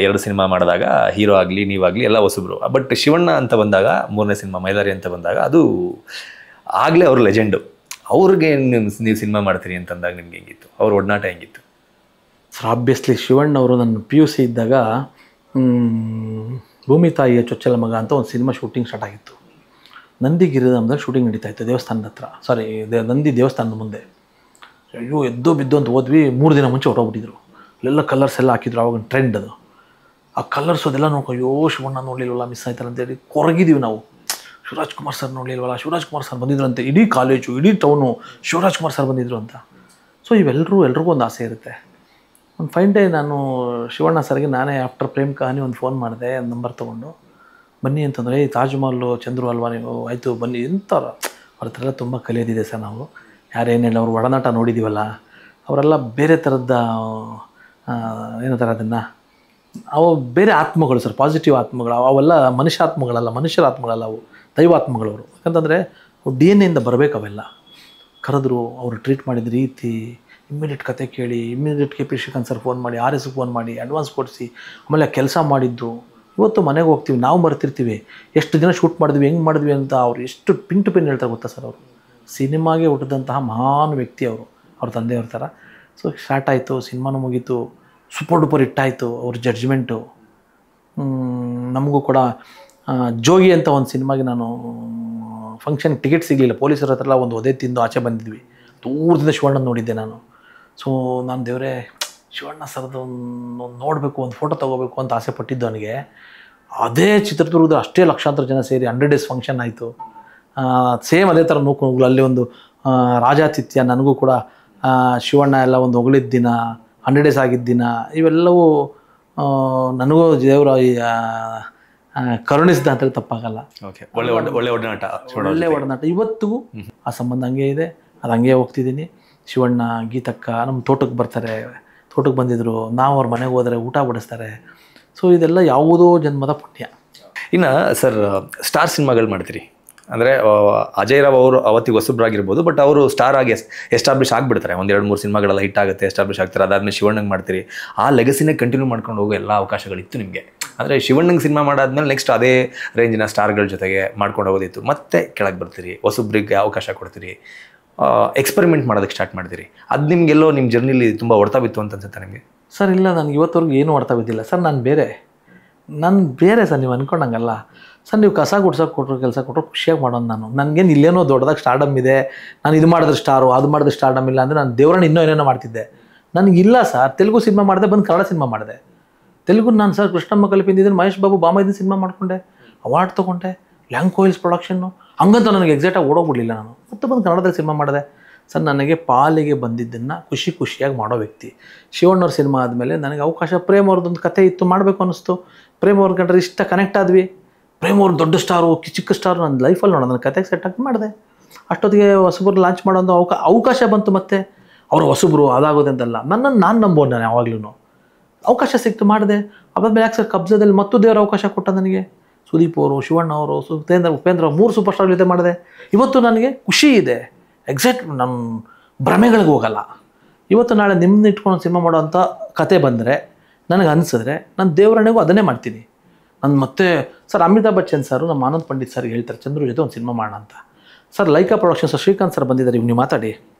ಎರಡು ಸಿನಿಮಾ ಮಾಡಿದಾಗ ಹೀರೋ ಆಗಲಿ ನೀವಾಗಲಿ ಎಲ್ಲ ಹೊಸಬ್ರು. ಬಟ್ ಶಿವಣ್ಣ ಅಂತ ಬಂದಾಗ, ಮೂರನೇ ಸಿನಿಮಾ ಮೈದಾರಿ ಅಂತ ಬಂದಾಗ, ಅದು ಆಗಲೇ ಅವರು ಲೆಜೆಂಡು. ಅವ್ರಿಗೆ ನೀವು ಸಿನಿಮಾ ಮಾಡ್ತೀರಿ ಅಂತಂದಾಗ ನಿಮ್ಗೆ ಹೆಂಗಿತ್ತು, ಅವ್ರ ಒಡನಾಟ ಹೆಂಗಿತ್ತು? ಸರ್ ಆಬ್ವಿಯಸ್ಲಿ ಶಿವಣ್ಣ ಅವರು ನನ್ನ PUC ಇದ್ದಾಗ ಭೂಮಿ ತಾಯಿಯ ಚೊಚ್ಚಲ ಮಗ ಅಂತ ಒಂದು ಸಿನಿಮಾ ಶೂಟಿಂಗ್ ಸ್ಟಾರ್ಟ್ ಆಗಿತ್ತು. ನಂದಿ ಗಿರಿಧಾಮದಲ್ಲಿ ಶೂಟಿಂಗ್ ನಡೀತಾ ಇತ್ತು, ದೇವಸ್ಥಾನದ ಹತ್ರ, ನಂದಿ ದೇವಸ್ಥಾನದ ಮುಂದೆ. ಅಯ್ಯೋ ಎದ್ದೋ ಬಿದ್ದು ಅಂತ ಹೋದ್ವಿ. 3 ದಿನ ಮುಂಚೆ ಹೊರಟೋಗ್ಬಿಟ್ಟಿದ್ರು. ಅಲ್ಲೆಲ್ಲ ಕಲರ್ಸ್ ಎಲ್ಲ ಹಾಕಿದ್ರು, ಆವಾಗ ಟ್ರೆಂಡ್ ಅದು. ಆ ಕಲರ್ಸ್ ಅದೆಲ್ಲ ನೋಡ್ಕೊ, ಅಯ್ಯೋ ಶಿವಣ್ಣ ನೋಡಲಿಲ್ವಲ್ಲ, ಮಿಸ್ ಆಯ್ತಲ್ಲ ಅಂತೇಳಿ ಕೊರಗಿದ್ದೀವಿ ನಾವು. ಶಿವರಾಜ್ ಕುಮಾರ್ ಸರ್ ನೋಡಲಿಲ್ವಲ್ಲ, ಶಿವರಾಜ್ ಕುಮಾರ್ ಸರ್ ಬಂದಿದ್ರು ಇಡೀ ಕಾಲೇಜು, ಇಡೀ ಟೌನು ಶಿವರಾಜ್ ಕುಮಾರ್ ಸರ್ ಬಂದಿದ್ರು ಅಂತ. ಸೊ ಎಲ್ರಿಗೂ ಒಂದು ಆಸೆ ಇರುತ್ತೆ. ಒಂದು ಫೈನ್ ಡೇ ನಾನು ಶಿವಣ್ಣ ಸರ್ಗೆ ನಾನೇ ಆಫ್ಟರ್ ಪ್ರೇಮ್ ಕಹಾನಿ ಒಂದು ಫೋನ್ ಮಾಡಿದೆ, ನಂಬರ್ ತೊಗೊಂಡು ಬನ್ನಿ ಅಂತಂದರೆ, ಈ ತಾಜ್ ಮಹಲ್ ಚಂದ್ರು ಅಲ್ವಾ ನೀವು, ಆಯಿತು ಬನ್ನಿ ಎಂಥವ್ರು. ಅವ್ರ ಹತ್ರ ಎಲ್ಲ ತುಂಬ ಕಲಿಯೋದಿದೆ ಸರ್. ನಾವು ಯಾರೇನು ಹೇಳಿ ಅವ್ರ ಒಡನಾಟ ನೋಡಿದ್ದೀವಲ್ಲ, ಅವರೆಲ್ಲ ಬೇರೆ ಥರದ ಏನಂತಾರೆ ಅದನ್ನು, ಅವು ಬೇರೆ ಆತ್ಮಗಳು ಸರ್, ಪಾಸಿಟಿವ್ ಆತ್ಮಗಳು. ಅವೆಲ್ಲ ಮನುಷ್ಯರ ಆತ್ಮಗಳಲ್ಲ, ಅವು ದೈವಾತ್ಮಗಳವರು. ಯಾಕಂತಂದರೆ ಅವು DNA ಬರಬೇಕು. ಅವೆಲ್ಲ ಕರೆದ್ರು, ಅವರು ಟ್ರೀಟ್ ಮಾಡಿದ ರೀತಿ, ಇಮ್ಮಿಡಿಯೇಟ್ ಕತೆ ಕೇಳಿ, immediate KP Srikanth sir phone ಮಾಡಿ, RS ಫೋನ್ ಮಾಡಿ ಅಡ್ವಾನ್ಸ್ ಕೊಡಿಸಿ, ಆಮೇಲೆ ಕೆಲಸ ಮಾಡಿದ್ದು. ಇವತ್ತು ಮನೆಗೆ ಹೋಗ್ತೀವಿ, ನಾವು ಬರ್ತಿರ್ತೀವಿ, ಎಷ್ಟು ದಿನ ಶೂಟ್ ಮಾಡಿದ್ವಿ, ಹೆಂಗೆ ಮಾಡಿದ್ವಿ ಅಂತ ಅವ್ರು ಎಷ್ಟು ಪಿನ್ ಟು ಪಿನ್ ಹೇಳ್ತಾರೆ ಗೊತ್ತಾ ಸರ್. ಅವರು ಸಿನಿಮಾಗೆ ಹುಟ್ಟಿದಂತಹ ಮಹಾನ್ ವ್ಯಕ್ತಿ ಅವರು, ಅವ್ರ ತಂದೆಯವ್ರ ಥರ. ಸೊ ಸ್ಟಾರ್ಟ್ ಆಯಿತು, ಸಿನಿಮಾನು ಮುಗೀತು, ಸೂಪರ್ ಡೂಪರ್ ಹಿಟ್ಟಾಯಿತು ಅವ್ರ ಜಡ್ಜ್ಮೆಂಟು. ನಮಗೂ ಕೂಡ ಜೋಗಿ ಅಂತ ಒಂದು ಸಿನಿಮಾಗೆ ನಾನು ಫಂಕ್ಷನ್ಗೆ ಟಿಕೆಟ್ ಸಿಗಲಿಲ್ಲ, ಪೊಲೀಸರ ಹತ್ರ ಎಲ್ಲ ಒಂದು ಒದೆ ತಿಂದು ಆಚೆ ಬಂದಿದ್ವಿ. ದೂರದಿಂದ ಶಿವಣ್ಣ ನೋಡಿದ್ದೆ ನಾನು. ಸೊ ನಾನು ದೇವರೇ, ಶಿವಣ್ಣ ಸರ್ದು ಒಂದು ನೋಡಬೇಕು, ಒಂದು ಫೋಟೋ ತೊಗೋಬೇಕು ಅಂತ ಆಸೆ ಪಟ್ಟಿದ್ದು ನನಗೆ. ಅದೇ ಚಿತ್ರದುರ್ಗದ ಅಷ್ಟೇ ಲಕ್ಷಾಂತರ ಜನ ಸೇರಿ 100 days ಫಂಕ್ಷನ್ ಆಯಿತು. ಸೇಮ್ ಅದೇ ಥರ ನೂಕುನುಗ್ಗಳು, ಅಲ್ಲಿ ಒಂದು ರಾಜಾತಿಥ್ಯ. ನನಗೂ ಕೂಡ ಶಿವಣ್ಣ ಎಲ್ಲ ಒಂದು ಹೊಗಳಿದ್ದ ದಿನ, 100 days ಆಗಿದ್ದ ದಿನ, ಇವೆಲ್ಲವೂ ನನಗೂ ದೇವರ ಕರುಣಿಸಿದ ಅಂತ ತಪ್ಪಾಗಲ್ಲ. ಒಳ್ಳೆ ಒಡನಾಟ ಇವತ್ತಿಗೂ ಆ ಸಂಬಂಧ ಹಂಗೆ ಇದೆ, ಅದು ಹಂಗೆ ಹೋಗ್ತಿದ್ದೀನಿ. ಶಿವಣ್ಣ, ಗೀತಕ್ಕ ನಮ್ಮ ತೋಟಕ್ಕೆ ಬರ್ತಾರೆ, ತೋಟಕ್ಕೆ ಬಂದಿದ್ದರು, ನಾವು ಅವ್ರ ಮನೆಗೆ ಹೋದರೆ ಊಟ ಬಡಿಸ್ತಾರೆ. ಸೊ ಇದೆಲ್ಲ ಯಾವುದೋ ಜನ್ಮದ ಪುಣ್ಯ. ಇನ್ನು ಸರ್, ಸ್ಟಾರ್ ಸಿನಿಮಾಗಳು ಮಾಡ್ತೀರಿ ಅಂದರೆ ಅಜಯ್ ರಾವ್ ಅವರು ಅವತ್ತಿಗೆ ಹೊಸಬ್ರಾಗಿರ್ಬೋದು, ಬಟ್ ಅವರು ಸ್ಟಾರ್ ಆಗಿ ಎಸ್ಟಾಬ್ಲಿಷ್ ಆಗಿಬಿಡ್ತಾರೆ. 1-2-3 ಸಿನಿಮಾಗಳೆಲ್ಲ ಹಿಟ್ ಆಗುತ್ತೆ, ಎಸ್ಟಾಬ್ಲಿಷ್ ಆಗ್ತಾರೆ. ಅದಾದಮೇಲೆ ಶಿವಣ್ಣಂಗೆ ಮಾಡ್ತೀರಿ. ಆ ಲೆಗಸಿನೇ ಕಂಟಿನ್ಯೂ ಮಾಡ್ಕೊಂಡು ಹೋಗೋ ಎಲ್ಲ ಅವಕಾಶಗಳಿತ್ತು ನಿಮಗೆ. ಅಂದರೆ ಶಿವಣ್ಣಂಗೆ ಸಿನಿಮಾ ಮಾಡಾದ್ಮೇಲೆ ನೆಕ್ಸ್ಟ್ ಅದೇ ರೇಂಜಿನ ಸ್ಟಾರ್ಗಳ ಜೊತೆಗೆ ಮಾಡ್ಕೊಂಡು ಹೋಗೋದಿತ್ತು. ಮತ್ತೆ ಕೆಳಗೆ ಬರ್ತೀರಿ, ಹೊಸಬ್ರಿಗೆ ಅವಕಾಶ ಕೊಡ್ತೀರಿ, ಎಕ್ಸ್ಪೆರಿಮೆಂಟ್ ಮಾಡೋದಕ್ಕೆ ಸ್ಟಾರ್ಟ್ ಮಾಡ್ತೀರಿ. ಅದು ನಿಮಗೆಲ್ಲೋ ನಿಮ್ಮ ಜರ್ನಿಲಿ ತುಂಬ ಹೊಡ್ತಾ ಬಿತ್ತು ಅಂತ ಅನ್ಸುತ್ತೆ ನಿಮಗೆ? ಸರ್ ಇಲ್ಲ, ನನಗೆ ಇವತ್ತವರೆಗೂ ಏನೂ ಹೊಡ್ತಾ ಬಿದ್ದಿಲ್ಲ ಸರ್. ನಾನು ಬೇರೆ ಸರ್. ನೀವು ಅಂದ್ಕೊಂಡಂಗಲ್ಲ ಸರ್. ನೀವು ಕಸ ಗುಡ್ಸೋಕೆ ಕೊಟ್ಟರು, ಕೆಲಸ ಕೊಟ್ಟರು, ಖುಷಿಯಾಗಿ ಮಾಡೋದು ನಾನು. ನನಗೇನು ಇಲ್ಲೇನೋ ದೊಡ್ಡದಾಗಿ ಸ್ಟಾರ್ಡಮ್ ಇದೆ, ನಾನು ಇದು ಮಾಡಿದ್ರೆ ಸ್ಟಾರು, ಅದು ಮಾಡಿದ್ರೆ ಸ್ಟಾರ್ಡಮ್ ಇಲ್ಲ ಅಂದರೆ ನಾನು ದೇವರನ್ನ ಇನ್ನೂ ಏನೇನೋ ಮಾಡ್ತಿದ್ದೆ. ನನಗಿಲ್ಲ ಸರ್. ತೆಲುಗು ಸಿನಿಮಾ ಮಾಡಿದೆ, ಬಂದು ಕನ್ನಡ ಸಿನಿಮಾ ಮಾಡಿದೆ. ತೆಲುಗು ನಾನು ಸರ್ ಕೃಷ್ಣಮ್ಮ ಕಲಿಪಿಂದಿದ್ದೀನಿ, ಮಹೇಶ್ ಬಾಬು ಬಾಮೈದಿ ಸಿನಿಮಾ ಮಾಡಿಕೊಂಡೆ, ಅವಾರ್ಡ್ ತೊಗೊಂಡೆ, ಲ್ಯಾಂಕೋಯಿಲ್ಸ್ ಪ್ರೊಡಕ್ಷನ್ನು. ಹಂಗಂತ ನನಗೆ ಎಕ್ಸಾಕ್ಟಾಗಿ ಓಡೋಗ್ಬಿಡಲಿಲ್ಲ ನಾನು. ಮತ್ತೆ ಬಂದು ಕನ್ನಡದಲ್ಲಿ ಸಿನಿಮಾ ಮಾಡಿದೆ ಸರ್. ನನಗೆ ಪಾಲಿಗೆ ಬಂದಿದ್ದನ್ನು ಖುಷಿಯಾಗಿ ಮಾಡೋ ವ್ಯಕ್ತಿ. ಶಿವಣ್ಣವ್ರ ಸಿನಿಮಾ ಆದಮೇಲೆ ನನಗೆ ಅವಕಾಶ, ಪ್ರೇಮ್ ಅವ್ರದ್ದೊಂದು ಕತೆ ಇತ್ತು, ಮಾಡಬೇಕು ಅನ್ನಿಸ್ತು. ಪ್ರೇಮ್ ಅವ್ರ ಕಂಡ್ರೆ ಇಷ್ಟ ಕನೆಕ್ಟ್ ಆದ್ವಿ. ಪ್ರೇಮ್ ಅವ್ರ ದೊಡ್ಡ ಸ್ಟಾರು, ಚಿಕ್ಕ ಸ್ಟಾರು ನನ್ನ ಲೈಫಲ್ಲಿ ನೋಡೋದು, ನನ್ನ ಕತೆಗೆ ಸೆಟ್ ಆಗಿ ಮಾಡಿದೆ. ಅಷ್ಟೊತ್ತಿಗೆ ಹೊಸಬ್ರು ಲಾಂಚ್ ಮಾಡೋದು ಅವಕಾಶ ಬಂತು. ಮತ್ತೆ ಅವರು ಹೊಸಬ್ರು ಅದಾಗೋದೆ ಅಂತಲ್ಲ, ನನ್ನನ್ನು ನಾನು ನಂಬೋದು. ನಾನು ಯಾವಾಗಲೂ ಅವಕಾಶ ಸಿಕ್ತು, ಮಾಡಿದೆ. ಅದಾದ್ಮೇಲೆ ಯಾಕೆ ಸರ್ ಕಬ್ಜದಲ್ಲಿ ಮತ್ತು ದೇವರ ಅವಕಾಶ ಕೊಟ್ಟ ನನಗೆ. ಸುದೀಪ್ ಅವರು, ಶಿವಣ್ಣ ಅವರು, ಉಪೇಂದ್ರ 3 ಸೂಪರ್ ಸ್ಟಾರ್ ಜೊತೆ ಮಾಡಿದೆ. ಇವತ್ತು ನನಗೆ ಖುಷಿ ಇದೆ. ಎಕ್ಸಾಕ್ಟ್ ನಮ್ಮ ಭ್ರಮೆಗಳಿಗೆ ಹೋಗಲ್ಲ. ಇವತ್ತು ನಾಳೆ ನಿಮ್ಮನ್ನ ಇಟ್ಕೊಂಡು ಸಿನಿಮಾ ಮಾಡೋವಂಥ ಕತೆ ಬಂದರೆ, ನನಗೆ ಅನಿಸಿದ್ರೆ ನಾನು ದೇವರಣ್ಣೆಗೂ ಅದನ್ನೇ ಮಾಡ್ತೀನಿ. ನಾನು ಮತ್ತೆ ಸರ್ ಅಮಿತಾಬ್ ಬಚ್ಚನ್ ಸರ್ ನಮ್ಮ ಆನಂದ್ ಪಂಡಿತ್ ಸರ್ ಹೇಳ್ತಾರೆ ಚಂದ್ರು ಜೊತೆ ಒಂದು ಸಿನಿಮಾ ಮಾಡೋಣ ಅಂತ. Sir Lyca productions Srikanth sir ಬಂದಿದ್ದಾರೆ, ನೀವು ಮಾತಾಡಿ.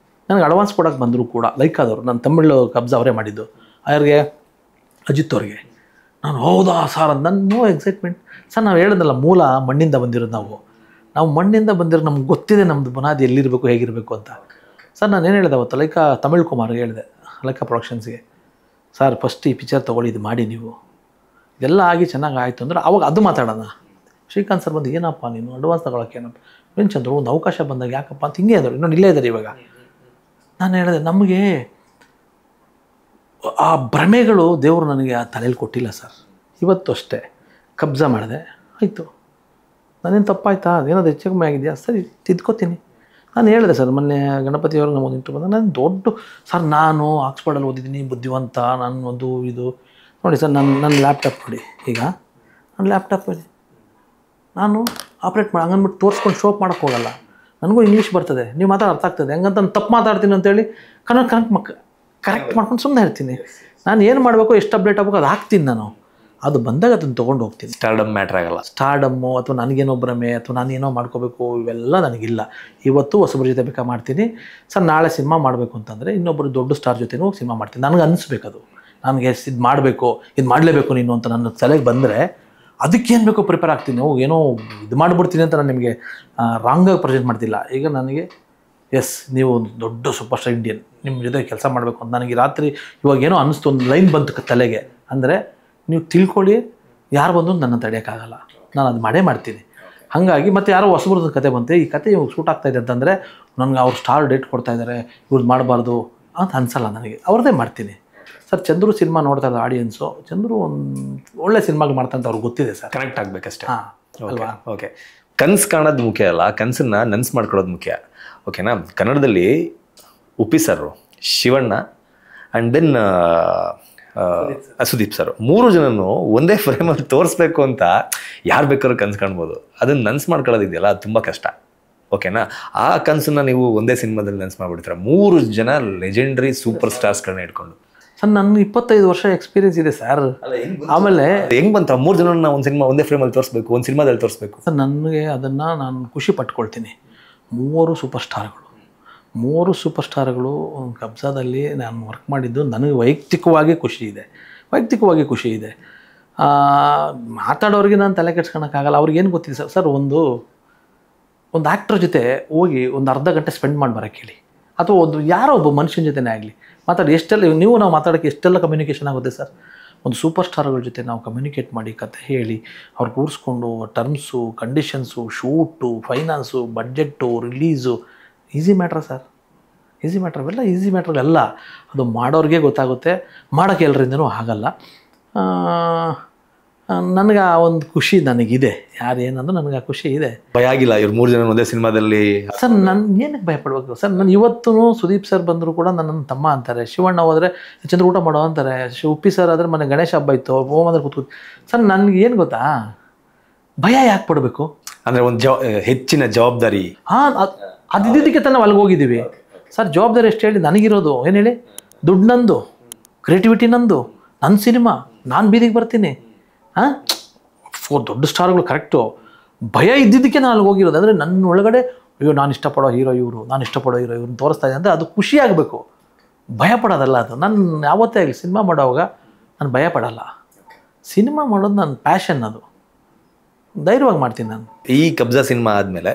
ನನಗೆ ಅಡ್ವಾನ್ಸ್ ಕೊಡೋಕ್ಕೆ ಬಂದರೂ ಕೂಡ ಲೈಕಾದವರು, ನನ್ನ ತಮಿಳು ಕಬ್ಜಾ ಅವರೇ ಮಾಡಿದ್ದು, ಅವ್ರಿಗೆ ಅಜಿತ್ ಅವ್ರಿಗೆ. ನಾನು ಹೌದಾ ಸರ್ ಅಂತ ನೋ ಎಕ್ಸೈಟ್ಮೆಂಟ್. ಸರ್ ನಾವು ಹೇಳಿದ್ನಲ್ಲ, ಮೂಲ ಮಣ್ಣಿಂದ ಬಂದಿರೋದು ನಾವು ಮಣ್ಣಿಂದ ಬಂದಿರೋ ನಮ್ಗೆ ಗೊತ್ತಿದೆ ನಮ್ಮದು ಬುನಾದಿ ಎಲ್ಲಿರಬೇಕು ಹೇಗಿರಬೇಕು ಅಂತ. ಸರ್ ನಾನು ಏನು ಹೇಳಿದೆ ಅವತ್ತು ಲೈಕಾ ತಮಿಳ್ ಕುಮಾರ್ಗೆ ಹೇಳಿದೆ, ಲೈಕಾ ಪ್ರೊಡಕ್ಷನ್ಸ್ಗೆ, ಸರ್ ಫಸ್ಟ್ ಈ ಪಿಕ್ಚರ್ ತೊಗೊಳ್ಳಿ, ಇದು ಮಾಡಿ ನೀವು, ಇದೆಲ್ಲ ಆಗಿ ಚೆನ್ನಾಗಿ ಆಯಿತು ಅಂದರೆ ಅವಾಗ ಅದು ಮಾತಾಡೋಣ. ಶ್ರೀಕಾಂತ್ ಸರ್ ಬಂದು ಏನಪ್ಪ ನೀನು ಅಡ್ವಾನ್ಸ್ ತೊಗೊಳಕ್ಕೆ ಏನಪ್ಪ, ಏನು ಚಂದ್ರು ಒಂದು ಅವಕಾಶ ಬಂದಾಗ ಯಾಕಪ್ಪ ಅಂತ ಹಿಂಗೆ ಇದ್ದಾರೆ, ಇನ್ನೊಂದು ಇಲ್ಲೇ ಇದ್ದಾರೆ ಇವಾಗ. ನಾನು ಹೇಳಿದೆ ನಮಗೆ ಆ ಭ್ರಮೆಗಳು ದೇವರು ನನಗೆ ಆ ತಲೆಯಲ್ಲಿ ಕೊಟ್ಟಿಲ್ಲ ಸರ್. ಇವತ್ತು ಅಷ್ಟೇ ಕಬ್ಜಾ ಮಾಡಿದೆ, ಆಯಿತು, ನಾನೇನು ತಪ್ಪಾಯ್ತಾ, ಅದೇನಾದ್ರು ಹೆಚ್ಚು ಕಮ್ಮಿ ಆಗಿದೆಯಾ, ಸರಿ ತಿದ್ಕೋತೀನಿ. ನಾನು ಹೇಳಿದೆ ಸರ್ ಮೊನ್ನೆ ಗಣಪತಿಯವ್ರಿಗೆ ನಮ್ಮ ಒಂದು ಇಂಟರ್ವ್ಯೂ ಬಂದಾಗ, ನಾನು ದೊಡ್ಡ ಸರ್ ನಾನು ಆಕ್ಸ್ಫರ್ಡಲ್ಲಿ ಓದಿದ್ದೀನಿ, ಬುದ್ಧಿವಂತ, ನಾನು ಒಂದು ಇದು ನೋಡಿ ಸರ್, ನನ್ನ ಲ್ಯಾಪ್ಟಾಪ್ ನೋಡಿ, ಈಗ ನನ್ನ ಲ್ಯಾಪ್ಟಾಪ್ ಇದೆ, ನಾನು ಆಪ್ರೇಟ್ ಮಾಡಿ ಹಂಗನ್ಬಿಟ್ಟು ತೋರಿಸ್ಕೊಂಡು ಶೋಪ್ ಮಾಡೋಕ್ಕೆ ಹೋಗಲ್ಲ. ನನಗೂ ಇಂಗ್ಲೀಷ್ ಬರ್ತದೆ, ನೀವು ಮಾತಾಡ ಅರ್ಥ ಆಗ್ತದೆ, ಹೆಂಗಂತ ನಾನು ತಪ್ಪು ಮಾತಾಡ್ತೀನಿ ಅಂತೇಳಿ ಕರೆಕ್ಟ್ ಮಾಡ್ಕೊಂಡು ಸುಮ್ಮನೆ ಇರ್ತೀನಿ. ನಾನು ಏನು ಮಾಡಬೇಕು, ಎಷ್ಟು ಅಪ್ಡೇಟ್ ಆಗಬೇಕು ಅದು ಹಾಕ್ತೀನಿ ನಾನು, ಅದು ಬಂದಾಗ ಅದನ್ನು ತೊಗೊಂಡು ಹೋಗ್ತೀನಿ. ಸ್ಟಾರ್ಡಮ್ ಮ್ಯಾಟ್ರ್ ಆಗಲ್ಲ. ಸ್ಟಾರ್ಡಮ್ಮು ಅಥವಾ ನನಗೇನೋ ಭ್ರಮೆ ಅಥವಾ ನಾನೇನೋ ಮಾಡ್ಕೋಬೇಕು ಇವೆಲ್ಲ ನನಗಿಲ್ಲ. ಇವತ್ತು ಹೊಸಬ್ರ ಜೊತೆ ಬೇಕಾ ಮಾಡ್ತೀನಿ ಸರ್, ನಾಳೆ ಸಿನಿಮಾ ಮಾಡಬೇಕು ಅಂತಂದರೆ ಇನ್ನೊಬ್ಬರು ದೊಡ್ಡ ಸ್ಟಾರ್ ಜೊತೆನೂ ಸಿನಿಮಾ ಮಾಡ್ತೀನಿ. ನನಗೆ ಅನಿಸ್ಬೇಕು ಅದು, ನನಗೆ ಇದು ಮಾಡಬೇಕು, ಇದು ಮಾಡಲೇಬೇಕು ನೀನು ಅಂತ ನನ್ನ ತಲೆಗೆ ಬಂದರೆ ಅದಕ್ಕೇನು ಬೇಕೋ ಪ್ರಿಪೇರ್ ಆಗ್ತೀನಿ. ಏನೋ ಇದು ಮಾಡಿಬಿಡ್ತೀನಿ ಅಂತ ನಾನು ನಿಮಗೆ ರಾಂಗಾಗಿ ಪ್ರೆಸೆಂಟ್ ಮಾಡ್ತಿಲ್ಲ. ಈಗ ನನಗೆ ಎಸ್ ನೀವು ಒಂದು ದೊಡ್ಡ ಸೂಪರ್ ಸ್ಟಾರ್ ಇಂಡಿಯನ್, ನಿಮ್ಮ ಜೊತೆ ಕೆಲಸ ಮಾಡಬೇಕು ಅಂತ ನನಗೆ ರಾತ್ರಿ ಇವಾಗ ಏನೋ ಅನ್ನಿಸ್ತು, ಒಂದು ಲೈನ್ ಬಂತು ತಲೆಗೆ, ಅಂದರೆ ನೀವು ತಿಳ್ಕೊಳ್ಳಿ, ಯಾರು ಬಂದು ನನ್ನ ತಡೆಯೋಕ್ಕಾಗಲ್ಲ, ನಾನು ಅದು ಮಾಡೇ ಮಾಡ್ತೀನಿ. ಹಾಗಾಗಿ ಮತ್ತು ಯಾರೋ ಹೊಸಬ್ರದ್ದು ಕತೆ ಬಂತೆ, ಈ ಕತೆ ಇವಾಗ ಶೂಟ್ ಆಗ್ತಾಯಿದೆ ಅಂತಂದರೆ ನನಗೆ ಅವ್ರು ಸ್ಟಾರ್ ಡೇಟ್ ಕೊಡ್ತಾಯಿದ್ದಾರೆ, ಇವ್ರದ್ದು ಮಾಡಬಾರ್ದು ಅಂತ ಅನಿಸಲ್ಲ ನನಗೆ, ಅವ್ರದ್ದೇ ಮಾಡ್ತೀನಿ. ಸರ್ ಚಂದ್ರು ಸಿನಿಮಾ ನೋಡ್ತಾ ಇದ್ದ ಆಡಿಯನ್ಸು, ಚಂದ್ರು ಒಂದು ಒಳ್ಳೆ ಸಿನಿಮಾಗಳು ಮಾಡ್ತಾ ಅಂತ ಅವ್ರಿಗೆ ಗೊತ್ತಿದೆ ಸರ್, ಕನೆಕ್ಟ್ ಆಗಬೇಕಷ್ಟೇ. ಹಾಂ ಅಲ್ವಾ. ಓಕೆ, ಕನಸು ಕಾಣೋದು ಮುಖ್ಯ ಅಲ್ಲ, ಕನಸನ್ನ ನನಸು ಮಾಡ್ಕೊಳ್ಳೋದು ಮುಖ್ಯ. ಓಕೆನಾ. ಕನ್ನಡದಲ್ಲಿ Uppi sir, Shivanna and then Sudeep sir, 3 ಜನನು ಒಂದೇ ಫ್ರೇಮಲ್ಲಿ ತೋರಿಸ್ಬೇಕು ಅಂತ ಯಾರು ಬೇಕಾದ್ರೂ ಕನಸು ಕಾಣ್ಬೋದು. ಅದನ್ನು ನನಸು ಮಾಡ್ಕೊಳ್ಳೋದಿದೆಯಲ್ಲ ಅದು ತುಂಬ ಕಷ್ಟ. ಓಕೆನಾ. ಆ ಕನಸನ್ನ ನೀವು ಒಂದೇ ಸಿನಿಮಾದಲ್ಲಿ ನನಸು ಮಾಡಿಬಿಡ್ತೀರ, 3 ಜನ ಲೆಜೆಂಡ್ರಿ ಸೂಪರ್ ಸ್ಟಾರ್ಸ್ಗಳನ್ನ ಇಟ್ಕೊಂಡು. ಸರ್ ನನ್ನ 25 ವರ್ಷ ಎಕ್ಸ್ಪೀರಿಯನ್ಸ್ ಇದೆ ಸರ್. ಆಮೇಲೆ ಹೆಂಗೆ ಬಂತ 3 ಜನನ ಒಂದು ಸಿನಿಮಾ ಒಂದೇ ಫ್ರೇಮಲ್ಲಿ ತೋರಿಸ್ಬೇಕು, ಒಂದು ಸಿನಿಮಾದಲ್ಲಿ ತೋರಿಸ್ಬೇಕು? ಸರ್ ನನಗೆ ಅದನ್ನು ನಾನು ಖುಷಿ ಪಟ್ಕೊಳ್ತೀನಿ. 3 ಸೂಪರ್ ಸ್ಟಾರ್ಗಳು ಕಬ್ಜಾದಲ್ಲಿ ನಾನು ವರ್ಕ್ ಮಾಡಿದ್ದು ನನಗೆ ವೈಯಕ್ತಿಕವಾಗಿ ಖುಷಿ ಇದೆ. ಮಾತಾಡೋರಿಗೆ ನಾನು ತಲೆ ಕೆಡ್ಸ್ಕೊಳಕ್ಕಾಗಲ್ಲ, ಅವ್ರಿಗೇನು ಗೊತ್ತಿದೆ ಸರ್. ಸರ್ ಒಂದು ಆ್ಯಕ್ಟ್ರ್ ಜೊತೆ ಹೋಗಿ ಒಂದು ಅರ್ಧ ಗಂಟೆ ಸ್ಪೆಂಡ್ ಮಾಡಿ ಬರೋಕ್ಕೆ ಹೇಳಿ, ಅಥವಾ ಯಾರೋ ಒಬ್ಬ ಮನುಷ್ಯನ ಜೊತೆನೇ ಆಗಲಿ ಮಾತಾಡಿ, ಎಷ್ಟೆಲ್ಲ ನಾವು ಮಾತಾಡೋಕ್ಕೆ ಎಷ್ಟೆಲ್ಲ ಕಮ್ಯುನಿಕೇಷನ್ ಆಗುತ್ತೆ ಸರ್. ಒಂದು ಸೂಪರ್ ಸ್ಟಾರ್ಗಳ ಜೊತೆ ನಾವು ಕಮ್ಯುನಿಕೇಟ್ ಮಾಡಿ, ಕತೆ ಹೇಳಿ, ಅವ್ರು ಕೂರಿಸ್ಕೊಂಡು terms, conditions, shoot, finance, budget, release, easy matter sir, easy matter. ಅವೆಲ್ಲ ಈಸಿ ಮ್ಯಾಟ್ರಲ್ಲ, ಅದು ಮಾಡೋರಿಗೆ ಗೊತ್ತಾಗುತ್ತೆ, ಮಾಡೋಕ್ಕೆ ಎಲ್ಲರಿಂದನೂ ಆಗಲ್ಲ. ನನಗೆ ಆ ಒಂದು ಖುಷಿ ನನಗಿದೆ, ಯಾರೇನಂದ್ರೆ ನನಗೆ ಆ ಖುಷಿ ಇದೆ. ಭಯ ಆಗಿಲ್ಲ ಇವ್ರು 3 ಜನ ಒಂದೇ ಸಿನಿಮಾದಲ್ಲಿ? ಸರ್ ನಾನು ಏನಕ್ಕೆ ಭಯಪಡ್ಬೇಕು ಸರ್. ನಾನು ಇವತ್ತೂ ಸುದೀಪ್ ಸರ್ ಬಂದರೂ ಕೂಡ ನನ್ನ ತಮ್ಮ ಅಂತಾರೆ, ಶಿವಣ್ಣ ಹೋದರೆ ಚಂದ್ರ ಊಟ ಮಾಡೋ ಅಂತಾರೆ, ಉಪ್ಪಿ ಸರ್ ಆದರೆ ಮನೆ ಗಣೇಶ ಹಬ್ಬ ಇತ್ತು ಹೋಮಂದ್ರೆ ಕೂತ್ಕೊಂಡು. ಸರ್ ನನಗೆ ಏನು ಗೊತ್ತಾ, ಭಯ ಯಾಕೆ ಪಡಬೇಕು ಅಂದರೆ ಒಂದು ಹೆಚ್ಚಿನ ಜವಾಬ್ದಾರಿ. ಹಾಂ, ಅದು ಇದ್ದಿದ್ದಕ್ಕೆ ತಾನು ಅಲ್ಲಿಗೆ ಹೋಗಿದ್ದೀವಿ ಸರ್. ಜವಾಬ್ದಾರಿ ಎಷ್ಟು ಹೇಳಿ ನನಗಿರೋದು, ಏನು ಹೇಳಿ, ದುಡ್ಡು ನಂದು, ಕ್ರಿಯೇಟಿವಿಟಿ ನಂದು, ನನ್ನ ಸಿನಿಮಾ, ನಾನು ಬೀದಿಗೆ ಬರ್ತೀನಿ. ಹಾಂ, ದೊಡ್ಡ ಸ್ಟಾರ್ಗಳು ಕರೆಕ್ಟು. ಭಯ ಇದ್ದಿದ್ದಕ್ಕೆ ನಾನು ಅಲ್ಲಿಗೆ ಹೋಗಿರೋದು. ಅಂದರೆ ನನ್ನ ಒಳಗಡೆ ಅಯ್ಯೋ ನಾನು ಇಷ್ಟಪಡೋ ಹೀರೋ ಇವ್ರನ್ನ ತೋರಿಸ್ತಾ ಇದೆ ಅಂದರೆ ಅದು ಖುಷಿ ಆಗಬೇಕು, ಭಯ ಪಡೋದಲ್ಲ ಅದು. ನಾನು ಯಾವತ್ತೇ ಆಗಲಿ ಸಿನಿಮಾ ಮಾಡೋವಾಗ ನಾನು ಭಯ ಪಡಲ್ಲ. ಸಿನಿಮಾ ಮಾಡೋದು ನನ್ನ ಪ್ಯಾಷನ್, ಅದು ಧೈರ್ಯವಾಗಿ ಮಾಡ್ತೀನಿ ನಾನು. ಈ ಕಬ್ಜಾ ಸಿನಿಮಾ ಆದಮೇಲೆ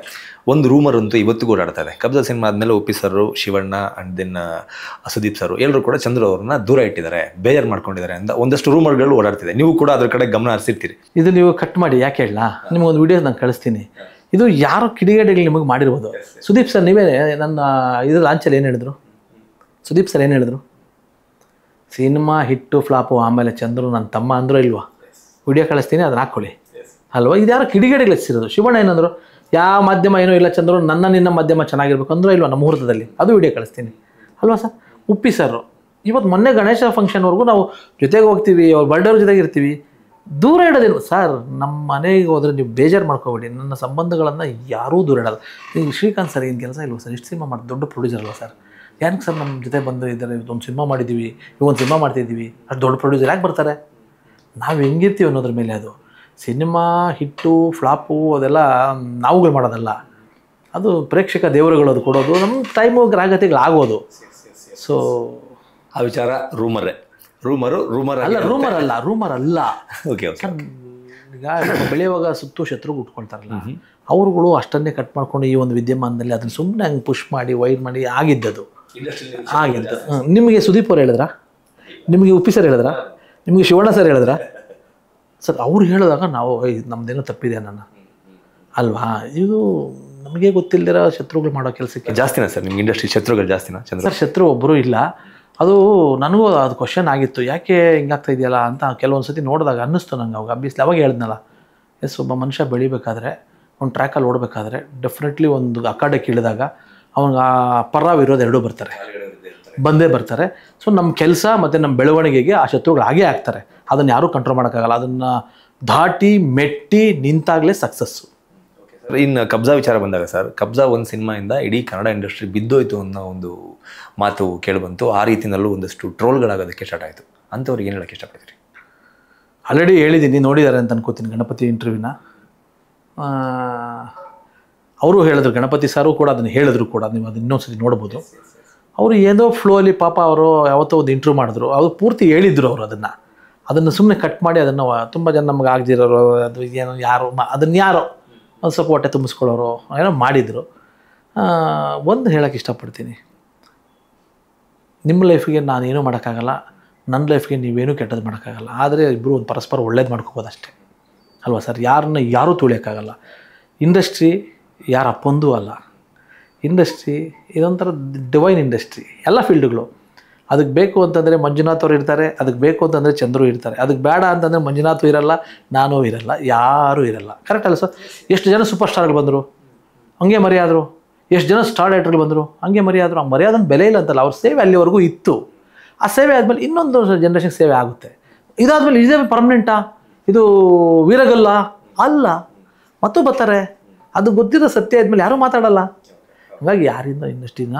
ಒಂದು ರೂಮರ್ ಅಂತೂ ಇವತ್ತಿಗೂ ಓಡಾಡ್ತಾ ಇದೆ. ಕಬ್ಜಾ ಸಿನಿಮಾ ಆದಮೇಲೆ ಉಪ್ಪಿ ಸರು, ಶಿವಣ್ಣ ಆ್ಯಂಡ್ ದೆನ್ ಸುದೀಪ್ ಸರು ಎಲ್ಲರೂ ಕೂಡ ಚಂದ್ರು ಅವ್ರನ್ನ ದೂರ ಇಟ್ಟಿದ್ದಾರೆ, ಬೇಜಾರು ಮಾಡ್ಕೊಂಡಿದ್ದಾರೆ ಅಂತ ಒಂದಷ್ಟು ರೂಮರ್ಗಳು ಓಡಾಡ್ತಿದೆ. ನೀವು ಕೂಡ ಅದ್ರ ಕಡೆ ಗಮನ ಹರಿಸಿರ್ತೀರಿ. ಇದು ನೀವು ಕಟ್ ಮಾಡಿ ಯಾಕೆ ಹೇಳಲ್ಲ, ನಿಮಗೊಂದು ವಿಡಿಯೋ ನಾನು ಕಳಿಸ್ತೀನಿ. ಇದು ಯಾರೋ ಕಿಡಿಗೇಡಿಗಳು ನಿಮಗೆ ಮಾಡಿರ್ಬೋದು. ಸುದೀಪ್ ಸರ್ ನೀವೇ ನನ್ನ ಇದು ಲಾಂಚಲ್ಲಿ ಏನು ಹೇಳಿದ್ರು, ಸುದೀಪ್ ಸರ್ ಏನು ಹೇಳಿದ್ರು, ಸಿನಿಮಾ ಹಿಟ್ಟು ಫ್ಲಾಪು ಆಮೇಲೆ ಚಂದ್ರು ನನ್ನ ತಮ್ಮ ಅಂದರೂ ಇಲ್ವಾ, ವಿಡಿಯೋ ಕಳಿಸ್ತೀನಿ ಅದನ್ನ ಹಾಕ್ಕೊಳ್ಳಿ ಅಲ್ವಾ. ಇದು ಯಾರೋ ಕಿಡಿಗೇಡಿಗಳು ಹೆಚ್ಚಿರೋದು. ಶಿವಣ್ಣ ಏನಂದ್ರು, ಯಾವ ಮಾಧ್ಯಮ ಏನೋ ಇಲ್ಲ ಚಂದ್ರು, ನಿನ್ನ ಮಾಧ್ಯಮ ಚೆನ್ನಾಗಿರ್ಬೇಕು ಅಂದರೂ ಇಲ್ವಾ ನಮ್ಮ ಮುಹೂರ್ತದಲ್ಲಿ, ಅದು ವಿಡಿಯೋ ಕಳಿಸ್ತೀನಿ ಅಲ್ವಾ ಸರ್. ಉಪ್ಪಿ ಸರ್ ಇವತ್ತು ಮೊನ್ನೆ ಗಣೇಶ ಫಂಕ್ಷನ್ವರೆಗೂ ನಾವು ಜೊತೆಗೆ ಹೋಗ್ತೀವಿ, ಅವ್ರ ಬರ್ಡೇವ್ರ ಜೊತೆಗೆ ಇರ್ತೀವಿ, ದೂರ ಇಡೋದಿಲ್ಲ ಸರ್. ನಮ್ಮ ಮನೆಗೆ ಹೋದರೆ ನೀವು ಬೇಜಾರು ಮಾಡ್ಕೋಬೇಡಿ, ನನ್ನ ಸಂಬಂಧಗಳನ್ನು ಯಾರೂ ದೂರ ಇಡೋಲ್ಲ. ಈಗ ಶ್ರೀಕಾಂತ್ ಸರ್ ಏನು ಕೆಲಸ ಇಲ್ವ ಸರ್, ಇಷ್ಟು ಸಿನಿಮಾ ಮಾಡಿ ದೊಡ್ಡ ಪ್ರೊಡ್ಯೂಸರ್ ಅಲ್ವಾ ಸರ್, ಏನಕ್ಕೆ ಸರ್ ನಮ್ಮ ಜೊತೆ ಬಂದು ಇದ್ದಾರೆ, ಒಂದು ಸಿನಿಮಾ ಮಾಡಿದ್ದೀವಿ, ಇವಾಗ ಒಂದು ಸಿನಿಮಾ ಮಾಡ್ತಿದ್ದೀವಿ, ಅದು ದೊಡ್ಡ ಪ್ರೊಡ್ಯೂಸರ್ ಯಾಕೆ ಬರ್ತಾರೆ, ನಾವು ಹೆಂಗಿರ್ತೀವಿ ಅನ್ನೋದ್ರ ಮೇಲೆ ಅದು. ಸಿನಿಮಾ ಹಿಟ್ಟು ಫ್ಲಾಪು ಅದೆಲ್ಲ ನಾವುಗಳು ಮಾಡೋದಲ್ಲ, ಅದು ಪ್ರೇಕ್ಷಕ ದೇವರುಗಳು ಅದು ಕೊಡೋದು, ನಮ್ಮ ಟೈಮು ಗ್ರಾಹಕತೆಗಳಾಗೋದು. ಸೊ ಆ ವಿಚಾರ ರೂಮರ್ ಅಲ್ಲ, ರೂಮರ್ ಅಲ್ಲ. Okay okay. ಈಗ ಬೆಳೆಯುವಾಗ ಸುತ್ತು ಶತ್ರು ಉಟ್ಕೊಳ್ತಾರಲ್ಲ, ಅವ್ರುಗಳು ಅಷ್ಟನ್ನೇ ಕಟ್ ಮಾಡ್ಕೊಂಡು ಈ ಒಂದು ವಿದ್ಯಮಾನದಲ್ಲಿ ಅದನ್ನು ಸುಮ್ಮನೆ ಹಂಗೆ ಪುಷ್ ಮಾಡಿ ವೈಡ್ ಮಾಡಿ ಆಗಿದ್ದದು. ನಿಮಗೆ ಸುದೀಪ್ ಅವ್ರು ಹೇಳಿದ್ರಾ? ನಿಮಗೆ ಉಪ್ಪಿ ಸರ್ ಹೇಳಿದ್ರಾ? ನಿಮಗೆ ಶಿವಣ್ಣ ಸರ್ ಹೇಳಿದ್ರಾ? ಸರ್ ಅವ್ರು ಹೇಳಿದಾಗ ನಾವು ನಮ್ದೇನೋ ತಪ್ಪಿದೆ ನನ್ನ ಅಲ್ವಾ? ಇದು ನಮಗೆ ಗೊತ್ತಿಲ್ಲದಿರೋ ಶತ್ರುಗಳು ಮಾಡೋ ಕೆಲಸಕ್ಕೆ ಜಾಸ್ತಿನಾ ಸರ್ ನಿಮ್ಗೆ ಇಂಡಸ್ಟ್ರಿ ಶತ್ರುಗಳು ಜಾಸ್ತಿನಾ? ಸರ್ ಶತ್ರು ಒಬ್ಬರು ಇಲ್ಲ. ಅದು ನನಗೂ ಅದು ಕ್ವಶನ್ ಆಗಿತ್ತು, ಯಾಕೆ ಹಿಂಗಾಗ್ತಾ ಇದೆಯಲ್ಲ ಅಂತ ಕೆಲವೊಂದು ಸತಿ ನೋಡಿದಾಗ ಅನ್ನಿಸ್ತು ನಂಗೆ. ಅವಾಗ ಅಬ್ಬಿಸ್ಲಿ ಅವಾಗ ಹೇಳಿದ್ನಲ್ಲ, ಎಸ್ ಒಬ್ಬ ಮನುಷ್ಯ ಬೆಳಿಬೇಕಾದ್ರೆ ಒಂದು ಟ್ರ್ಯಾಕಲ್ಲಿ ಓಡಬೇಕಾದ್ರೆ ಡೆಫಿನೆಟ್ಲಿ ಒಂದು ಅಖಾಡಕ್ಕೆ ಇಳಿದಾಗ ಅವನಿಗೆ ಪರ ವಿರೋಧ ಎರಡೂ ಬಂದೇ ಬರ್ತಾರೆ. ಸೊ ನಮ್ಮ ಕೆಲಸ ಮತ್ತು ನಮ್ಮ ಬೆಳವಣಿಗೆಗೆ ಆ ಶತ್ರುಗಳು ಹಾಗೇ ಆಗ್ತಾರೆ, ಅದನ್ನು ಯಾರೂ ಕಂಟ್ರೋಲ್ ಮಾಡೋಕ್ಕಾಗಲ್ಲ. ಅದನ್ನು ದಾಟಿ ಮೆಟ್ಟಿ ನಿಂತಾಗಲೇ ಸಕ್ಸಸ್ಸು. ಇನ್ನು ಕಬ್ಜಾ ವಿಚಾರ ಬಂದಾಗ ಸರ್, ಕಬ್ಜಾ ಒಂದು ಸಿನಿಮಾಯಿಂದ ಇಡೀ ಕನ್ನಡ ಇಂಡಸ್ಟ್ರಿ ಬಿದ್ದೋಯ್ತು ಅನ್ನೋ ಒಂದು ಮಾತು ಕೇಳಿಬಂತು. ಆ ರೀತಿಯಲ್ಲೂ ಒಂದಷ್ಟು ಟ್ರೋಲ್ಗಳಾಗೋದಕ್ಕೆ ಸ್ಟಾರ್ಟ್ ಆಯಿತು. ಅಂಥವ್ರಿಗೆ ಏನು ಹೇಳೋಕ್ಕೆ ಇಷ್ಟಪಡ್ತೀರಿ? ಆಲ್ರೆಡಿ ಹೇಳಿದ್ದೀನಿ, ನೋಡಿದ್ದಾರೆ ಅಂತ ಅನ್ಕೋತೀನಿ ಗಣಪತಿ ಇಂಟರ್ವ್ಯೂನ. ಅವರು ಹೇಳಿದ್ರು, ಗಣಪತಿ ಸಾರು ಕೂಡ ಅದನ್ನು ಹೇಳಿದ್ರು ಕೂಡ, ನೀವು ಅದನ್ನ ಇನ್ನೊಂದ್ಸತಿ ನೋಡ್ಬೋದು. ಅವರು ಏನೋ ಫ್ಲೋಲಿ ಪಾಪ ಅವರು ಯಾವತ್ತೋ ಒಂದು ಇಂಟರ್ವ್ಯೂ ಮಾಡಿದ್ರು, ಅವರು ಪೂರ್ತಿ ಹೇಳಿದ್ರು. ಅವರು ಅದನ್ನು ಸುಮ್ಮನೆ ಕಟ್ ಮಾಡಿ ಅದನ್ನು ತುಂಬ ಜನ ನಮ್ಗೆ ಆಗದಿರೋರು, ಅದು ಏನೋ ಯಾರು ಅದನ್ನು ಯಾರೋ ಒಂದು ಸ್ವಲ್ಪ ಹೊಟ್ಟೆ ತುಂಬಿಸ್ಕೊಳ್ಳೋರು ಏನೋ ಮಾಡಿದರು. ಒಂದು ಹೇಳೋಕ್ಕೆ ಇಷ್ಟಪಡ್ತೀನಿ, ನಿಮ್ಮ ಲೈಫಿಗೆ ನಾನೇನೂ ಮಾಡೋಕ್ಕಾಗಲ್ಲ, ನನ್ನ ಲೈಫ್ಗೆ ನೀವೇನೂ ಕೆಟ್ಟದ್ದು ಮಾಡೋಕ್ಕಾಗಲ್ಲ. ಆದರೆ ಇಬ್ಬರು ಒಂದು ಪರಸ್ಪರ ಒಳ್ಳೇದು ಮಾಡ್ಕೋಬೋದು ಅಷ್ಟೇ ಅಲ್ವಾ ಸರ್? ಯಾರೂ ತುಳಿಯೋಕ್ಕಾಗಲ್ಲ. ಇಂಡಸ್ಟ್ರಿ ಯಾರ ಅಪ್ಪಂದೂ ಅಲ್ಲ. ಇಂಡಸ್ಟ್ರಿ ಇದೊಂಥರ ಡಿವೈನ್ ಇಂಡಸ್ಟ್ರಿ, ಎಲ್ಲ ಫೀಲ್ಡ್ಗಳು. ಅದಕ್ಕೆ ಬೇಕು ಅಂತಂದರೆ ಮಂಜುನಾಥ್ ಅವರು ಇರ್ತಾರೆ, ಅದಕ್ಕೆ ಬೇಕು ಅಂತಂದರೆ ಚಂದ್ರು ಇರ್ತಾರೆ. ಅದಕ್ಕೆ ಬೇಡ ಅಂತಂದರೆ ಮಂಜುನಾಥು ಇರಲ್ಲ, ನಾನೂ ಇರಲ್ಲ, ಯಾರೂ ಇರಲ್ಲ. ಕರೆಕ್ಟ್ ಅಲ್ಲ ಸರ್? ಎಷ್ಟು ಜನ ಸೂಪರ್ ಸ್ಟಾರ್ಗಳು ಬಂದರು, ಹಂಗೆ ಮರೆಯಾದರು. ಎಷ್ಟು ಜನ ಸ್ಟಾರ್ ರೈಟರ್ಗಳು ಬಂದರು, ಹಂಗೆ ಮರೆಯಾದರು. ಆ ಮರ್ಯಾದನ್ನು ಬೆಲೆ ಇಲ್ಲ ಅಂತಲ್ಲ, ಅವ್ರ ಸೇವೆ ಅಲ್ಲಿವರೆಗೂ ಇತ್ತು. ಆ ಸೇವೆ ಆದಮೇಲೆ ಇನ್ನೊಂದು ಜನ್ರೇಷನ್ ಸೇವೆ ಆಗುತ್ತೆ. ಇದಾದಮೇಲೆ ಇದೇ ಪರ್ಮನೆಂಟಾ? ಇದು ವೀರಗಲ್ಲ ಅಲ್ಲ, ಮತ್ತು ಬರ್ತಾರೆ. ಅದು ಗೊತ್ತಿರೋ ಸತ್ಯ ಆದಮೇಲೆ ಯಾರೂ ಮಾತಾಡಲ್ಲ. ಹಾಗಾಗಿ ಯಾರಿಂದ ಇಂಡಸ್ಟ್ರಿನ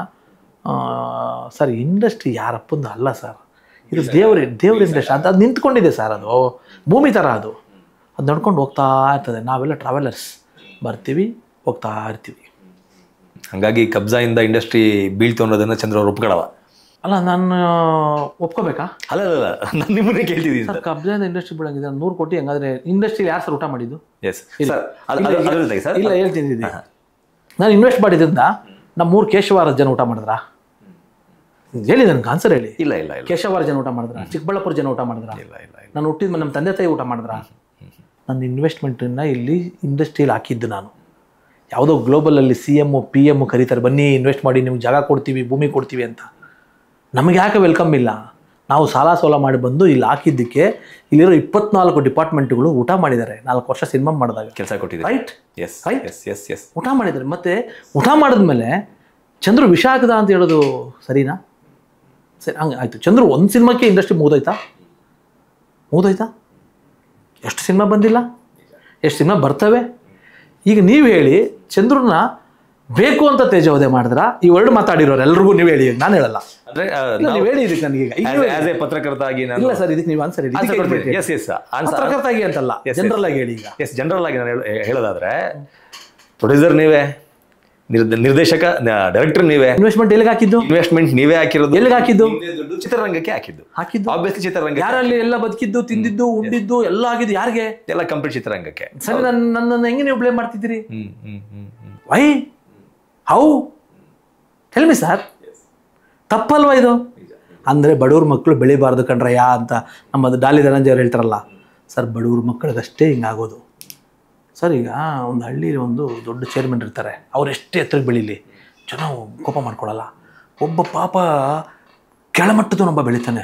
ಸರ್, ಇಂಡಸ್ಟ್ರಿ ಯಾರಪ್ಪಂದು ಅಲ್ಲ ಸರ್, ಇದು ದೇವ್ರ ಇಂಡಸ್ಟ್ರಿ ಅಂತ. ಅದು ನಿಂತ್ಕೊಂಡಿದೆ ಸರ್, ಅದು ಭೂಮಿ ಥರ. ಅದು ನಡ್ಕೊಂಡು ಹೋಗ್ತಾ ಇರ್ತದೆ. ನಾವೆಲ್ಲ ಟ್ರಾವೆಲರ್ಸ್, ಬರ್ತೀವಿ ಹೋಗ್ತಾ ಇರ್ತೀವಿ. ಹಾಗಾಗಿ ಕಬ್ಜಾಯಿಂದ ಇಂಡಸ್ಟ್ರಿ ಬೀಳ್ತು ಅನ್ನೋದನ್ನು ಚಂದ್ರ ಅವರು ಒಪ್ಕೊಳ್ಳವ ಅಲ್ಲ, ನಾನು ಒಪ್ಕೋಬೇಕಾ? ಅಲ್ಲ ನಾನು ನಿಮ್ಮನ್ನೇ ಕೇಳ್ತಿದ್ದೀನಿ ಸರ್. ಕಬ್ಜಾಯಿಂದ ಇಂಡಸ್ಟ್ರಿ ಬೀಳಂಗಿದೆ 100 ಕೋಟಿ. ಹಂಗಾದ್ರೆ ಇಂಡಸ್ಟ್ರಿ ಯಾರು ಸರ್ ಊಟ ಮಾಡಿದ್ದು? ಇಲ್ಲ, ಹೇಳ್ತೀನಿ. ನಾನು ಇನ್ವೆಸ್ಟ್ ಮಾಡಿದ್ರಿಂದ ನಮ್ಮ 3 ಕೇಶವಾರ ಜನ ಊಟ ಮಾಡಿದ್ರಾ? ಹೇಳಿ ನನಗೆ ಆನ್ಸರ್ ಹೇಳಿ. ಇಲ್ಲ ಕೇಶವಾರ ಜನ ಊಟ ಮಾಡಿದ್ರ? ಚಿಕ್ಕಬಳ್ಳಾಪುರ ಜನ ಊಟ ಮಾಡಿದ್ರ? ನಾನು ಹುಟ್ಟಿದ ನಮ್ಮ ತಂದೆ ತಾಯಿ ಊಟ ಮಾಡಿದ್ರ? ನನ್ನ ಇನ್ವೆಸ್ಟ್ಮೆಂಟನ್ನು ಇಲ್ಲಿ ಇಂಡಸ್ಟ್ರಿಯಲ್ಲಿ ಹಾಕಿದ್ದು ನಾನು. ಯಾವುದೋ ಗ್ಲೋಬಲಲ್ಲಿ CM PM ಕರೀತಾರೆ, ಬನ್ನಿ ಇನ್ವೆಸ್ಟ್ ಮಾಡಿ, ನಿಮ್ಗೆ ಜಾಗ ಕೊಡ್ತೀವಿ, ಭೂಮಿ ಕೊಡ್ತೀವಿ ಅಂತ. ನಮಗೆ ಯಾಕೆ ವೆಲ್ಕಮ್ ಇಲ್ಲ? ನಾವು ಸಾಲ ಮಾಡಿ ಬಂದು ಇಲ್ಲಿ ಹಾಕಿದ್ದಕ್ಕೆ ಇಲ್ಲಿರೋ 24 ಡಿಪಾರ್ಟ್ಮೆಂಟ್ಗಳು ಊಟ ಮಾಡಿದ್ದಾರೆ. 4 ವರ್ಷ ಸಿನಿಮಾ ಮಾಡಿದಾಗ ಕೆಲಸ ಕೊಟ್ಟಿದ್ದಾರೆ. ರೈಟ್? ಎಸ್ ಊಟ ಮಾಡಿದ್ದಾರೆ. ಮತ್ತು ಊಟ ಮಾಡಿದ್ಮೇಲೆ ಚಂದ್ರು ವಿಷ ಹಾಕದ ಅಂತ ಹೇಳೋದು ಸರಿನಾ? ಸರಿ, ಹಂಗೆ ಆಯಿತು. ಚಂದ್ರು ಒಂದು ಸಿನಿಮಾಕ್ಕೆ ಇಂಡಸ್ಟ್ರಿ ಮುಗಿದೋಯ್ತಾ? ಎಷ್ಟು ಸಿನಿಮಾ ಬಂದಿಲ್ಲ, ಎಷ್ಟು ಸಿನಿಮಾ ಬರ್ತವೆ. ಈಗ ನೀವು ಹೇಳಿ, ಚಂದ್ರನ ಬೇಕು ಅಂತ ತೇಜೋವಧೆ ಮಾಡಿದ್ರ? ಈ ವರ್ಡ್ ಮಾತಾಡಿರೋರು ಎಲ್ರಿಗೂ ನೀವು ಹೇಳಿ, ನಾನು ಹೇಳಲ್ಲ. ನೀವು ಹೇಳಿ ಇದಕ್ಕೆ ನನಗೆ ಪತ್ರಕರ್ತ ಆಗಿ ಇಲ್ಲ ಸರ್, ಇದಕ್ಕೆ ನೀವು ಆನ್ಸರ್ ಪತ್ರಕರ್ತ ಆಗಿ ಅಂತಲ್ಲ, ಜನರಲ್ ಆಗಿ ಹೇಳಿ. ಈಗ ಜನರಲ್ ಆಗಿ ನಾನು ಹೇಳೋದಾದ್ರೆ, ಪ್ರೊಡ್ಯೂಸರ್ ನೀವೇ, ನಿರ್ದೇಶಕ ಡೈರೆಕ್ಟರ್ ನೀವೇ. ಇನ್ವೆಸ್ಟ್ಮೆಂಟ್ ಎಲ್ಲಿಗೆ ಹಾಕಿದ್ದು? ಇನ್ವೆಸ್ಟ್ಮೆಂಟ್ ನೀವೇ ಹಾಕಿರೋದು. ಎಲ್ಲಿಗೆ ಹಾಕಿದ್ದು? ಚಿತ್ರರಂಗಕ್ಕೆ ಹಾಕಿದ್ದು. ಆಬ್ವಿಯಸ್ಲಿ ಚಿತ್ರರಂಗ. ಯಾರಲ್ಲಿ ಎಲ್ಲ ಬದುಕಿದ್ದು, ತಿಂದಿದ್ದು, ಉಂಡಿದ್ದು ಎಲ್ಲ ಆಗಿದ್ದು ಯಾರಿಗೆ? ಎಲ್ಲ ಕಂಪ್ಲೀಟ್ ಚಿತ್ರರಂಗಕ್ಕೆ. ಸರಿ, ನನ್ನನ್ನು ಹೆಂಗೆ ನೀವು ಬ್ಲೇಮ್ ಮಾಡ್ತಿದ್ದೀರಿ? Why? How? Tell me sir. ತಪ್ಪಲ್ವಾ ಇದು? ಅಂದರೆ ಬಡವ್ರ ಮಕ್ಕಳು ಬೆಳಿಬಾರ್ದು ಕಣ್ರಯ್ಯ ಅಂತ ನಮ್ಮದು ಡಾಲಿ ಧನಂಜಯ ಅವ್ರು ಹೇಳ್ತಾರಲ್ಲ ಸರ್, ಬಡವ್ರ ಮಕ್ಕಳಿಗಷ್ಟೇ ಹಿಂಗಾಗೋದು ಸರ್. ಈಗ ಒಂದು ಹಳ್ಳಿಲಿ ಒಂದು ದೊಡ್ಡ ಚೇರ್ಮನ್ ಇರ್ತಾರೆ, ಅವ್ರು ಎಷ್ಟೇ ಎತ್ತರಕ್ಕೆ ಬೆಳೀಲಿ ಜನ ಕೋಪ ಮಾಡ್ಕೊಳ್ಳಲ್ಲ. ಒಬ್ಬ ಪಾಪ ಕೆಳಮಟ್ಟದವನೊಬ್ಬ ಬೆಳಿತಾನೆ,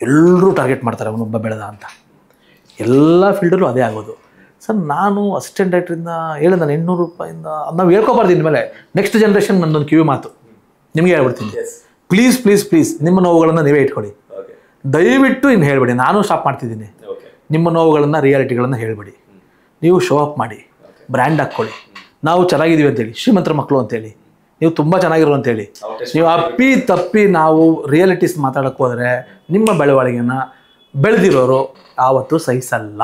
ಎಲ್ಲರೂ ಟಾರ್ಗೆಟ್ ಮಾಡ್ತಾರೆ ಅವನೊಬ್ಬ ಬೆಳೆದ ಅಂತ. ಎಲ್ಲ ಫೀಲ್ಡಲ್ಲೂ ಅದೇ ಆಗೋದು ಸರ್. ನಾನು ಅಸಿಸ್ಟೆಂಟ್ ಡೈರೆಕ್ಟ್ರಿಂದ ಹೇಳಿ, ನಾನು 800 ರೂಪಾಯಿಂದ ನಾವು ಹೇಳ್ಕೊಬಾರ್ದು. ಇನ್ಮೇಲೆ ನೆಕ್ಸ್ಟ್ ಜನ್ರೇಷನ್ ನನ್ನೊಂದು ಕಿವಿ ಮಾತು ನಿಮಗೆ ಹೇಳ್ಬಿಡ್ತೀನಿ. ಪ್ಲೀಸ್ ನಿಮ್ಮ ನೋವುಗಳನ್ನು ನೀವೇ ಇಟ್ಕೊಳ್ಳಿ, ದಯವಿಟ್ಟು ಇನ್ನು ಹೇಳ್ಬೇಡಿ. ನಾನು ಸ್ಟಾಪ್ ಮಾಡ್ತಿದ್ದೀನಿ. ನಿಮ್ಮ ನೋವುಗಳನ್ನು, ರಿಯಾಲಿಟಿಗಳನ್ನು ಹೇಳ್ಬೇಡಿ. ನೀವು ಶೋ ಅಪ್ ಮಾಡಿ, ಬ್ರ್ಯಾಂಡ್ ಹಾಕ್ಕೊಳ್ಳಿ. ನಾವು ಚೆನ್ನಾಗಿದ್ದೀವಿ ಅಂತೇಳಿ, ಶ್ರೀಮಂತರ ಮಕ್ಕಳು ಅಂತೇಳಿ, ನೀವು ತುಂಬ ಚೆನ್ನಾಗಿರೋ ಅಂತೇಳಿ. ನೀವು ಅಪ್ಪಿ ತಪ್ಪಿ ನಾವು ರಿಯಾಲಿಟೀಸ್ ಮಾತಾಡೋಕ್ಕೆ ಹೋದರೆ ನಿಮ್ಮ ಬೆಳವಣಿಗೆನ ಬೆಳೆದಿರೋರು ಆವತ್ತು ಸಹಿಸಲ್ಲ.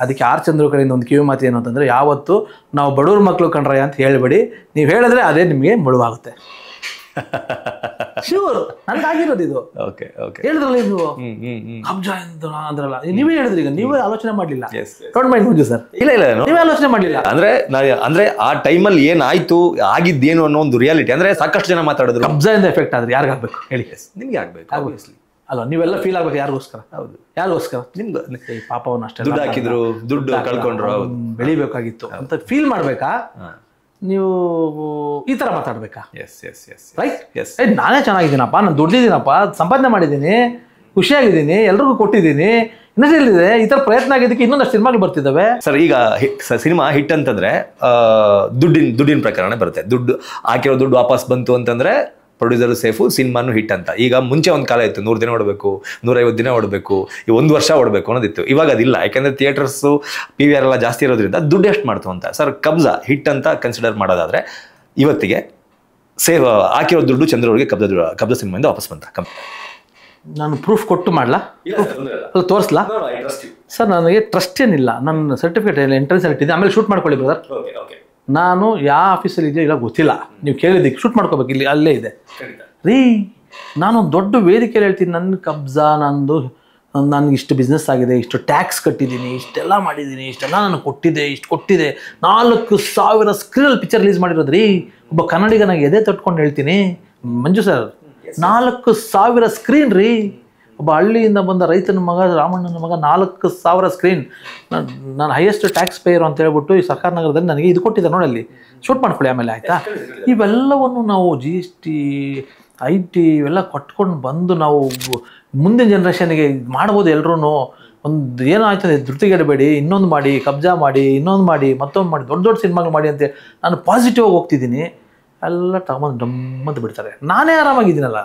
ಅದಕ್ಕೆ ಆರ್ ಚಂದ್ರು ಕಡೆಯಿಂದ ಒಂದು ಕಿವಿ ಮಾತು ಏನು ಅಂತಂದರೆ, ಯಾವತ್ತು ನಾವು ಬಡವ್ರ ಮಕ್ಕಳು ಕಂಡ್ರಯ್ಯ ಅಂತ ಹೇಳಬೇಡಿ, ನೀವು ಹೇಳಿದ್ರೆ ಅದೇ ನಿಮಗೆ ಮುಳುವಾಗುತ್ತೆ. ಶ್ಯೂರ್, ನನಗಾಗಿರೋದು ಇದು. ಹೇಳಿದ್ರಲ್ಲ ನೀವು ಕಬ್ಜಾ ಅಂದ್ರಲ್ಲ, ನೀವೇ ಹೇಳಿದ್ರಿ, ಈಗ ನೀವೇ ಆಲೋಚನೆ ಮಾಡಲಿಲ್ಲ. ಡೋಂಟ್ ಮೈಂಡ್ ಮಂಜು ಸರ್, ಇಲ್ಲ ನೀವೇ ಆಲೋಚನೆ ಮಾಡಲಿಲ್ಲ. ಅಂದ್ರೆ ಆ ಟೈಮಲ್ಲಿ ಏನಾಯ್ತು, ಆಗಿದ್ದೇನು ಅನ್ನೋ ಒಂದು ರಿಯಾಲಿಟಿ. ಅಂದ್ರೆ ಸಾಕಷ್ಟು ಜನ ಮಾತಾಡಿದ್ರು ಕಬ್ಜಾಯಿಂದ ಎಫೆಕ್ಟ್ ಆದ್ರೆ ಯಾರಿಗಾಗಬೇಕು ಹೇಳಿ? ನಿಮ್ಗೆ ಆಗ್ಬೇಕು ಅಲ್ಲ, ನೀವೆಲ್ಲ ಫೀಲ್ ಆಗ್ಬೇಕು. ಯಾರಿಗೋಸ್ಕರ? ಹೌದು, ಯಾರಿಗೋಸ್ಕರ? ನಿಮ್ಗೆ ಪಾಪವನ್ನ ಅಷ್ಟೇ ದುಡ್ಡು ಹಾಕಿದ್ರು, ದುಡ್ಡು ಕಳ್ಕೊಂಡ್ರು, ಬೆಳಿಬೇಕಾಗಿತ್ತು ಅಂತ ಫೀಲ್ ಮಾಡ್ಬೇಕಾ? ನೀವು ಈ ತರ ಮಾತಾಡ್ಬೇಕಾ? ರೈಟ್. ನಾನೇ ಚೆನ್ನಾಗಿದ್ದೀನಪ್ಪ, ನಾನು ದುಡ್ಡಿದ್ದೀನಪ್ಪ, ಸಂಪಾದನೆ ಮಾಡಿದ್ದೀನಿ, ಖುಷಿಯಾಗಿದ್ದೀನಿ, ಎಲ್ರಿಗೂ ಕೊಟ್ಟಿದ್ದೀನಿ, ಇನ್ನೊಂದಿದೆ ಈ ತರ ಪ್ರಯತ್ನ ಆಗಿದ್ದಕ್ಕೆ ಇನ್ನೊಂದಷ್ಟು ಸಿನಿಮಾಗಳು ಬರ್ತಿದ್ದಾವೆ ಸರ್. ಈಗ ಸಿನಿಮಾ ಹಿಟ್ ಅಂತಂದ್ರೆ ದುಡ್ಡಿನ ಪ್ರಕರಣ ಬರುತ್ತೆ. ದುಡ್ಡು ಹಾಕಿರೋ ದುಡ್ಡು ವಾಪಸ್ ಬಂತು ಅಂತಂದ್ರೆ ಪ್ರೊಡ್ಯೂಸರ್ ಸೇಫು, ಸಿನಿಮಾನು ಹಿಟ್ ಅಂತ. ಈಗ ಮುಂಚೆ ಒಂದು ಕಾಲ ಇತ್ತು, 100 ದಿನ ಓಡಬೇಕು, 150 ದಿನ ಓಡಬೇಕು, ಈ 1 ವರ್ಷ ಓಡಬೇಕು ಅನ್ನೋದಿತ್ತು. ಇವಾಗ ಅದಿಲ್ಲ, ಯಾಕೆಂದ್ರೆ ಥಿಯೇಟರ್ಸು PVR ಎಲ್ಲ ಜಾಸ್ತಿ ಇರೋದ್ರಿಂದ ದುಡ್ಡು ಎಷ್ಟು ಮಾಡ್ತು ಅಂತ. ಸರ್, ಕಬ್ಜಾ ಹಿಟ್ ಅಂತ ಕನ್ಸಿಡರ್ ಮಾಡೋದಾದ್ರೆ ಇವತ್ತಿಗೆ ಸೇವ್ ಹಾಕಿರೋ ದುಡ್ಡು ಚಂದ್ರ ಅವ್ರಿಗೆ ಕಬ್ಜಾ ಸಿನಿಮಾಯಿಂದ ವಾಪಸ್ ಬಂತ? ನಾನು ಪ್ರೂಫ್ ಕೊಟ್ಟು ಮಾಡಲಾ? ಅಲ್ಲ, ತೋರಿಸ್ಲಾ? ಸರ್, ನನಗೆ ಟ್ರಸ್ಟ್ ಏನಿಲ್ಲ. ನನ್ನ ಸರ್ಟಿಫಿಕೇಟ್ ಎಂಟ್ರೆನ್ಸ್ ಇಟ್ಟಿದ್ದೆ, ಆಮೇಲೆ ಶೂಟ್ ಮಾಡ್ಕೊಳ್ಳಿ ಬ್ರದರ್. ನಾನು ಯಾವ ಆಫೀಸಲ್ಲಿ ಇದೆಯೋ ಇಲ್ಲ ಗೊತ್ತಿಲ್ಲ, ನೀವು ಕೇಳಿದ್ದಕ್ಕೆ ಶೂಟ್ ಮಾಡ್ಕೋಬೇಕು, ಇಲ್ಲಿ ಅಲ್ಲೇ ಇದೆ ರೀ. ನಾನೊಂದು ದೊಡ್ಡ ವೇದಿಕೆಯಲ್ಲಿ ಹೇಳ್ತೀನಿ, ನನ್ನ ಕಬ್ಜಾ, ನನಗೆ ಇಷ್ಟು ಬಿಸ್ನೆಸ್ ಆಗಿದೆ, ಇಷ್ಟು ಟ್ಯಾಕ್ಸ್ ಕಟ್ಟಿದ್ದೀನಿ, ಇಷ್ಟೆಲ್ಲ ಮಾಡಿದ್ದೀನಿ, ಇಷ್ಟೆಲ್ಲ ನಾನು ಕೊಟ್ಟಿದ್ದೆ, ಇಷ್ಟು ಕೊಟ್ಟಿದೆ. 4,000 ಸ್ಕ್ರೀನಲ್ಲಿ ಪಿಕ್ಚರ್ ರಿಲೀಸ್ ಮಾಡಿರೋದು ರೀ. ಒಬ್ಬ ಕನ್ನಡಿಗನಾಗಿ ಎದೆ ತಟ್ಕೊಂಡು ಹೇಳ್ತೀನಿ ಮಂಜು ಸರ್, 4,000 ಸ್ಕ್ರೀನ್ ರೀ. ಒಬ್ಬ ಹಳ್ಳಿಯಿಂದ ಬಂದ ರೈತನ ಮಗ, ರಾಮಣ್ಣನ ಮಗ, 4,000 ಸ್ಕ್ರೀನ್. ನಾನು ಹೈಯೆಸ್ಟ್ ಟ್ಯಾಕ್ಸ್ ಪೇಯರ್ ಅಂತ ಹೇಳ್ಬಿಟ್ಟು ಈ ಸರ್ಕಾರ ನಗರದಲ್ಲಿ ನನಗೆ ಇದು ಕೊಟ್ಟಿದ್ದೆ, ನೋಡಲ್ಲಿ ಶೂಟ್ ಮಾಡ್ಕೊಳ್ಳಿ ಆಮೇಲೆ, ಆಯಿತಾ? ಇವೆಲ್ಲವನ್ನು ನಾವು GST, IT ಇವೆಲ್ಲ ಕೊಟ್ಕೊಂಡು ಬಂದು ನಾವು ಮುಂದಿನ ಜನ್ರೇಷನ್ಗೆ ಮಾಡ್ಬೋದು. ಎಲ್ಲರೂ ಒಂದು ಏನೋ ಆಯ್ತದೆ, ಧೃತಿಗೆಡಬೇಡಿ, ಇನ್ನೊಂದು ಮಾಡಿ, ಕಬ್ಜಾ ಮಾಡಿ, ಇನ್ನೊಂದು ಮಾಡಿ, ಮತ್ತೊಂದು ಮಾಡಿ, ದೊಡ್ಡ ದೊಡ್ಡ ಸಿನಿಮಾಗಳು ಮಾಡಿ ಅಂತ ನಾನು ಪಾಸಿಟಿವ್ ಆಗಿ ಹೋಗ್ತಿದ್ದೀನಿ. ಎಲ್ಲ ತಗೊಂಡು ಡಮ್ಮಂತ ಬಿಡ್ತಾರೆ. ನಾನೇ ಆರಾಮಾಗಿದ್ದೀನಲ್ಲ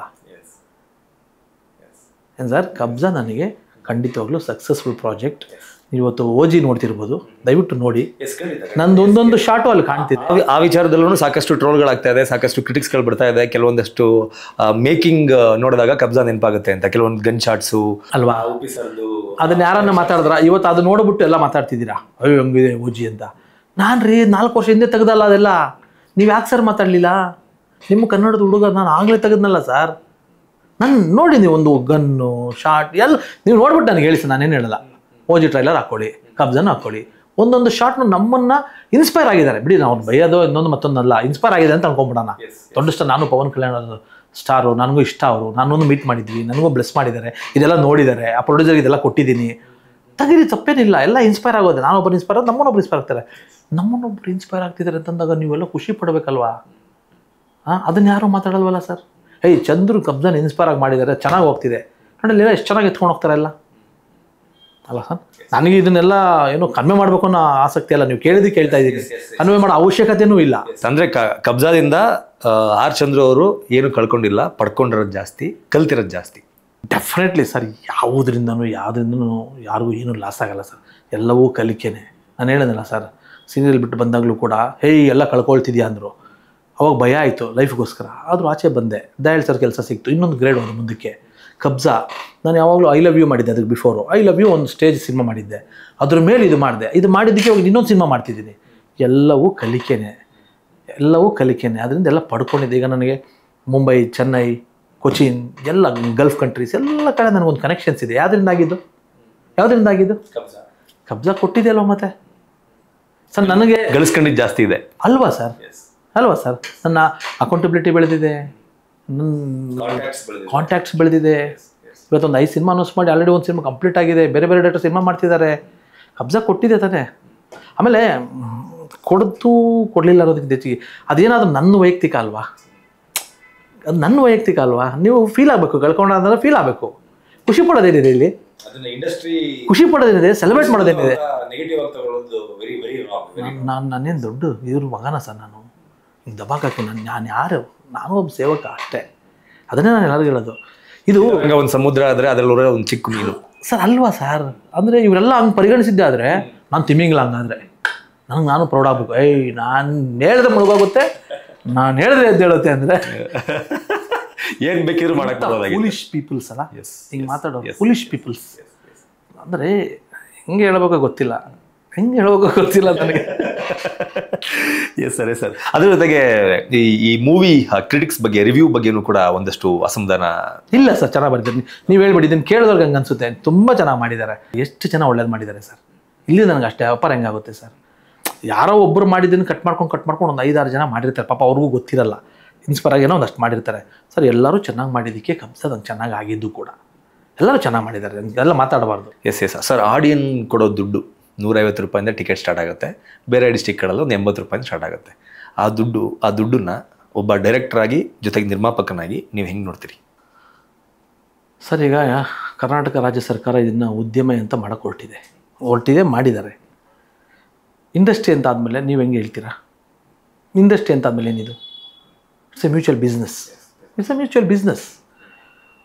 ಏನು ಸರ್? ಕಬ್ಜಾ ನನಗೆ ಖಂಡಿತವಾಗ್ಲೂ ಸಕ್ಸಸ್ಫುಲ್ ಪ್ರಾಜೆಕ್ಟ್. ಇವತ್ತು OG ನೋಡ್ತಿರ್ಬೋದು, ದಯವಿಟ್ಟು ನೋಡಿ. ನಂದು ಒಂದೊಂದು ಶಾರ್ಟು ಅಲ್ಲಿ ಕಾಣ್ತಿದೆ. ಆ ವಿಚಾರದಲ್ಲೂ ಸಾಕಷ್ಟು ಟ್ರೋಲ್ಗಳಾಗ್ತಾ ಇದೆ, ಸಾಕಷ್ಟು ಕ್ರಿಟಿಕ್ಸ್ಗಳು ಬರ್ತಾ ಇದೆ. ಕೆಲವೊಂದಷ್ಟು ಮೇಕಿಂಗ್ ನೋಡಿದಾಗ ಕಬ್ಜಾ ನೆನಪಾಗುತ್ತೆ ಅಂತ, ಕೆಲವೊಂದು ಗನ್ ಶಾಟ್ಸು ಅಲ್ವಾ, ಅದನ್ನ ಯಾರನ್ನ ಮಾತಾಡಿದ್ರ? ಇವತ್ತು ಅದು ನೋಡ್ಬಿಟ್ಟು ಎಲ್ಲ ಮಾತಾಡ್ತಿದ್ದೀರಾ, ಅಯ್ಯೋ ಹಂಗಿದೆ OG ಅಂತ. ನಾನು ರೀ 4 ವರ್ಷ ಹಿಂದೆ ತೆಗ್ದಲ್ಲ ಅದೆಲ್ಲ. ನೀವು ಯಾಕೆ ಸರ್ ಮಾತಾಡಲಿಲ್ಲ? ನಿಮ್ಮ ಕನ್ನಡದ ಹುಡುಗ ನಾನು ಆಗಲೇ ತೆಗೆದ್ನಲ್ಲ ಸರ್. ನಾನು ನೋಡಿ, ನೀವು ಒಂದು ಗನ್ನು, ಶಾರ್ಟ್ ಎಲ್ಲ ನೀವು ನೋಡ್ಬಿಟ್ಟು ನನಗೆ ಹೇಳಿ ಸರ್, ನಾನೇನು ಹೇಳಲ್ಲ. OG ಟ್ರೈಲರ್ ಹಾಕ್ಕೊಳ್ಳಿ, ಕಬ್ಜಾನು ಹಾಕ್ಕೊಳ್ಳಿ. ಒಂದೊಂದು ಶಾರ್ಟ್ನು ನಮ್ಮನ್ನು ಇನ್ಸ್ಪೈರ್ ಆಗಿದ್ದಾರೆ ಬಿಡಿ. ನಾವು ಬೈಯೋದು ಇನ್ನೊಂದು ಮತ್ತೊಂದಲ್ಲ, ಇನ್ಸ್ಪೈರ್ ಆಗಿದೆ ಅಂತ ಅನ್ಕೊಂಬಿಡೋಣ. ದೊಡ್ಡ ಸ್ಟಾರ್, ನಾನು ಪವನ್ ಕಲ್ಯಾಣ್ ಸ್ಟಾರು, ನನಗೂ ಇಷ್ಟ ಅವರು, ನಾನೊಂದು ಮೀಟ್ ಮಾಡಿದ್ವಿ, ನನಗೂ ಬ್ಲೆಸ್ ಮಾಡಿದ್ದಾರೆ, ಇದೆಲ್ಲ ನೋಡಿದ್ದಾರೆ, ಆ ಪ್ರೊಡ್ಯೂಸರ್ಗೆ ಇದೆಲ್ಲ ಕೊಟ್ಟಿದ್ದೀನಿ. ತೆಗೀರಿ, ತಪ್ಪೇನಿಲ್ಲ, ಎಲ್ಲ ಇನ್ಸ್ಪೈರ್ ಆಗೋದೆ. ನಾನೊಬ್ಬರು ಇನ್ಸ್ಪೈರ್ ಆಗೋದು, ನಮ್ಮನ್ನೊಬ್ರು ಇನ್ಸ್ಪೈರ್ ಆಗ್ತಾರೆ. ನಮ್ಮನ್ನೊಬ್ರು ಇನ್ಸ್ಪೈರ್ ಆಗ್ತಿದ್ದಾರೆ ಅಂತಂದಾಗ ನೀವೆಲ್ಲ ಖುಷಿ ಪಡಬೇಕಲ್ವಾ? ಅದನ್ನ ಯಾರೂ ಮಾತಾಡಲ್ವಲ್ಲ ಸರ್. ಚಂದ್ರು ಕಬ್ಜಾನ ಇನ್ಸ್ಪೈರ್ ಆಗಿ ಮಾಡಿದ್ದಾರೆ, ಚೆನ್ನಾಗಿ ಹೋಗ್ತಿದೆ ನೋಡಿ, ಎಷ್ಟು ಚೆನ್ನಾಗಿ ಎತ್ಕೊಂಡು ಹೋಗ್ತಾರೆ ಎಲ್ಲ ಅಲ್ಲ ಸರ್. ನನಗೆ ಇದನ್ನೆಲ್ಲ ಏನೋ ಕಡಿಮೆ ಮಾಡಬೇಕು ಅನ್ನೋ ಆಸಕ್ತಿ ಅಲ್ಲ, ನೀವು ಕೇಳಿದ್ದು ಕೇಳ್ತಾ ಇದ್ದೀನಿ, ಕಡಿಮೆ ಮಾಡೋ ಅವಶ್ಯಕತೆಯೂ ಇಲ್ಲ. ಅಂದರೆ ಕಬ್ಜಾದಿಂದ ಆರ್ ಚಂದ್ರು ಅವರು ಏನು ಕಳ್ಕೊಂಡಿಲ್ಲ, ಪಡ್ಕೊಂಡಿರೋದು ಜಾಸ್ತಿ, ಕಲ್ತಿರೋದು ಜಾಸ್ತಿ. ಡೆಫಿನೆಟ್ಲಿ ಸರ್, ಯಾವುದರಿಂದನೂ ಯಾರಿಗೂ ಏನೂ ಲಾಸ್ ಆಗಲ್ಲ ಸರ್, ಎಲ್ಲವೂ ಕಲಿಕೆನೆ. ನಾನು ಹೇಳಿದ್ನಲ್ಲ ಸರ್, ಸೀರಿಯಲ್ ಬಿಟ್ಟು ಬಂದಾಗಲೂ ಕೂಡ ಎಲ್ಲ ಕಳ್ಕೊಳ್ತಿದ್ಯಾ ಅಂದರು. ಅವಾಗ ಭಯ ಆಯಿತು ಲೈಫ್ಗೋಸ್ಕರ, ಆದರೂ ಆಚೆ ಬಂದೆ. ದಯಾಳ್ ಸರ್ ಕೆಲಸ ಸಿಕ್ತು, ಇನ್ನೊಂದು ಗ್ರೇಡ್ ಒಂದು ಮುಂದಕ್ಕೆ. ಕಬ್ಜಾ ನಾನು ಯಾವಾಗಲೂ ಐ ಲವ್ ಯು ಮಾಡಿದ್ದೆ, ಅದಕ್ಕೆ ಬಿಫೋರು ಐ ಲವ್ ಯು ಒಂದು ಸ್ಟೇಜ್ ಸಿನಿಮಾ ಮಾಡಿದ್ದೆ, ಅದ್ರ ಮೇಲೆ ಇದು ಮಾಡಿದೆ. ಇದು ಮಾಡಿದ್ದಕ್ಕೆ ಇವಾಗ ಇನ್ನೊಂದು ಸಿನಿಮಾ ಮಾಡ್ತಿದ್ದೀನಿ. ಎಲ್ಲವೂ ಕಲಿಕೆನೆ, ಅದರಿಂದ ಎಲ್ಲ ಪಡ್ಕೊಂಡಿದ್ದೆ. ಈಗ ನನಗೆ ಮುಂಬೈ, ಚೆನ್ನೈ, ಕೊಚಿನ್ ಎಲ್ಲ ಗಲ್ಫ್ ಕಂಟ್ರೀಸ್ ಎಲ್ಲ ಕಡೆ ನನಗೊಂದು ಕನೆಕ್ಷನ್ಸ್ ಇದೆ. ಯಾವುದರಿಂದಾಗಿದ್ದು ಕಬ್ಜಾ ಕೊಟ್ಟಿದೆಯಲ್ವ ಮತ್ತೆ ಸರ್. ನನಗೆ ಗಳಿಸ್ಕೊಂಡಿದ್ದು ಜಾಸ್ತಿ ಇದೆ ಅಲ್ವಾ ಸರ್? ನನ್ನ ಅಕೌಂಟಬಿಲಿಟಿ ಬೆಳೆದಿದೆ, ನನ್ನ ಕಾಂಟ್ಯಾಕ್ಟ್ಸ್ ಬೆಳೆದಿದೆ. ಇವತ್ತೊಂದು 5 ಸಿನಿಮಾ ಅನೌನ್ಸ್ ಮಾಡಿ ಆಲ್ರೆಡಿ ಒಂದು ಸಿನಿಮಾ ಕಂಪ್ಲೀಟ್ ಆಗಿದೆ, ಬೇರೆ ಡೇಟರ್ ಸಿನಿಮಾ ಮಾಡ್ತಿದ್ದಾರೆ. ಕಬ್ಜಾ ಕೊಟ್ಟಿದೆ ತಾನೇ. ಆಮೇಲೆ ಕೊಡಲಿಲ್ಲ ಅನ್ನೋದಕ್ಕಿಂತ ಹೆಚ್ಚಿಗೆ ಅದೇನಾದರೂ ನನ್ನ ವೈಯಕ್ತಿಕ ಅಲ್ವಾ, ಅದು ನನ್ನ ವೈಯಕ್ತಿಕ ಅಲ್ವಾ. ನೀವು ಫೀಲ್ ಆಗಬೇಕು, ಕಳ್ಕೊಂಡ್ರೆ ಫೀಲ್ ಆಗಬೇಕು. ಖುಷಿ ಪಡೋದೇನಿದೆ ಇಲ್ಲಿ? ಖುಷಿ ಪಡೋದೇನಿದೆ? ಸೆಲೆಬ್ರೇಟ್ ಮಾಡೋದೇನಿದೆ? ನಾನೇನು ದೊಡ್ಡ ಇವ್ರ ಮಗನ ಸರ್, ನಾನು ಹಿಂಗೆ ದಬಾಕಿ ನಾನು ಯಾರು? ನಾನು ಒಬ್ಬ ಸೇವಕ ಅಷ್ಟೇ. ಅದನ್ನೇ ನಾನು ಎಲ್ಲರಿಗೂ ಹೇಳೋದು. ಇದು ಒಂದು ಸಮುದ್ರ ಆದರೆ ಅದರಲ್ಲೂ ಒಂದು ಚಿಕ್ಕ ಮೀನು ಸರ್ ಅಲ್ವಾ ಸರ್? ಅಂದರೆ ಇವರೆಲ್ಲ ಹಂಗೆ ಪರಿಗಣಿಸಿದ್ದೆ ಆದರೆ ನಾನು ತಿಮ್ಮಿಂಗಿಲ್ಲ. ಹಂಗಾದರೆ ನಾನು ಪ್ರೌಡ್ ಆಗಬೇಕು. ನಾನು ಹೇಳಿದ್ರೆ ಮುಳುಗೋಗುತ್ತೆ, ನಾನು ಹೇಳಿದ್ರೆ ಎದ್ದು ಹೇಳುತ್ತೆ. ಅಂದರೆ ಏನು ಬೇಕಿದ್ರು ಮಾಡಕ್ಕೆ ಫುಲಿಶ್ ಪೀಪಲ್ಸ್ ಅಲ್ಲ ಹಿಂಗೆ ಮಾತಾಡೋದು. ಫುಲಿಶ್ ಪೀಪಲ್ಸ್ ಅಂದರೆ ಹೆಂಗೆ ಹೇಳ್ಬೇಕೋ ಗೊತ್ತಿಲ್ಲ ನನಗೆ. Yes sir sir. ಅದ್ರ ಜೊತೆಗೆ ಈ ಮೂವಿ ಕ್ರಿಟಿಕ್ಸ್ ಬಗ್ಗೆ, ರಿವ್ಯೂ ಬಗ್ಗೆನೂ ಕೂಡ ಒಂದಷ್ಟು ಅಸಮಾಧಾನ. ಇಲ್ಲ ಸರ್, ಚೆನ್ನಾಗಿ ಬರ್ತೀನಿ. ನೀವು ಹೇಳ್ಬಿಡಿ, ಇದನ್ನು ಕೇಳಿದವ್ರಿಗೆ ಹಂಗೆ ಅನ್ಸುತ್ತೆ ತುಂಬ ಚೆನ್ನಾಗಿ ಮಾಡಿದ್ದಾರೆ. ಎಷ್ಟು ಚೆನ್ನಾಗಿ ಒಳ್ಳೇದು ಮಾಡಿದ್ದಾರೆ ಸರ್. ಇಲ್ಲಿ ನನಗೆ ಅಷ್ಟೇ ವ್ಯಾಪಾರ ಹೆಂಗಾಗುತ್ತೆ ಸರ್. ಯಾರೋ ಒಬ್ಬರು ಮಾಡಿದ್ದನ್ನು ಕಟ್ ಮಾಡ್ಕೊಂಡು ಒಂದು 5-6 ಜನ ಮಾಡಿರ್ತಾರೆ. ಪಾಪ ಅವ್ರಿಗೂ ಗೊತ್ತಿರಲ್ಲ, ಇನ್ಸ್ಪೈರ್ ಆಗೇನೋ ಒಂದಷ್ಟು ಮಾಡಿರ್ತಾರೆ ಸರ್. ಎಲ್ಲರೂ ಚೆನ್ನಾಗಿ ಮಾಡಿದ್ದಕ್ಕೆ ಕಂಸದಂಗೆ ಚೆನ್ನಾಗಿ ಆಗಿದ್ದು ಕೂಡ ಎಲ್ಲರೂ ಚೆನ್ನಾಗಿ ಮಾಡಿದ್ದಾರೆ, ಎಲ್ಲ ಮಾತಾಡಬಾರ್ದು. Yes sir. ಆಡಿಯನ್ ಕೊಡೋ ದುಡ್ಡು 150 ರೂಪಾಯಿಂದ ಟಿಕೆಟ್ ಸ್ಟಾರ್ಟ್ ಆಗುತ್ತೆ. ಬೇರೆ ಡಿಸ್ಟಿಕ್ಗಳಲ್ಲಿ ಒಂದು 80 ರೂಪಾಯಿಂದ ಸ್ಟಾರ್ಟ್ ಆಗುತ್ತೆ. ಆ ದುಡ್ಡನ್ನ ಒಬ್ಬ ಡೈರೆಕ್ಟರ್ ಆಗಿ ಜೊತೆಗೆ ನಿರ್ಮಾಪಕನಾಗಿ ನೀವು ಹೆಂಗೆ ನೋಡ್ತೀರಿ ಸರ್? ಈಗ ಕರ್ನಾಟಕ ರಾಜ್ಯ ಸರ್ಕಾರ ಇದನ್ನು ಉದ್ಯಮ ಅಂತ ಮಾಡೋಕ್ಕೆ ಹೊರಟಿದೆ, ಮಾಡಿದ್ದಾರೆ. ಇಂಡಸ್ಟ್ರಿ ಅಂತ ಆದಮೇಲೆ ನೀವು ಹೆಂಗೆ ಹೇಳ್ತೀರಾ? ಇಂಡಸ್ಟ್ರಿ ಅಂತ ಆದಮೇಲೆ ಏನಿದು? It's A mutual business.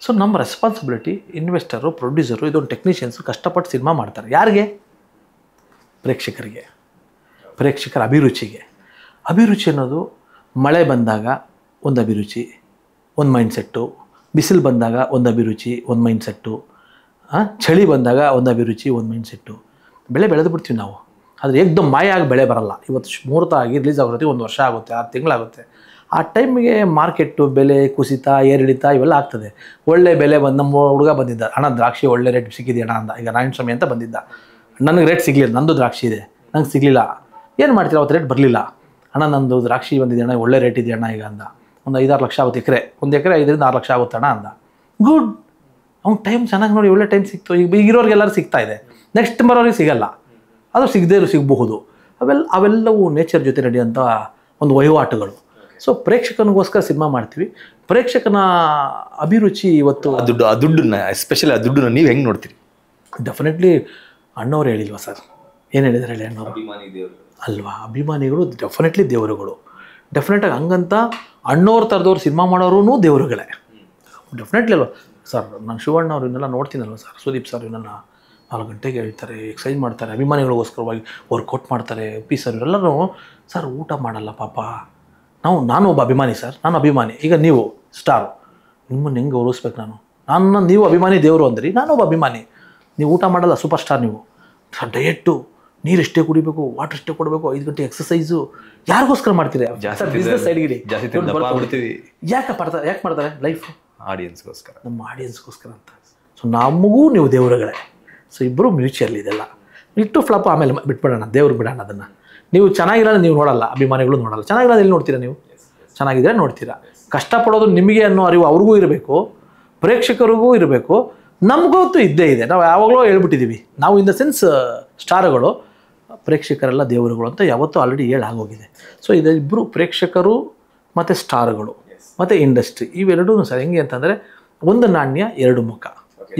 So ನಮ್ಮ ರೆಸ್ಪಾನ್ಸಿಬಿಲಿಟಿ, ಇನ್ವೆಸ್ಟರು, ಪ್ರೊಡ್ಯೂಸರು, ಇದೊಂದು ಟೆಕ್ನಿಷಿಯನ್ಸು ಕಷ್ಟಪಟ್ಟು ಸಿನಿಮಾ ಮಾಡ್ತಾರೆ. ಯಾರಿಗೆ? ಪ್ರೇಕ್ಷಕರ ಅಭಿರುಚಿಗೆ. ಅಭಿರುಚಿ ಅನ್ನೋದು ಮಳೆ ಬಂದಾಗ ಒಂದು ಅಭಿರುಚಿ, ಒಂದು ಮೈಂಡ್ಸೆಟ್ಟು, ಬಿಸಿಲು ಬಂದಾಗ ಒಂದು ಅಭಿರುಚಿ, ಒಂದು ಮೈಂಡ್ಸೆಟ್ಟು, ಚಳಿ ಬಂದಾಗ ಒಂದು ಅಭಿರುಚಿ, ಒಂದು ಮೈಂಡ್ಸೆಟ್ಟು. ಬೆಳೆದು ಬಿಡ್ತೀವಿ ನಾವು. ಆದರೆ ಏಕ್ದಮ್ ಮಾಯ ಆಗಿ ಬೆಳೆ ಬರಲ್ಲ. ಇವತ್ತು ಮುಹೂರ್ತ ಆಗಿ ರಿಲೀಸ್ ಆಗೋದು 1 ವರ್ಷ ಆಗುತ್ತೆ, 6 ತಿಂಗಳಾಗುತ್ತೆ. ಆ ಟೈಮಿಗೆ ಮಾರ್ಕೆಟು ಬೆಲೆ ಕುಸಿತ, ಏರಿಳಿತ ಇವೆಲ್ಲ ಆಗ್ತದೆ. ಒಳ್ಳೆ ಬೆಲೆ ನಮ್ಮ ಹುಡುಗ ಬಂದಿದ್ದ, ಅಣ್ಣ ದ್ರಾಕ್ಷಿ ಒಳ್ಳೆ ರೇಟ್ ಸಿಕ್ಕಿದೆ ಅಣ್ಣ ಅಂದ. ಈಗ ನಾರಾಯಣ ಸ್ವಾಮಿ ಅಂತ ಬಂದಿದ್ದ, ನನಗೆ ರೇಟ್ ಸಿಗಲಿಲ್ಲ, ನಂದು ದ್ರಾಕ್ಷಿ ಇದೆ, ನಂಗೆ ಸಿಗಲಿಲ್ಲ. ಏನು ಮಾಡ್ತೀರ? ಅವತ್ತು ರೇಟ್ ಬರಲಿಲ್ಲ. ಅಣ್ಣ ನಂದು ದ್ರಾಕ್ಷಿ ಬಂದಿದೆ ಅಣ್ಣ, ಒಳ್ಳೆ ರೇಟ್ ಇದೆ ಅಣ್ಣ ಈಗ ಅಂದ. ಒಂದು 5-6 ಲಕ್ಷ ಆಗುತ್ತೆ ಎಕರೆ, ಒಂದು ಎಕರೆ 5-6 ಲಕ್ಷ ಆಗುತ್ತೆ ಅಣ್ಣ ಅಂದ. ಗುಡ್, ಅವ್ನು ಟೈಮ್ ಚೆನ್ನಾಗಿ ನೋಡಿ, ಒಳ್ಳೆ ಟೈಮ್ ಸಿಕ್ತು. ಈಗ ಇರೋರಿಗೆಲ್ಲರೂ ಸಿಗ್ತಾ ಇದೆ, ನೆಕ್ಸ್ಟ್ ಬರೋರಿಗೆ ಸಿಗಲ್ಲ, ಅದು ಸಿಗಬಹುದು. ಅವೆಲ್ಲವೂ ನೇಚರ್ ಜೊತೆ ನಡೆಯುವಂಥ ಒಂದು ವಹಿವಾಟುಗಳು. ಸೊ ಪ್ರೇಕ್ಷಕನಿಗೋಸ್ಕರ ಸಿನಿಮಾ ಮಾಡ್ತೀವಿ. ಪ್ರೇಕ್ಷಕನ ಅಭಿರುಚಿ ಇವತ್ತು ಆ ದುಡ್ಡನ್ನ ಎಸ್ಪೆಷಲಿ ಆ ದುಡ್ಡನ್ನ ನೀವು ಹೆಂಗೆ ನೋಡ್ತೀರಿ? ಡೆಫಿನೆಟ್ಲಿ ಅಣ್ಣವ್ರು ಹೇಳಿಲ್ವಾ ಸರ್? ಏನು ಹೇಳಿದ್ದಾರೆ ಹೇಳಿ ಅಣ್ಣವರು? ಅಲ್ವಾ, ಅಭಿಮಾನಿಗಳು ಡೆಫಿನೆಟ್ಲಿ ದೇವರುಗಳು. ಡೆಫಿನೆಟಾಗಿ ಹಂಗಂತ ಅಣ್ಣವ್ರ ಥರದವ್ರು ಸಿನಿಮಾ ಮಾಡೋರು ದೇವರುಗಳೇ, ಡೆಫಿನೆಟ್ಲಿ ಅಲ್ವ ಸರ್? ನಾನು ಶಿವಣ್ಣ ಅವ್ರು ಇವನ್ನೆಲ್ಲ ನೋಡ್ತೀನಲ್ವ ಸರ್, ಸುದೀಪ್ ಸರ್ ಇವನ್ನೆಲ್ಲ 4 ಗಂಟೆಗೆ ಹೇಳ್ತಾರೆ, ಎಕ್ಸೈಸ್ ಮಾಡ್ತಾರೆ, ಅಭಿಮಾನಿಗಳಿಗೋಸ್ಕರವಾಗಿ ವರ್ಕೌಟ್ ಮಾಡ್ತಾರೆ. ಪಿ ಸರ್ ಇವರೆಲ್ಲರೂ ಸರ್ ಊಟ ಮಾಡಲ್ಲ ಪಾಪ. ನಾನು ಒಬ್ಬ ಅಭಿಮಾನಿ ಸರ್, ನಾನು ಅಭಿಮಾನಿ. ಈಗ ನೀವು ಸ್ಟಾರ್, ನಿಮ್ಮನ್ನು ಹೆಂಗೆ ಗೌರವಿಸ್ಬೇಕು ನಾನು? ನೀವು ಅಭಿಮಾನಿ ದೇವರು ಅಂದ್ರಿ, ನಾನೊಬ್ಬ ಅಭಿಮಾನಿ. ನೀವು ಊಟ ಮಾಡಲ್ಲ, ಸೂಪರ್ ಸ್ಟಾರ್ ನೀವು. ಡಯೆಟ್ಟು, ನೀರು ಎಷ್ಟೇ ಕುಡಿಬೇಕು, ವಾಟರ್ ಎಷ್ಟೇ ಕೊಡಬೇಕು, 5 ಗಂಟೆ ಎಕ್ಸಸೈಸು, ಯಾರಿಗೋಸ್ಕರ ಮಾಡ್ತೀರಿ? ಬಿಸ್ನೆಸ್ ಸೈಡ್ಗಿಡಿ. ಯಾಕೆ ಮಾಡ್ತಾರೆ? ಲೈಫ್ ಆಡಿಯನ್ಸ್ಗೋಸ್ಕರ, ನಮ್ಮ ಆಡಿಯನ್ಸ್ಗೋಸ್ಕರ ಅಂತ. ಸೊ ನಮಗೂ ನೀವು ದೇವರುಗಳೇ. ಸೊ ಇಬ್ಬರು ಮ್ಯೂಚುವಲ್ ಇದೆಲ್ಲ. ಇಟ್ಟು ಫ್ಲಾಪ್ ಆಮೇಲೆ ಬಿಟ್ಬಿಡೋಣ, ದೇವ್ರು ಬಿಡೋಣ ಅದನ್ನು. ನೀವು ಚೆನ್ನಾಗಿರೋದು ನೀವು ನೋಡಲ್ಲ, ಅಭಿಮಾನಿಗಳು ನೋಡಲ್ಲ. ಚೆನ್ನಾಗಿರೋದು ಎಲ್ಲಿ ನೋಡ್ತೀರಾ ನೀವು? ಚೆನ್ನಾಗಿದ್ರೆ ನೋಡ್ತೀರಾ. ಕಷ್ಟಪಡೋದು ನಿಮಗೆ ಅನ್ನೋ ಅರಿವು ಅವ್ರಿಗೂ ಇರಬೇಕು, ಪ್ರೇಕ್ಷಕರಿಗೂ ಇರಬೇಕು, ನಮಗಂತೂ ಇದ್ದೇ ಇದೆ. ನಾವು ಯಾವಾಗಲೂ ಹೇಳ್ಬಿಟ್ಟಿದ್ದೀವಿ, ನಾವು ಇನ್ ದ ಸೆನ್ಸ್ ಸ್ಟಾರ್ಗಳು, ಪ್ರೇಕ್ಷಕರೆಲ್ಲ ದೇವರುಗಳು ಅಂತ ಯಾವತ್ತೂ ಆಲ್ರೆಡಿ ಹೇಳಾಗೋಗಿದೆ. ಸೊ ಇಬ್ಬರು ಪ್ರೇಕ್ಷಕರು ಮತ್ತು ಸ್ಟಾರ್ಗಳು ಮತ್ತು ಇಂಡಸ್ಟ್ರಿ, ಇವೆರಡೂ ಸರ್ ಹೆಂಗೆ ಅಂತಂದರೆ ಒಂದು ನಾಣ್ಯ 2 ಮುಖ.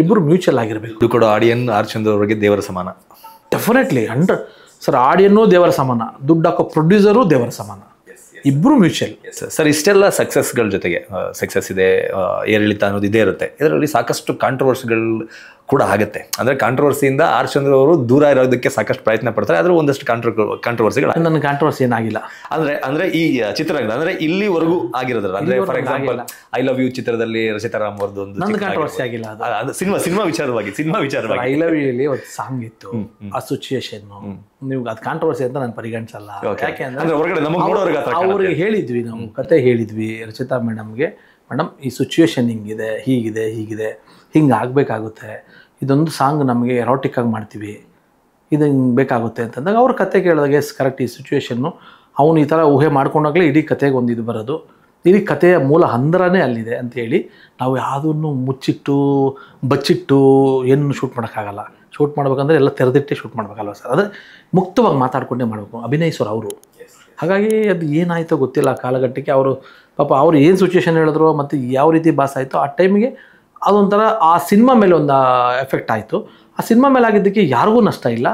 ಇಬ್ಬರು ಮ್ಯೂಚುವಲ್ ಆಗಿರಬೇಕು. ದುಡ್ಡು ಕೊಡೋ ಆಡಿಯನ್ ಆರ್ ಚಂದ್ರ ಅವರಿಗೆ ದೇವರ ಸಮಾನ. Definitely 100 sir. ಆಡಿಯನ್ನೂ ದೇವರ ಸಮಾನ, ದುಡ್ಡು ಹಾಕೋ ಪ್ರೊಡ್ಯೂಸರು ದೇವರ ಸಮಾನ. ಇಬ್ಬರು ಮ್ಯೂಚುವಲ್ ಸರ್. ಇಷ್ಟೆಲ್ಲ ಸಕ್ಸಸ್ಗಳ ಜೊತೆಗೆ ಸಕ್ಸಸ್ ಇದೆ, ಏರಿಳಿತ ಅನ್ನೋದು ಇದೇ ಇರುತ್ತೆ. ಇದರಲ್ಲಿ ಸಾಕಷ್ಟು ಕಾಂಟ್ರವರ್ಸಿಗಳು ಕೂಡ ಆಗುತ್ತೆ. ಅಂದರೆ ಕಾಂಟ್ರವರ್ಸಿಯಿಂದ ಆರ್ ಚಂದ್ರ ಅವರು ದೂರ ಇರೋದಕ್ಕೆ ಸಾಕಷ್ಟು ಪ್ರಯತ್ನ ಪಡ್ತಾರೆ. ಆದರೆ ಒಂದಷ್ಟು ಕಾಂಟ್ರವರ್ಸಿಗಳು. ನನ್ನ ಕಾಂಟ್ರವರ್ಸಿ ಏನಾಗಿಲ್ಲ. ಅಂದ್ರೆ ಈ ಚಿತ್ರರಂಗ ಅಂದ್ರೆ ಇಲ್ಲಿವರೆಗೂ ಆಗಿರೋದ್ರಲ್ಲ. ಅಂದ್ರೆ for example I love you ಚಿತ್ರದಲ್ಲಿ ರಚಿತಾ ರಾಮ್ ಅವ್ರದ್ದು ಒಂದು ಕಾಂಟ್ರವರ್ಸಿ ಆಗಿಲ್ಲ. ಅದು ಸಿನಿಮಾ ವಿಚಾರವಾಗಿ ಐ ಲವ್ ಯು ಅಲ್ಲಿ ಒಂದು ಸಾಂಗ್ ಇತ್ತು, ಅಸೋಸಿಯೇಷನ್. ನೀವು ಅದು ಕಾಂಟ್ರವರ್ಸಿ ಅಂತ ನಾನು ಪರಿಗಣಿಸಲ್ಲ. ಯಾಕೆಂದ್ರೆ ಅವ್ರಿಗೆ ಹೇಳಿದ್ವಿ, ನಾವು ಕತೆ ಹೇಳಿದ್ವಿ ರಚಿತಾ ಮೇಡಮ್ಗೆ, ಮೇಡಮ್ ಈ ಸಿಚುವೇಶನ್ ಹಿಂಗಿದೆ, ಹೀಗಿದೆ, ಹಿಂಗೆ ಆಗಬೇಕಾಗುತ್ತೆ, ಇದೊಂದು ಸಾಂಗ್ ನಮಗೆ ಎರೋಟಿಕ್ ಆಗಿ ಮಾಡ್ತೀವಿ, ಇದು ಹಿಂಗೆ ಬೇಕಾಗುತ್ತೆ ಅಂತಂದಾಗ ಅವ್ರ ಕತೆ ಕೇಳಿದಾಗ ಕರೆಕ್ಟ್ ಈ ಸಿಚುವೇಶನ್ನು ಅವನು ಈ ಥರ ಊಹೆ ಮಾಡ್ಕೊಂಡಾಗಲೇ ಇಡೀ ಕತೆಗೆ ಒಂದು ಇದು ಬರೋದು, ಇಡೀ ಕಥೆಯ ಮೂಲ ಹಂದರನೇ ಅಲ್ಲಿದೆ ಅಂತೇಳಿ ನಾವು ಯಾವುದನ್ನು ಮುಚ್ಚಿಟ್ಟು ಬಚ್ಚಿಟ್ಟು ಏನು ಶೂಟ್ ಮಾಡೋಕ್ಕಾಗಲ್ಲ. ಶೂಟ್ ಮಾಡ್ಬೇಕಂದ್ರೆ ಎಲ್ಲ ತೆರೆದಿಟ್ಟೆ ಶೂಟ್ ಮಾಡಬೇಕಲ್ವ ಸರ್? ಅದೇ ಮುಕ್ತವಾಗಿ ಮಾತಾಡ್ಕೊಂಡೇ ಮಾಡಬೇಕು. ಅಭಿನಯಿಸೋರು ಅವರು. ಹಾಗಾಗಿ ಅದು ಏನಾಯಿತೋ ಗೊತ್ತಿಲ್ಲ ಕಾಲಘಟ್ಟಕ್ಕೆ. ಅವರು ಪಾಪ ಅವ್ರು ಏನು ಸಿಚುವೇಶನ್ ಹೇಳಿದ್ರು ಮತ್ತು ಯಾವ ರೀತಿ ಬಾಸ್ ಆಯಿತು ಆ ಟೈಮಿಗೆ ಅದೊಂಥರ ಆ ಸಿನಿಮಾ ಮೇಲೆ ಒಂದು ಎಫೆಕ್ಟ್ ಆಯಿತು. ಆ ಸಿನಿಮಾ ಮೇಲೆ ಆಗಿದ್ದಕ್ಕೆ ಯಾರಿಗೂ ನಷ್ಟ ಇಲ್ಲ.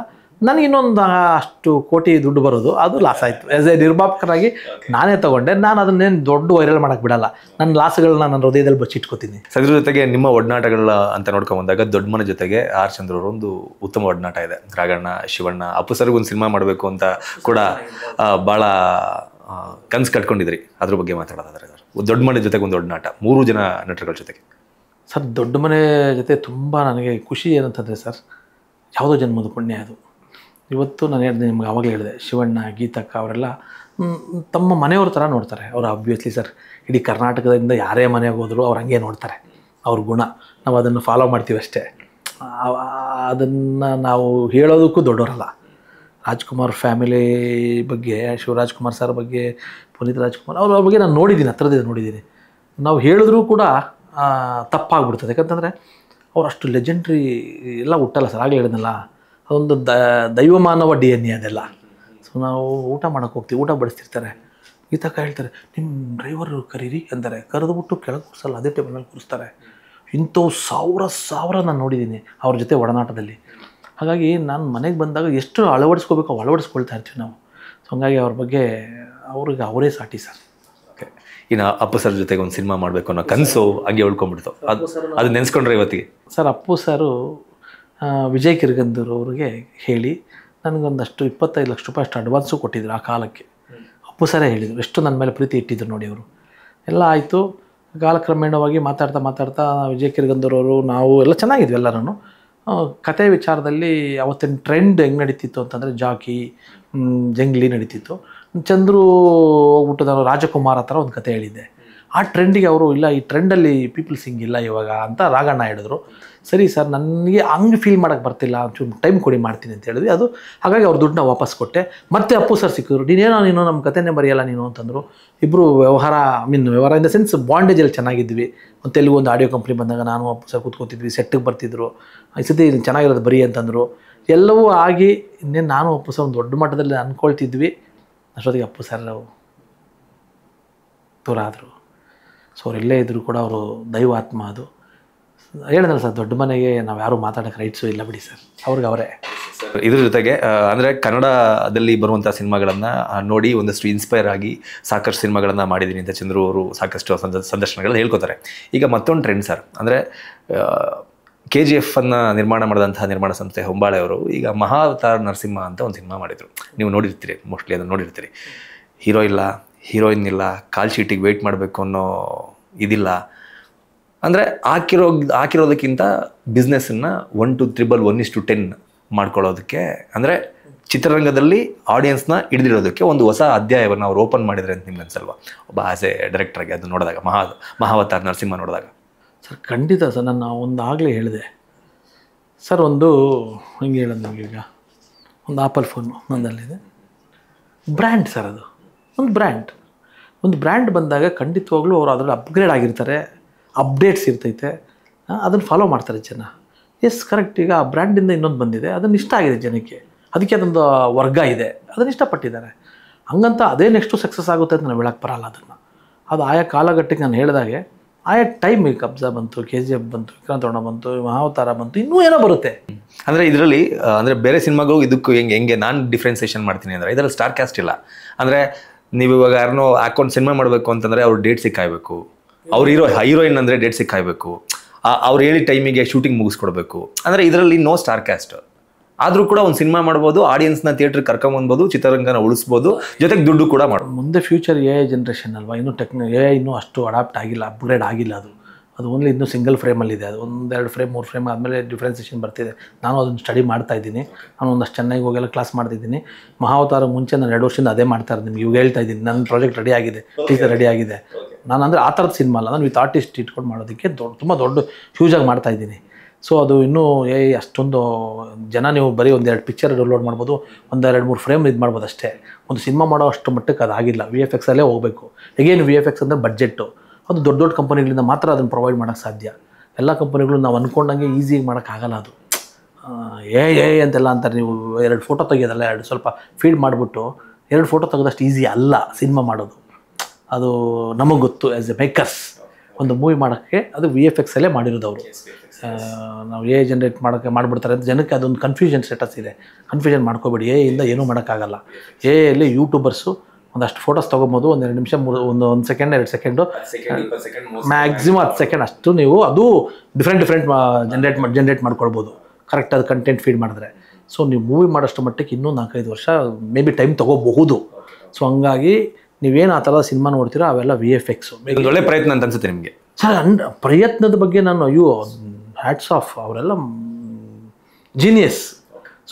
ನನಗೆ ಇನ್ನೊಂದು ಅಷ್ಟು ಕೋಟಿ ದುಡ್ಡು ಬರೋದು ಅದು ಲಾಸ್ ಆಯಿತು. ಆ್ಯಸ್ ಎ ನಿರ್ಮಾಪಕರಾಗಿ ನಾನೇ ತೊಗೊಂಡೆ. ನಾನು ಅದನ್ನೇನು ದೊಡ್ಡ ವೈರಲ್ ಮಾಡೋಕ್ಕೆ ಬಿಡಲ್ಲ. ನನ್ನ ಲಾಸ್ಗಳನ್ನ ನನ್ನ ಹೃದಯದಲ್ಲಿ ಬಚ್ಚಿಟ್ಕೋತೀನಿ. ಅದ್ರ ಜೊತೆಗೆ ನಿಮ್ಮ ಒಡನಾಟಗಳ ಅಂತ ನೋಡ್ಕೊಂಬಂದಾಗ ದೊಡ್ಡ ಮನೆ ಜೊತೆಗೆ ಆರ್ ಚಂದ್ರ ಅವರು ಒಂದು ಉತ್ತಮ ಒಡನಾಟ ಇದೆ. ರಾಘಣ್ಣ, ಶಿವಣ್ಣ, ಅಪ್ಪು ಸರ್ಗೆ ಒಂದು ಸಿನಿಮಾ ಮಾಡಬೇಕು ಅಂತ ಕೂಡ ಭಾಳ ಕನಸು ಕಟ್ಕೊಂಡಿದ್ರಿ. ಅದ್ರ ಬಗ್ಗೆ ಮಾತಾಡೋದಾದ್ರೆ ದೊಡ್ಡ ಮನೆ ಜೊತೆಗೆ ಒಂದು ಒಡನಾಟ 3 ಜನ ನಟರುಗಳ ಜೊತೆಗೆ. ಸರ್ ದೊಡ್ಡ ಮನೆ ಜೊತೆ ತುಂಬ ನನಗೆ ಖುಷಿ ಏನಂತಂದರೆ ಸರ್, ಯಾವುದೋ ಜನ್ಮದ ಪುಣ್ಯ ಅದು. ಇವತ್ತು ನಾನು ಹೇಳಿದೆ ನಿಮ್ಗೆ ಆವಾಗಲೇ ಹೇಳಿದೆ, ಶಿವಣ್ಣ, ಗೀತಕ್ಕ ಅವರೆಲ್ಲ ತಮ್ಮ ಮನೆಯವ್ರ ಥರ ನೋಡ್ತಾರೆ. ಅವರು ಆಬ್ವಿಯಸ್ಲಿ ಸರ್ ಇಡೀ ಕರ್ನಾಟಕದಿಂದ ಯಾರೇ ಮನೆಗೆ ಹೋದರೂ ಅವ್ರು ಹಂಗೆ ನೋಡ್ತಾರೆ. ಅವ್ರ ಗುಣ ನಾವು ಅದನ್ನು ಫಾಲೋ ಮಾಡ್ತೀವಿ ಅಷ್ಟೇ. ಅದನ್ನು ನಾವು ಹೇಳೋದಕ್ಕೂ ದೊಡ್ಡವರಲ್ಲ. ರಾಜ್ಕುಮಾರ್ ಫ್ಯಾಮಿಲಿ ಬಗ್ಗೆ, ಶಿವರಾಜ್ ಕುಮಾರ್ ಸರ್ ಬಗ್ಗೆ, ಪುನೀತ್ ರಾಜ್ಕುಮಾರ್ ಅವ್ರ ಬಗ್ಗೆ ನಾನು ನೋಡಿದ್ದೀನಿ, ಹತ್ರದಿಂದ ನೋಡಿದ್ದೀನಿ. ನಾವು ಹೇಳಿದ್ರೂ ಕೂಡ ತಪ್ಪಾಗ್ಬಿಡ್ತದೆ. ಯಾಕಂತಂದರೆ ಅವ್ರು ಅಷ್ಟು ಲೆಜೆಂಡ್ರಿ ಎಲ್ಲ ಹುಟ್ಟಲ್ಲ ಸರ್. ಆಗಲೇ ಹೇಳಿದ್ನಲ್ಲ, ಅದೊಂದು ದೈವಮಾನವ DNA ಅದೆಲ್ಲ. ಸೊ ನಾವು ಊಟ ಮಾಡೋಕ್ಕೆ ಹೋಗ್ತೀವಿ, ಊಟ ಬಡಿಸ್ತಿರ್ತಾರೆ, ಗೀತಕ್ಕ ಹೇಳ್ತಾರೆ ನಿಮ್ಮ ಡ್ರೈವರು ಕರೀರಿ ಅಂತಾರೆ. ಕರೆದುಬಿಟ್ಟು ಕೆಳಗೆ ಕೂರಿಸಲ್ಲ, ಅದೇ ಟೇಬಲ್ ಮೇಲೆ ಕೂರಿಸ್ತಾರೆ. ಇಂಥವು ಸಾವಿರ ನಾನು ನೋಡಿದ್ದೀನಿ ಅವ್ರ ಜೊತೆ ಒಡನಾಟದಲ್ಲಿ. ಹಾಗಾಗಿ ನಾನು ಮನೆಗೆ ಬಂದಾಗ ಎಷ್ಟು ಅಳವಡಿಸ್ಕೋಬೇಕು ಅಳವಡಿಸ್ಕೊಳ್ತಾ ಇರ್ತೀವಿ ನಾವು. ಸೊ ಹಂಗಾಗಿ ಅವ್ರ ಬಗ್ಗೆ ಅವ್ರಿಗೆ ಅವರೇ ಸಾಟಿ ಸರ್. ಓಕೆ, ಇನ್ನು ಅಪ್ಪು ಸರ್ ಜೊತೆಗೆ ಒಂದು ಸಿನಿಮಾ ಮಾಡಬೇಕು ಅನ್ನೋ ಕನಸು ಹಂಗೆ ಉಳ್ಕೊಂಡ್ಬಿಡ್ತು. ಅದು ನೆನೆಸ್ಕೊಂಡ್ರೆ ಇವತ್ತಿಗೆ ಸರ್ ಅಪ್ಪು ಸರು ವಿಜಯ್ ಕಿರ್ಗಂದೂರು ಅವ್ರಿಗೆ ಹೇಳಿ ನನಗೊಂದಷ್ಟು 25 ಲಕ್ಷ ರೂಪಾಯಿ ಅಷ್ಟು ಅಡ್ವಾನ್ಸು ಕೊಟ್ಟಿದ್ರು ಆ ಕಾಲಕ್ಕೆ. ಅಪ್ಪು ಸರೇ ಹೇಳಿದರು, ಎಷ್ಟು ನನ್ನ ಮೇಲೆ ಪ್ರೀತಿ ಇಟ್ಟಿದ್ರು ನೋಡಿ ಅವರು. ಎಲ್ಲ ಆಯಿತು. ಕಾಲಕ್ರಮೇಣವಾಗಿ ಮಾತಾಡ್ತಾ ವಿಜಯ್ ಕಿರ್ಗಂದೂರವರು ನಾವು ಎಲ್ಲ ಚೆನ್ನಾಗಿದ್ವಿ ಎಲ್ಲರೂ. ಕತೆ ವಿಚಾರದಲ್ಲಿ ಅವತ್ತಿನ ಟ್ರೆಂಡ್ ಹೆಂಗೆ ನಡೀತಿತ್ತು ಅಂತಂದರೆ ಜಾಕಿ, ಜಂಗ್ಲಿ ನಡೀತಿತ್ತು. ಚಂದ್ರು ಹೋಗ್ಬಿಟ್ಟು ನಾನು ರಾಜಕುಮಾರ್ ಹತ್ರ ಒಂದು ಕತೆ ಹೇಳಿದ್ದೆ. ಆ ಟ್ರೆಂಡಿಗೆ ಅವರು ಇಲ್ಲ, ಈ ಟ್ರೆಂಡಲ್ಲಿ ಪೀಪಲ್ಸ್ ಹಿಂಗಿಲ್ಲ ಇವಾಗ ಅಂತ ರಾಘಣ್ಣ ಹೇಳಿದ್ರು. ಸರಿ ಸರ್, ನನಗೆ ಹಂಗೆ ಫೀಲ್ ಮಾಡೋಕ್ಕೆ ಬರ್ತಿಲ್ಲ, ಒಂಚೂರು ಟೈಮ್ ಕೊಡಿ ಮಾಡ್ತೀನಿ ಅಂತ ಹೇಳಿದ್ವಿ. ಅದು ಹಾಗಾಗಿ ಅವ್ರ ದುಡ್ಡನ್ನ ವಾಪಸ್ ಕೊಟ್ಟೆ. ಮತ್ತೆ ಅಪ್ಪು ಸರ್ ಸಿಕ್ಕಿದ್ರು. ನೀನು ನಮ್ಮ ಕತೆನೇ ಬರೆಯಲ್ಲ ನೀನು ಅಂತಂದರು. ಇಬ್ಬರು ವ್ಯವಹಾರ ಇನ್ ದ ಸೆನ್ಸ್ ಬಾಂಡೇಜಲ್ಲಿ ಚೆನ್ನಾಗಿದ್ವಿ. ಮತ್ತು ತೆಲುಗು ಒಂದು ಆಡಿಯೋ ಕಂಪ್ನಿ ಬಂದಾಗ ನಾನು ಅಪ್ಪು ಸರ್ ಕೂತ್ಕೋತಿದ್ವಿ, ಸೆಟ್ಟಿಗೆ ಬರ್ತಿದ್ರು. ಈ ಸತಿ ಚೆನ್ನಾಗಿರೋದು ಬರೀ ಅಂತಂದರು. ಎಲ್ಲವೂ ಆಗಿ ಇನ್ನೇನು ನಾನು ಅಪ್ಪು ಸರ್ ಒಂದು ದೊಡ್ಡ ಮಟ್ಟದಲ್ಲಿ ಅಂದ್ಕೊಳ್ತಿದ್ವಿ. ಅಷ್ಟೊತ್ತಿಗೆ ಅಪ್ಪು ಸರ್ ದೂರ ಆದರು. ಸೊ ಅವರೆಲ್ಲೇ ಇದ್ದರೂ ಕೂಡ ಅವರು ದೈವಾತ್ಮ. ಅದು ಹೇಳಿದ್ನಲ್ಲ ಸರ್, ದೊಡ್ಡ ಮನೆಗೆ ನಾವು ಯಾರೂ ಮಾತಾಡೋಕ್ಕೆ ರೈಟ್ಸು ಇಲ್ಲ ಬಿಡಿ ಸರ್, ಅವ್ರಿಗೆ ಅವರೇ. ಇದ್ರ ಜೊತೆಗೆ ಅಂದರೆ ಕನ್ನಡದಲ್ಲಿ ಬರುವಂಥ ಸಿನಿಮಾಗಳನ್ನು ನೋಡಿ ಒಂದಷ್ಟು ಇನ್ಸ್ಪೈರ್ ಆಗಿ ಸಾಕಷ್ಟು ಸಿನಿಮಾಗಳನ್ನು ಮಾಡಿದ್ದೀನಿ ಅಂತ ಚಂದ್ರು ಅವರು ಸಾಕಷ್ಟು ಸಂದರ್ಶನಗಳಲ್ಲಿ ಹೇಳ್ಕೊತಾರೆ. ಈಗ ಮತ್ತೊಂದು ಟ್ರೆಂಡ್ ಸರ್, ಅಂದರೆ KGF ಅನ್ನು ನಿರ್ಮಾಣ ಮಾಡಿದಂತಹ ನಿರ್ಮಾಣ ಸಂಸ್ಥೆ ಹೊಂಬಾಳೆ ಅವರು ಈಗ ಮಹಾವತಾರ್ ನರಸಿಂಹ ಅಂತ ಒಂದು ಸಿನಿಮಾ ಮಾಡಿದರು. ನೀವು ನೋಡಿರ್ತೀರಿ, ಮೋಸ್ಟ್ಲಿ ಅದನ್ನು ನೋಡಿರ್ತೀರಿ. ಹೀರೋ ಇಲ್ಲ, ಹೀರೋಯಿನ್ ಇಲ್ಲ, ಕಾಲ್ ಶೀಟಿಗೆ ವೆಯ್ಟ್ ಮಾಡಬೇಕು ಅನ್ನೋ ಇದಿಲ್ಲ. ಅಂದರೆ ಹಾಕಿರೋದಕ್ಕಿಂತ ಬಿಸ್ನೆಸ್ಸನ್ನು 1 to 1:10 ಮಾಡ್ಕೊಳ್ಳೋದಕ್ಕೆ, ಅಂದರೆ ಚಿತ್ರರಂಗದಲ್ಲಿ ಆಡಿಯನ್ಸ್ನ ಹಿಡಿದಿರೋದಕ್ಕೆ ಒಂದು ಹೊಸ ಅಧ್ಯಾಯವನ್ನು ಅವ್ರು ಓಪನ್ ಮಾಡಿದರೆ ಅಂತ ನಿಮ್ಗೆ ಅನ್ಸಲ್ವಾ, ಒಬ್ಬ ಆಸ್ ಎ ಡೈರೆಕ್ಟ್ರಾಗಿ ಅದು ನೋಡಿದಾಗ, ಮಹಾವತಾರ್ ನರಸಿಂಹ ನೋಡಿದಾಗ? ಸರ್ ಖಂಡಿತ ಸರ್. ನಾನು ಒಂದು ಆಗಲೇ ಹೇಳಿದೆ ಸರ್, ಒಂದು ಹಿಂಗೆ ಹೇಳೋದು ನಿಮಗೆ. ಈಗ ಒಂದು ಆಪಲ್ ಫೋನು ನನ್ನಲ್ಲಿದೆ, ಬ್ರ್ಯಾಂಡ್ ಸರ್. ಅದು ಒಂದು ಬ್ರ್ಯಾಂಡ್ ಬಂದಾಗ ಖಂಡಿತವಾಗ್ಲೂ ಅವರು ಅದರಲ್ಲಿ ಅಪ್ಗ್ರೇಡ್ ಆಗಿರ್ತಾರೆ, ಅಪ್ಡೇಟ್ಸ್ ಇರ್ತೈತೆ, ಅದನ್ನು ಫಾಲೋ ಮಾಡ್ತಾರೆ ಜನ. Yes correct. ಈಗ ಆ ಬ್ರ್ಯಾಂಡಿಂದ ಇನ್ನೊಂದು ಬಂದಿದೆ, ಅದನ್ನು ಇಷ್ಟ ಆಗಿದೆ ಜನಕ್ಕೆ, ಅದಕ್ಕೆ ಅದೊಂದು ವರ್ಗ ಇದೆ, ಅದನ್ನು ಇಷ್ಟಪಟ್ಟಿದ್ದಾರೆ. ಹಂಗಂತ ಅದೇ ನೆಕ್ಸ್ಟು ಸಕ್ಸಸ್ ಆಗುತ್ತೆ ಅಂತ ನಾವು ಹೇಳಕ್ಕೆ ಬರೋಲ್ಲ. ಅದು ಆಯಾ ಕಾಲಘಟ್ಟಕ್ಕೆ ನಾನು ಹೇಳಿದಾಗೆ ಆಯಾ ಟೈಮಿಗೆ ಕಬ್ಜಾ ಬಂತು, KGF ಬಂತು, ವಿಕ್ರಾಂತೋಣ ಬಂತು, ಮಹಾವತಾರ ಬಂತು, ಇನ್ನೂ ಏನೋ ಬರುತ್ತೆ. ಅಂದರೆ ಇದರಲ್ಲಿ ಅಂದರೆ ಬೇರೆ ಸಿನಿಮಾಗಳು ಇದಕ್ಕೂ ಹೆಂಗೆ ನಾನು ಡಿಫ್ರೆನ್ಸಿಯೇಷನ್ ಮಾಡ್ತೀನಿ ಅಂದರೆ, ಇದರಲ್ಲಿ ಸ್ಟಾರ್ ಕ್ಯಾಸ್ಟ್ ಇಲ್ಲ. ಅಂದರೆ ನೀವು ಇವಾಗ ಯಾರನ್ನೋ ಹಾಕೊಂಡು ಸಿನಿಮಾ ಮಾಡಬೇಕು ಅಂತಂದರೆ ಅವ್ರು ಡೇಟ್ ಸಿಕ್ಕಾಗಬೇಕು, ಅವ್ರು ಹೀರೋಯಿನ್ ಅಂದರೆ ಡೇಟ್ ಸಿಕ್ಕಾಗಬೇಕು, ಅವ್ರು ಹೇಳಿ ಟೈಮಿಗೆ ಶೂಟಿಂಗ್ ಮುಗಿಸ್ಕೊಡ್ಬೇಕು. ಅಂದರೆ ಇದರಲ್ಲಿ ನೋ ಸ್ಟಾರ್ ಕ್ಯಾಸ್ಟ್. ಆದರೂ ಕೂಡ ಒಂದು ಸಿನಿಮಾ ಮಾಡ್ಬೋದು, ಆಡಿಯನ್ಸ್ನ ಥಿಯೇಟ್ರಿಗೆ ಕರ್ಕೊಂಬಂದ್ಬೋದು, ಚಿತ್ರರಂಗನ ಉಳಿಸ್ಬೋದು, ಜೊತೆಗೆ ದುಡ್ಡು ಕೂಡ ಮಾಡ್ಬೋದು. ಮುಂದೆ ಫ್ಯೂಚರ್ AI ಜನ್ರೇಷನ್ ಅಲ್ವಾ, ಇನ್ನೂ AI ಇನ್ನೂ ಅಷ್ಟು ಅಡಾಪ್ಟ್ ಆಗಿಲ್ಲ, ಅಪ್ಗ್ರೇಡ್ ಆಗಿಲ್ಲ. ಅದು ಓನ್ಲಿ ಇನ್ನೂ ಸಿಂಗಲ್ ಫ್ರೇಮಲ್ಲಿದೆ. ಅದು 1-2 ಫ್ರೇಮ್ 3 ಫ್ರೇಮ್ ಆದಮೇಲೆ ಡಿಫ್ರೆನ್ಸಿಯೇಷನ್ ಬರ್ತಿದೆ. ನಾನು ಅದನ್ನು ಸ್ಟಡಿ ಮಾಡ್ತಾ ಇದ್ದೀನಿ. ನಾನು ಒಂದಷ್ಟು ಚೆನ್ನಾಗಿ ಹೋಗೆಲ್ಲ ಕ್ಲಾಸ್ ಮಾಡ್ತಿದ್ದೀನಿ. ಮಹಾವತಾರ ಮುಂಚೆ ನಾನು 2 ವರ್ಷದಿಂದ ಅದೇ ಮಾಡ್ತಾ ಇರೋದು. ನಿಮ್ಗೆ ಇವಾಗ ಹೇಳ್ತಾ ಇದ್ದೀನಿ, ನನ್ನ ಪ್ರಾಜೆಕ್ಟ್ ರೆಡಿ ಆಗಿದೆ, ಟೀಸರ್ ರೆಡಿ ಆಗಿದೆ. ನಾನು ಅಂದರೆ ಆ ಥರದ ಸಿನಿಮಾ ಅಲ್ಲ, ನಾನು ವಿತ್ ಆರ್ಟಿಸ್ಟ್ ಇಟ್ಕೊಂಡು ಮಾಡೋದಕ್ಕೆ ತುಂಬ ದೊಡ್ಡ ಹ್ಯೂಜಾಗಿ ಮಾಡ್ತಾ ಇದ್ದೀನಿ. ಸೊ ಅದು ಇನ್ನೂ ಅಷ್ಟೊಂದು ಜನ, ನೀವು ಬರೀ 1-2 ಪಿಕ್ಚರ್ ಡೌನ್ಲೋಡ್ ಮಾಡ್ಬೋದು, 1-2-3 ಫ್ರೇಮ್ ಇದು ಮಾಡ್ಬೋದು ಅಷ್ಟೇ. ಒಂದು ಸಿನಿಮಾ ಮಾಡೋ ಅಷ್ಟು ಮಟ್ಟಕ್ಕೆ ಅದಾಗಿಲ್ಲ. VFX ಅಲ್ಲೇ ಹೋಗಬೇಕು. ಈಗೇನು VFX ಅಂದರೆ ಬಡ್ಜೆಟ್ಟು, ಅದು ದೊಡ್ಡ ಕಂಪನಿಗಳಿಂದ ಮಾತ್ರ ಅದನ್ನು ಪ್ರೊವೈಡ್ ಮಾಡೋಕ್ಕೆ ಸಾಧ್ಯ. ಎಲ್ಲ ಕಂಪನಿಗಳು ನಾವು ಅಂದ್ಕೊಂಡಂಗೆ ಈಸಿಯಾಗಿ ಮಾಡೋಕ್ಕಾಗಲ್ಲ. ಅದು ಅಂತೆಲ್ಲ ಅಂತಾರೆ. ನೀವು 2 ಫೋಟೋ ತೆಗಿಯೋದಲ್ಲ, ಸ್ವಲ್ಪ ಫೀಡ್ ಮಾಡಿಬಿಟ್ಟು 2 ಫೋಟೋ ತೆಗೆದಷ್ಟು ಈಸಿ ಅಲ್ಲ ಸಿನಿಮಾ ಮಾಡೋದು. ಅದು ನಮಗೆ ಗೊತ್ತು. ಆ್ಯಸ್ ಎ ಮೇಕರ್ಸ್ ಒಂದು ಮೂವಿ ಮಾಡೋಕ್ಕೆ ಅದು VFX ಅಲ್ಲೇ ಮಾಡಿರೋದು ಅವರು. ನಾವು ಜನರೇಟ್ ಮಾಡಿಬಿಡ್ತಾರೆ ಅಂತ ಜನಕ್ಕೆ ಅದೊಂದು ಕನ್ಫ್ಯೂಷನ್ ಸ್ಟೇಟಸ್ ಇದೆ. ಕನ್ಫ್ಯೂಷನ್ ಮಾಡ್ಕೋಬೇಡಿ. ಇಂದ ಏನೂ ಮಾಡೋಕ್ಕಾಗಲ್ಲ. ಅಲ್ಲಿ ಯೂಟ್ಯೂಬರ್ಸು ಒಂದಷ್ಟು ಫೋಟೋಸ್ ತೊಗೊಬೋದು, 1-2 ನಿಮಿಷ, 1 ಸೆಕೆಂಡ್ 2 ಸೆಕೆಂಡು, ಮ್ಯಾಕ್ಸಿಮಮ್ 10 ಸೆಕೆಂಡ್ ಅಷ್ಟು ನೀವು ಅದು ಡಿಫ್ರೆಂಟ್ ಜನ್ರೇಟ್ ಮಾಡ್ಕೊಳ್ಬೋದು ಕರೆಕ್ಟಾದ ಕಂಟೆಂಟ್ ಫೀಡ್ ಮಾಡಿದ್ರೆ. ಸೊ ನೀವು ಮೂವಿ ಮಾಡೋಷ್ಟು ಮಟ್ಟಕ್ಕೆ ಇನ್ನೂ 4-5 ವರ್ಷ ಮೇ ಬಿ ಟೈಮ್ ತೊಗೋಬಹುದು. ಸೊ ಹಂಗಾಗಿ ನೀವೇನು ಆ ಥರದ ಸಿನಿಮಾ ನೋಡ್ತೀರೋ ಅವೆಲ್ಲ VFX. ಒಳ್ಳೆ ಪ್ರಯತ್ನ ಅಂತ ಅನ್ಸುತ್ತೆ ನಿಮಗೆ ಸರ್? ಪ್ರಯತ್ನದ ಬಗ್ಗೆ ನಾನು ಹ್ಯಾಟ್ಸ್ ಆಫ್, ಅವರೆಲ್ಲ ಜೀನಿಯಸ್.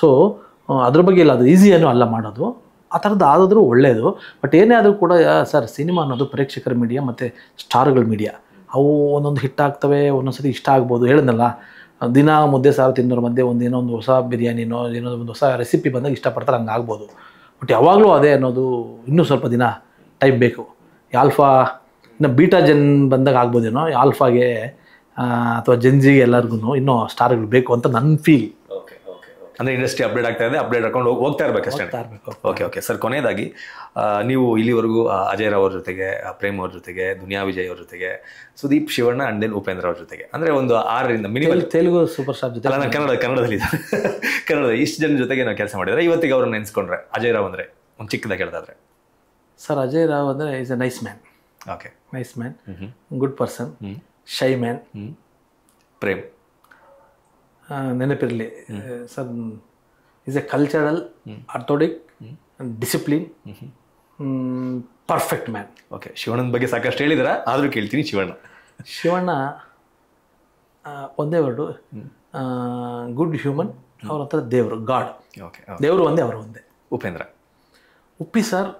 ಸೊ ಅದ್ರ ಬಗ್ಗೆ ಇಲ್ಲ, ಅದು ಈಸಿ ಏನೂ ಅಲ್ಲ ಮಾಡೋದು. ಆ ಥರದ್ದು ಆದರೂ ಒಳ್ಳೆಯದು. ಬಟ್ ಏನೇ ಆದರೂ ಕೂಡ ಸರ್, ಸಿನಿಮಾ ಅನ್ನೋದು ಪ್ರೇಕ್ಷಕರ ಮೀಡಿಯಾ ಮತ್ತು ಸ್ಟಾರ್ಗಳ ಮೀಡಿಯಾ. ಅವು ಒಂದೊಂದು ಹಿಟ್ ಆಗ್ತವೆ, ಒಂದೊಂದು ಸತಿ ಇಷ್ಟ ಆಗ್ಬೋದು. ಹೇಳಿದ್ನಲ್ಲ, ದಿನ ಮುದ್ದೆ ಸಾರು ತಿನ್ನೋರ ಮಧ್ಯೆ ಏನೋ ಒಂದು ಹೊಸ ಬಿರಿಯಾನಿನೋ ಏನೋ ಒಂದು ಹೊಸ ರೆಸಿಪಿ ಬಂದಾಗ ಇಷ್ಟಪಡ್ತಾರೆ, ಹಂಗೆ ಆಗ್ಬೋದು. ಬಟ್ ಯಾವಾಗಲೂ ಅದೇ ಅನ್ನೋದು ಇನ್ನೂ ಸ್ವಲ್ಪ ದಿನ ಟೈಮ್ ಬೇಕು. ಆಲ್ಫಾ ಇನ್ನು ಬೀಟಾ ಜೆನ್ ಬಂದಾಗ ಆಗ್ಬೋದೇನೋ, ಆಲ್ಫಾಗೆ ಅಥವಾ ಜೆನ್ಜಿಗೆ ಎಲ್ಲರಿಗೂ ಇನ್ನೂ ಸ್ಟಾರ್ಗಳು ಬೇಕು ಅಂತ ನನ್ನ ಫೀಲ್. ಅಂದರೆ ಇಂಡಸ್ಟ್ರಿ ಅಪ್ಡೇಟ್ ಆಗ್ತಾ ಇದೆ, ಅಪ್ಡೇಟ್ ಹಾಕೊಂಡು ಹೋಗ್ತಾ ಇರಬೇಕಷ್ಟೇ. ಓಕೆ ಸರ್, ಕೊನೆಯದಾಗಿ ನೀವು ಇಲ್ಲಿವರೆಗೂ ಅಜಯ್ ರಾವ್ ಅವ್ರ ಜೊತೆಗೆ, ಪ್ರೇಮ್ ಅವ್ರ ಜೊತೆಗೆ, ದುನಿಯಾ ವಿಜಯ್ ಅವ್ರ ಜೊತೆಗೆ, ಸುದೀಪ್ ಶಿವಣ್ಣ ಅಂಡ್ ದೆನ್ ಉಪೇಂದ್ರ ಅವ್ರ ಜೊತೆಗೆ, ಅಂದರೆ ಒಂದು 6ರಿಂದ ಮಿನಿಮಮ್ ತೆಲುಗು ಸೂಪರ್ ಸ್ಟಾರ್ ಜೊತೆ, ಅಲ್ಲ, ನಾನು ಕನ್ನಡದಲ್ಲಿ ಇಷ್ಟು ಜನ ಜೊತೆಗೆ ನಾವು ಕೆಲಸ ಮಾಡಿದರೆ ಇವತ್ತಿಗೆ ಅವ್ರನ್ನ ನೆನೆಸ್ಕೊಂಡ್ರೆ ಅಜಯ್ ರಾವ್ ಅಂದರೆ ಒಂದು ಚಿಕ್ಕದಾಗಿ ಹೇಳ್ದಾದ್ರೆ? ಸರ್, ಅಜಯ್ ರಾವ್ ಅಂದರೆ is a nice man. Okay, nice man, good person, shy man. Prem Nenapirali sir, is a cultural, orthodox, discipline, perfect man. Okay, ಶಿವಣ್ಣನ ಬಗ್ಗೆ ಸಾಕಷ್ಟು ಹೇಳಿದಾರ, ಆದರೂ ಕೇಳ್ತೀನಿ. ಶಿವಣ್ಣ ಒಂದೇ ವರ್ಡು, ಗುಡ್ ಹ್ಯೂಮನ್. ಅವ್ರ ಹತ್ರ ದೇವರು, ಗಾಡ್. ಓಕೆ, ದೇವರು ಒಂದೇ, ಅವರು ಒಂದೇ. Uppi sir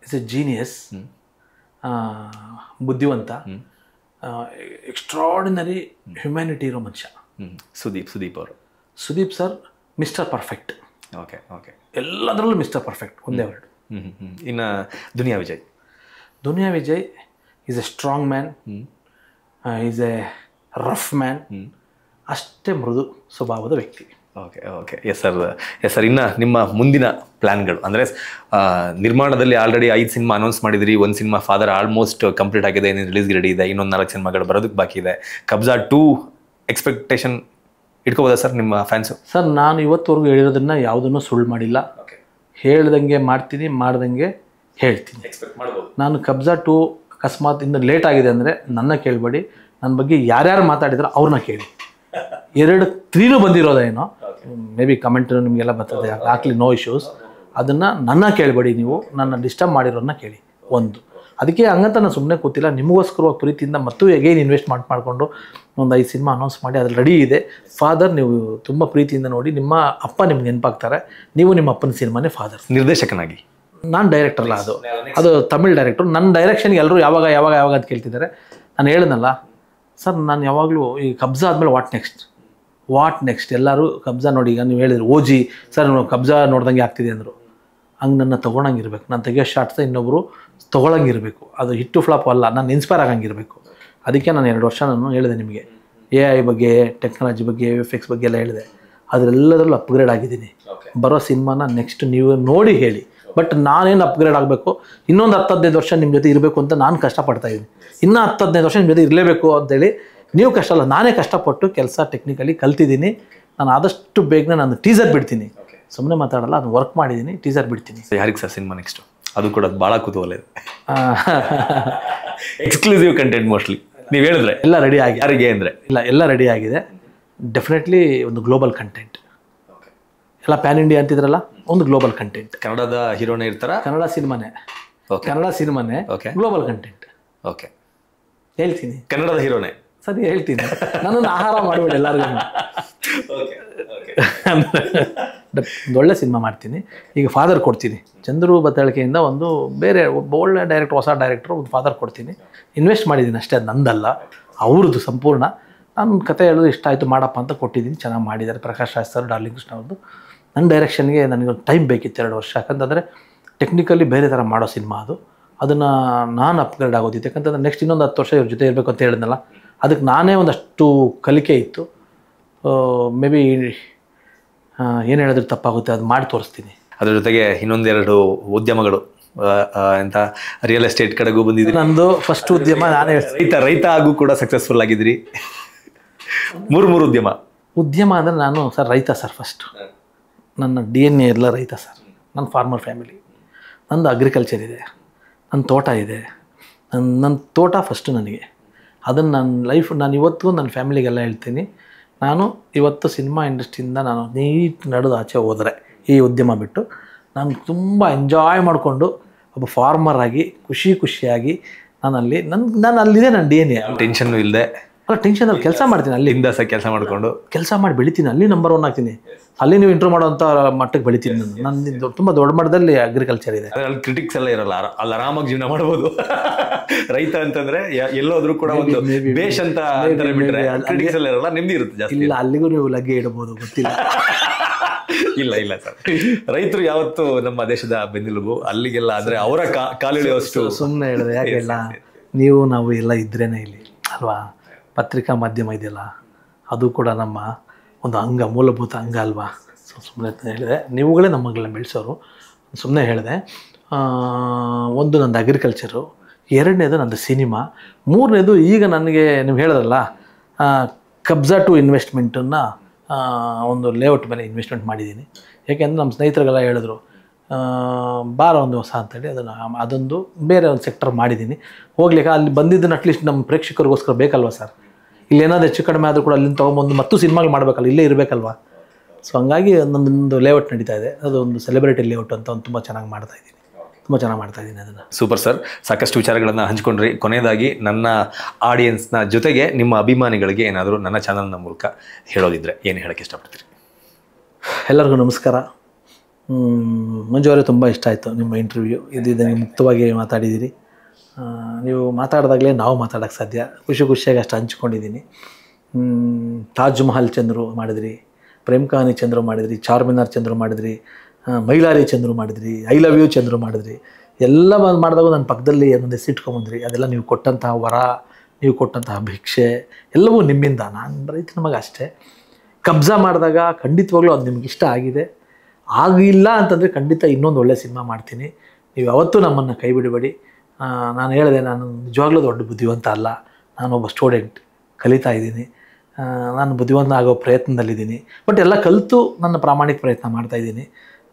is a genius, ಬುದ್ಧಿವಂತ, ಎಕ್ಸ್ಟ್ರಾರ್ಡಿನರಿ ಹ್ಯುಮ್ಯಾನಿಟಿ ಇರೋ ಮನುಷ್ಯ. Sudeep sir mister perfect. Okay, ಎಲ್ಲದರಲ್ಲೂ ಮಿಸ್ಟರ್ ಪರ್ಫೆಕ್ಟ್, ಒಂದೇ ವರ್ಡ್. ಇನ್ನು Duniya Vijay is a strong man, is a rough man, ಅಷ್ಟೇ ಮೃದು ಸ್ವಭಾವದ ವ್ಯಕ್ತಿ. Okay yes sir. ಇನ್ನು ನಿಮ್ಮ ಮುಂದಿನ ಪ್ಲ್ಯಾನ್ಗಳು ಅಂದರೆ ನಿರ್ಮಾಣದಲ್ಲಿ ಆಲ್ರೆಡಿ 5 ಸಿನಿಮಾ ಅನೌನ್ಸ್ ಮಾಡಿದಿರಿ. 1 ಸಿನಿಮಾ ಫಾದರ್ ಆಲ್ಮೋಸ್ಟ್ ಕಂಪ್ಲೀಟ್ ಆಗಿದೆ, ಇನ್ನೇನು ರಿಲೀಸ್ಗೆ ರೆಡಿ ಇದೆ. ಇನ್ನೊಂದು 4 ಸಿನಿಮಾಗಳು ಬರೋದಕ್ಕೆ ಬಾಕಿ ಇದೆ. ಕಬ್ಜಾ 2 ಎಕ್ಸ್ಪೆಕ್ಟೇಷನ್ ಇಟ್ಕೋಬೋದಾ ಸರ್ ನಿಮ್ಮ ಫ್ಯಾನ್ಸು? ಸರ್, ನಾನು ಇವತ್ತುವರೆಗೂ ಹೇಳಿರೋದನ್ನ ಯಾವುದನ್ನು ಸುಳ್ಳು ಮಾಡಿಲ್ಲ. ಹೇಳ್ದಂಗೆ ಮಾಡ್ತೀನಿ, ಮಾಡ್ದಂಗೆ ಹೇಳ್ತೀನಿ. ನಾನು ಕಬ್ಜಾ 2 ಅಕಸ್ಮಾತ್ ಇನ್ನು ಲೇಟ್ ಆಗಿದೆ ಅಂದರೆ ನನ್ನ ಕೇಳಬೇಡಿ, ನನ್ನ ಬಗ್ಗೆ ಯಾರ್ಯಾರು ಮಾತಾಡಿದ್ರು ಅವ್ರನ್ನ ಕೇಳಿ. 3 ಬಂದಿರೋದೇನೋ, ಮೇ ಬಿ ಕಮೆಂಟ್ ನಿಮಗೆಲ್ಲ ಬರ್ತದೆ, ಹಾಕ್ಲಿ, ನೋ ಇಶ್ಯೂಸ್. ಅದನ್ನು ನನ್ನ ಕೇಳಬೇಡಿ, ನೀವು ನನ್ನ ಡಿಸ್ಟರ್ಬ್ ಮಾಡಿರೋನ್ನ ಕೇಳಿ. ಒಂದು ಅದಕ್ಕೆ ಹಂಗಂತ ನಾನು ಸುಮ್ಮನೆ ಕೂತಿಲ್ಲ, ನಿಮಗೋಸ್ಕರವಾಗಿ ಪ್ರೀತಿಯಿಂದ ಮತ್ತು ಎಗೈನ್ ಇನ್ವೆಸ್ಟ್ ಮಾಡ್ಕೊಂಡು ಒಂದು 5 ಸಿನಿಮಾ ಅನೌನ್ಸ್ ಮಾಡಿ ಅದ್ರಲ್ಲಿ ರೆಡಿ ಇದೆ. ಫಾದರ್ ನೀವು ತುಂಬ ಪ್ರೀತಿಯಿಂದ ನೋಡಿ, ನಿಮ್ಮ ಅಪ್ಪ ನಿಮ್ಗೆ ನೆನಪಾಗ್ತಾರೆ. ನೀವು ನಿಮ್ಮ ಅಪ್ಪನ ಸಿನಿಮಾನೇ ಫಾದರ್. ನಿರ್ದೇಶಕನಾಗಿ ನಾನು ಡೈರೆಕ್ಟರ್ ಅಲ್ಲ, ಅದು ತಮಿಳ್ ಡೈರೆಕ್ಟರ್. ನನ್ನ ಡೈರೆಕ್ಷನ್ಗೆ ಎಲ್ಲರೂ ಯಾವಾಗ ಅಂತ ಕೇಳ್ತಿದ್ದಾರೆ. ನಾನು ಹೇಳಿದ್ನಲ್ಲ ಸರ್, ನಾನು ಯಾವಾಗಲೂ ಈ ಕಬ್ಜಾ ಆದಮೇಲೆ ವಾಟ್ ನೆಕ್ಸ್ಟ್ ಎಲ್ಲರೂ ಕಬ್ಜಾ ನೋಡಿ. ಈಗ ನೀವು ಹೇಳಿದ್ರು ಓಜಿ ಸರ್, ಕಬ್ಜಾ ನೋಡ್ದಂಗೆ ಆಗ್ತಿದೆ ಅಂದರು. ಹಂಗೆ ನನ್ನ ತೊಗೊಳಂಗಿರ್ಬೇಕು, ನಾನು ತೆಗಿಯೋ ಶಾರ್ಟ್ಸ್ ಇನ್ನೊಬ್ಬರು ತೊಗೊಳಂಗಿರಬೇಕು. ಅದು ಹಿಟ್ಟು ಫ್ಲಾಪ್ ಅಲ್ಲ, ನಾನು ಇನ್ಸ್ಪೈರ್ ಆಗಂಗಿರಬೇಕು. ಅದಕ್ಕೆ ನಾನು 2 ವರ್ಷ ನಾನು ಹೇಳಿದೆ ನಿಮಗೆ, AI ಬಗ್ಗೆ, ಟೆಕ್ನಾಲಜಿ ಬಗ್ಗೆ, VFX ಬಗ್ಗೆ ಎಲ್ಲ ಹೇಳಿದೆ. ಅದರೆಲ್ಲದರಲ್ಲೂ ಅಪ್ಗ್ರೇಡ್ ಆಗಿದ್ದೀನಿ. ಬರೋ ಸಿನಿಮಾನ ನೆಕ್ಸ್ಟ್ ನೀವು ನೋಡಿ ಹೇಳಿ. ಬಟ್ ನಾನೇನು ಅಪ್ಗ್ರೇಡ್ ಆಗಬೇಕು, ಇನ್ನೊಂದು 10-15 ವರ್ಷ ನಿಮ್ಮ ಜೊತೆ ಇರಬೇಕು ಅಂತ ನಾನು ಕಷ್ಟಪಡ್ತಾಯಿದ್ದೀನಿ. ಇನ್ನೂ 10-15 ವರ್ಷ ನಿಮ್ಮ ಜೊತೆ ಇರಲೇಬೇಕು ಅಂತೇಳಿ ನೀವು ಕಷ್ಟ ಅಲ್ಲ, ನಾನೇ ಕಷ್ಟಪಟ್ಟು ಕೆಲಸ ಟೆಕ್ನಿಕಲಿ ಕಲ್ತಿದ್ದೀನಿ. ನಾನು ಆದಷ್ಟು ಬೇಗನೆ ನಾನು ಟೀಸರ್ ಬಿಡ್ತೀನಿ, ಸುಮ್ಮನೆ ಮಾತಾಡಲ್ಲ, ಅದನ್ನು ವರ್ಕ್ ಮಾಡಿದ್ದೀನಿ, ಟೀಸರ್ ಬಿಡ್ತೀನಿ. ಯಾರಿಗೆ ಸರ್ ಸಿನಿಮಾ ನೆಕ್ಸ್ಟು? ಅದು ಕೂಡ ಭಾಳ ಕುತೂಹಲ ಇದೆ. ಎಕ್ಸ್ಕ್ಲೂಸಿವ್ ಕಂಟೆಂಟ್ ಮೋಸ್ಟ್ಲಿ ನೀವು ಹೇಳಿದ್ರೆ ಎಲ್ಲ ರೆಡಿ ಆಗಿ, ಯಾರಿಗೆ ಅಂದರೆ ಇಲ್ಲ ಎಲ್ಲ ರೆಡಿ ಆಗಿದೆ. ಡೆಫಿನೆಟ್ಲಿ ಒಂದು ಗ್ಲೋಬಲ್ ಕಂಟೆಂಟ್. ಎಲ್ಲ ಪ್ಯಾನ್ ಇಂಡಿಯಾ ಅಂತಿದ್ರಲ್ಲ, ಒಂದು ಗ್ಲೋಬಲ್ ಕಂಟೆಂಟ್. ಕನ್ನಡದ ಹೀರೋನೇ ಇರ್ತಾರ? ಕನ್ನಡ ಸಿನಿಮಾನೇ ಗ್ಲೋಬಲ್ ಕಂಟೆಂಟ್. ಓಕೆ, ಹೇಳ್ತೀನಿ. ಕನ್ನಡದ ಹೀರೋನೇ ಸರಿ ಹೇಳ್ತೀನಿ. ನನ್ನನ್ನು ಆಹಾರ ಮಾಡಿಬಿಡಿ ಎಲ್ಲರಿಗೂ. ಒಂದು ಒಳ್ಳೆ ಸಿನಿಮಾ ಮಾಡ್ತೀನಿ. ಈಗ ಫಾದರ್ ಕೊಡ್ತೀನಿ, ಚಂದ್ರು ಬತ್ತಳಿಕೆಯಿಂದ ಒಂದು ಬೇರೆ ಒಳ್ಳೆ ಡೈರೆಕ್ಟರ್, ಹೊಸ ಡೈರೆಕ್ಟ್ರು ಒಂದು ಫಾದರ್ ಕೊಡ್ತೀನಿ. ಇನ್ವೆಸ್ಟ್ ಮಾಡಿದ್ದೀನಿ ಅಷ್ಟೇ, ಅದು ನಂದಲ್ಲ, ಅವ್ರದ್ದು ಸಂಪೂರ್ಣ. ನಾನು ಕತೆ ಹೇಳೋದು ಇಷ್ಟ ಆಯಿತು ಮಾಡಪ್ಪ ಅಂತ ಕೊಟ್ಟಿದ್ದೀನಿ. ಚೆನ್ನಾಗಿ ಮಾಡಿದ್ದಾರೆ. ಪ್ರಕಾಶ್ ರಾಜ್ ಸರ್, ಡಾರ್ಲಿಂಗ್ ಕೃಷ್ಣ ಅವ್ರದ್ದು. ನನ್ನ ಡೈರೆಕ್ಷನ್ಗೆ ನನಗೆ ಟೈಮ್ ಬೇಕಿತ್ತು, 2 ವರ್ಷ. ಯಾಕಂತಂದರೆ ಟೆಕ್ನಿಕಲಿ ಬೇರೆ ಥರ ಮಾಡೋ ಸಿನಿಮಾ ಅದು. ಅದನ್ನು ನಾನು ಅಪ್ಗ್ರೇಡ್ ಆಗೋದಿತ್ತು. ಯಾಕಂತಂದರೆ ನೆಕ್ಸ್ಟ್ ಇನ್ನೊಂದು 10 ವರ್ಷ ಇವ್ರ ಜೊತೆ ಇರಬೇಕು ಅಂತ ಹೇಳಿದ್ನಲ್ಲ, ಅದಕ್ಕೆ ನಾನೇ ಒಂದಷ್ಟು ಕಲಿಕೆ ಇತ್ತು. ಮೇ ಬಿ ಏನು ಹೇಳಿದ್ರೆ ತಪ್ಪಾಗುತ್ತೆ, ಅದು ಮಾಡಿ ತೋರಿಸ್ತೀನಿ. ಅದ್ರ ಜೊತೆಗೆ ಇನ್ನೊಂದೆರಡು ಉದ್ಯಮಗಳು ಅಂತ ರಿಯಲ್ ಎಸ್ಟೇಟ್ ಕಡೆಗೂ ಬಂದಿದ್ರಿ. ನಂದು ಫಸ್ಟ್ ಉದ್ಯಮ ನಾನೇ ರೈತ ಹಾಗೂ ಕೂಡ ಸಕ್ಸಸ್ಫುಲ್ ಆಗಿದ್ರಿ. 3 ಉದ್ಯಮ ಅಂದರೆ ನಾನು ಸರ್ ರೈತ ಸರ್. ಫಸ್ಟ್ ನನ್ನ DNA ಎಲ್ಲ ರೈತ ಸರ್. ನನ್ನ ಫಾರ್ಮರ್ ಫ್ಯಾಮಿಲಿ, ನಂದು ಅಗ್ರಿಕಲ್ಚರ್ ಇದೆ, ನನ್ನ ತೋಟ ಇದೆ. ನನ್ನ ತೋಟ ಫಸ್ಟು ನನಗೆ. ಅದನ್ನು ನಾನು ಇವತ್ತು ನನ್ನ ಫ್ಯಾಮಿಲಿಗೆಲ್ಲ ಹೇಳ್ತೀನಿ. ನಾನು ಇವತ್ತು ಸಿನಿಮಾ ಇಂಡಸ್ಟ್ರಿಯಿಂದ ನಾನು ನೀಟ್ ನಡೆದು ಆಚೆ ಹೋದರೆ, ಈ ಉದ್ಯಮ ಬಿಟ್ಟು ನಾನು ತುಂಬ ಎಂಜಾಯ್ ಮಾಡಿಕೊಂಡು ಒಬ್ಬ ಫಾರ್ಮರ್ ಆಗಿ ಖುಷಿಯಾಗಿ ನಾನು ಅಲ್ಲಿದೆ. ನನ್ನ DNA ಟೆನ್ಷನ್ನು ಇಲ್ಲದೆ, ಅಲ್ಲ ಟೆನ್ಷನಲ್ಲಿ ಕೆಲಸ ಮಾಡ್ತೀನಿ. ಅಲ್ಲಿಂದ ಕೆಲಸ ಮಾಡಿ ಬೆಳಿತೀನಿ. ಅಲ್ಲಿ ನಂಬರ್ 1 ಆಗ್ತೀನಿ. ಅಲ್ಲಿ ನೀವು ಇಂಟ್ರೂ ಮಾಡೋಂಥ ಮಟ್ಟಕ್ಕೆ ಬೆಳಿತೀನಿ ನಾನು. ನಂದು ತುಂಬ ದೊಡ್ಡ ಮಟ್ಟದಲ್ಲಿ ಅಗ್ರಿಕಲ್ಚರ್ ಇದೆ. ಅಲ್ಲಿ ಕ್ರಿಟಿಕ್ಸ್ ಎಲ್ಲ ಇರಲ್ಲ, ಅಲ್ಲಿ ಆರಾಮಾಗಿ ಜೀವನ ಮಾಡ್ಬೋದು. ರೈತ ಅಂತಂದ್ರೆ ಎಲ್ಲೋದ್ರೂ ಕೂಡ ಒಂದು ಬೇಷ್ ಅಂತ ಅಂತಾರೆ ಬಿಟ್ರೆ ಕ್ರಿಟಿಕ್ಸ್ ಎಲ್ಲ ಇರಲ್ಲ, ನೆಮ್ಮದಿ ಇರುತ್ತೆ ಜಾಸ್ತಿ. ಇಲ್ಲ, ಅಲ್ಲಿಗೂ ನೀವು ಲಗ್ಗೆ ಇಡಬಹುದು, ಗೊತ್ತಿಲ್ಲ. ಇಲ್ಲ ಸರ್, ರೈತರು ಯಾವತ್ತು ನಮ್ಮ ದೇಶದ ಬೆನ್ನೆಲುಬು. ಅಲ್ಲಿಗೆಲ್ಲ ಆದ್ರೆ ಅವರ ಕಾಲಿಳಿಯುವಷ್ಟು. ಸುಮ್ಮನೆ ಹೇಳಿದೆ, ಯಾಕೆಲ್ಲ ನೀವು ನಾವು ಎಲ್ಲ ಇದ್ರೇನೆ ಇಲ್ಲಿ ಅಲ್ವಾ. ಪತ್ರಿಕಾ ಮಾಧ್ಯಮ ಇದೆಯಲ್ಲ, ಅದು ಕೂಡ ನಮ್ಮ ಒಂದು ಅಂಗ, ಮೂಲಭೂತ ಅಂಗ ಅಲ್ವಾ. ಸುಮ್ಮನೆ ಹೇಳಿದೆ, ನೀವುಗಳೇ ನಮ್ಮಗಳನ್ನ ಬೆಳೆಸೋರು, ಸುಮ್ಮನೆ ಹೇಳಿದೆ. ಒಂದು ನಂದು ಅಗ್ರಿಕಲ್ಚರು, ಎರಡನೇದು ನಂದು ಸಿನಿಮಾ, ಮೂರನೇದು ಈಗ ನನಗೆ ನೀವು ಹೇಳಿದ್ರಲ್ಲ ಕಬ್ಜಾ ಟು ಇನ್ವೆಸ್ಟ್ಮೆಂಟನ್ನು ಒಂದು ಲೇಔಟ್ ಮೇಲೆ ಇನ್ವೆಸ್ಟ್ಮೆಂಟ್ ಮಾಡಿದ್ದೀನಿ. ಯಾಕೆಂದರೆ ನಮ್ಮ ಸ್ನೇಹಿತರಿಗೆಲ್ಲ ಹೇಳಿದ್ರು ಬಾರ ಒಂದು ಹೊಸ ಅಂತೇಳಿ ಅದೊಂದು ಬೇರೆ ಒಂದು ಸೆಕ್ಟರ್ ಮಾಡಿದ್ದೀನಿ. ಹೋಗ್ಲಿಕ್ಕೆ ಅಲ್ಲಿ ಬಂದಿದ್ದನ್ನು ಅಟ್ಲೀಸ್ಟ್ ನಮ್ಮ ಪ್ರೇಕ್ಷಕರಿಗೋಸ್ಕರ ಬೇಕಲ್ವ ಸರ್. ಇಲ್ಲೇನಾದ್ರು ಹೆಚ್ಚು ಕಡಿಮೆ ಆದರೂ ಕೂಡ ಅಲ್ಲಿಂದ ತೊಗೊಂಬಂದು ಮತ್ತು ಸಿನಿಮಾಗಳು ಮಾಡಬೇಕಲ್ಲ, ಇಲ್ಲೇ ಇರಬೇಕಲ್ವ. ಸೊ ಹಂಗಾಗಿ ನನ್ನೊಂದು ಲೇಔಟ್ ನಡೀತಾ ಇದೆ, ಅದು ಒಂದು ಸೆಲೆಬ್ರಿಟಿ ಲೇಔಟ್ ಅಂತ ಒಂದು ತುಂಬ ಚೆನ್ನಾಗಿ ಮಾಡ್ತಾಯಿದ್ದೀನಿ, ತುಂಬ ಚೆನ್ನಾಗಿ ಮಾಡ್ತಾಯಿದ್ದೀನಿ ಅದನ್ನು. ಸೂಪರ್ ಸರ್, ಸಾಕಷ್ಟು ವಿಚಾರಗಳನ್ನು ಹಂಚ್ಕೊಂಡ್ರಿ. ಕೊನೆಯದಾಗಿ ನನ್ನ ಆಡಿಯನ್ಸ್ನ ಜೊತೆಗೆ ನಿಮ್ಮ ಅಭಿಮಾನಿಗಳಿಗೆ ಏನಾದರೂ ನನ್ನ ಚಾನಲ್ನ ಮೂಲಕ ಹೇಳೋದಿದ್ರೆ ಏನು ಹೇಳೋಕ್ಕೆ ಇಷ್ಟಪಡ್ತೀರಿ? ಎಲ್ಲರಿಗೂ ನಮಸ್ಕಾರ. ಮಂಜು ಅವರೇ, ತುಂಬ ಇಷ್ಟ ಆಯಿತು ನಿಮ್ಮ ಇಂಟರ್ವ್ಯೂ. ಇದ್ದಂಗೆ ಮುಕ್ತವಾಗಿ ಮಾತಾಡಿದ್ದೀರಿ. ನೀವು ಮಾತಾಡಿದಾಗಲೇ ನಾವು ಮಾತಾಡೋಕ್ಕೆ ಸಾಧ್ಯ. ಖುಷಿಯಾಗಿ ಅಷ್ಟು ಹಂಚ್ಕೊಂಡಿದ್ದೀನಿ. ತಾಜ್ ಮಹಲ್ ಚಂದ್ರು ಮಾಡಿದ್ರಿ, ಪ್ರೇಮ್ ಕಹಾನಿ ಚಂದ್ರು ಮಾಡಿದ್ರಿ, ಚಾರ್ಮಿನಾರ್ ಚಂದ್ರು ಮಾಡಿದ್ರಿ, ಮೈಲಾರಿ ಚಂದ್ರು ಮಾಡಿದ್ರಿ, ಐ ಲವ್ ಯು ಚಂದ್ರು ಮಾಡಿದ್ರಿ. ಎಲ್ಲ ಮಾಡಿದಾಗ ನನ್ನ ಪಕ್ಕದಲ್ಲಿ ಒಂದೇ ಸಿಟ್ಕೊಂಬಂದ್ರಿ. ಅದೆಲ್ಲ ನೀವು ಕೊಟ್ಟಂತಹ ವರ, ನೀವು ಕೊಟ್ಟಂತಹ ಭಿಕ್ಷೆ ಎಲ್ಲವೂ ನಿಮ್ಮಿಂದ. ನಾನು ರೈತನ ಮಗ ಅಷ್ಟೇ. ಕಬ್ಜಾ ಮಾಡಿದಾಗ ಖಂಡಿತವಾಗ್ಲೂ ಅದು ನಿಮ್ಗೆ ಇಷ್ಟ ಆಗಿದೆ. ಆಗಿಲ್ಲ ಅಂತಂದರೆ ಖಂಡಿತ ಇನ್ನೊಂದು ಒಳ್ಳೆಯ ಸಿನಿಮಾ ಮಾಡ್ತೀನಿ. ನೀವು ಯಾವತ್ತೂ ನಮ್ಮನ್ನು ಕೈ ಬಿಡಬೇಡಿ. ನಾನು ಹೇಳಿದೆ, ನಾನು ನಿಜವಾಗ್ಲೂ ದೊಡ್ಡ ಬುದ್ಧಿವಂತ ಅಲ್ಲ, ನಾನೊಬ್ಬ ಸ್ಟೂಡೆಂಟ್, ಕಲಿತಾ ಇದ್ದೀನಿ. ನಾನು ಬುದ್ಧಿವಂತ ಆಗೋ ಪ್ರಯತ್ನದಲ್ಲಿದ್ದೀನಿ. ಬಟ್ ಎಲ್ಲ ಕಲಿತು ನನ್ನ ಪ್ರಾಮಾಣಿಕ ಪ್ರಯತ್ನ ಮಾಡ್ತಾಯಿದ್ದೀನಿ.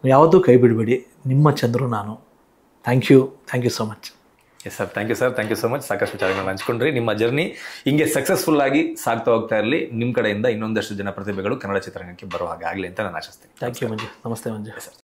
ಯಾವತ್ತೂ ಕೈ ಬಿಡಬೇಡಿ. ನಿಮ್ಮ ಚಂದ್ರು ನಾನು. Thank you so much. Yes sir, thank you so much. ಸಾಕಷ್ಟು ವಿಚಾರಗಳನ್ನ ಹಂಚ್ಕೊಂಡ್ರಿ. ನಿಮ್ಮ ಜರ್ನಿ ಹಿಂಗೆ ಸಕ್ಸಸ್ಫುಲ್ ಆಗಿ ಸಾಗ್ತಾ ಹೋಗ್ತಾ ಇರಲಿ. ನಿಮ್ಮ ಕಡೆಯಿಂದ ಇನ್ನೊಂದಷ್ಟು ಜನ ಪ್ರತಿಭೆಗಳು ಕನ್ನಡ ಚಿತ್ರರಂಗಕ್ಕೆ ಬರೋ ಹಾಗೆ ಆಗಲಿ ಅಂತ ನಾನು ಆಶಿಸ್ತೀನಿ. ಥ್ಯಾಂಕ್ ಯು ಮಂಜು. ನಮಸ್ತೆ ಮಂಜು.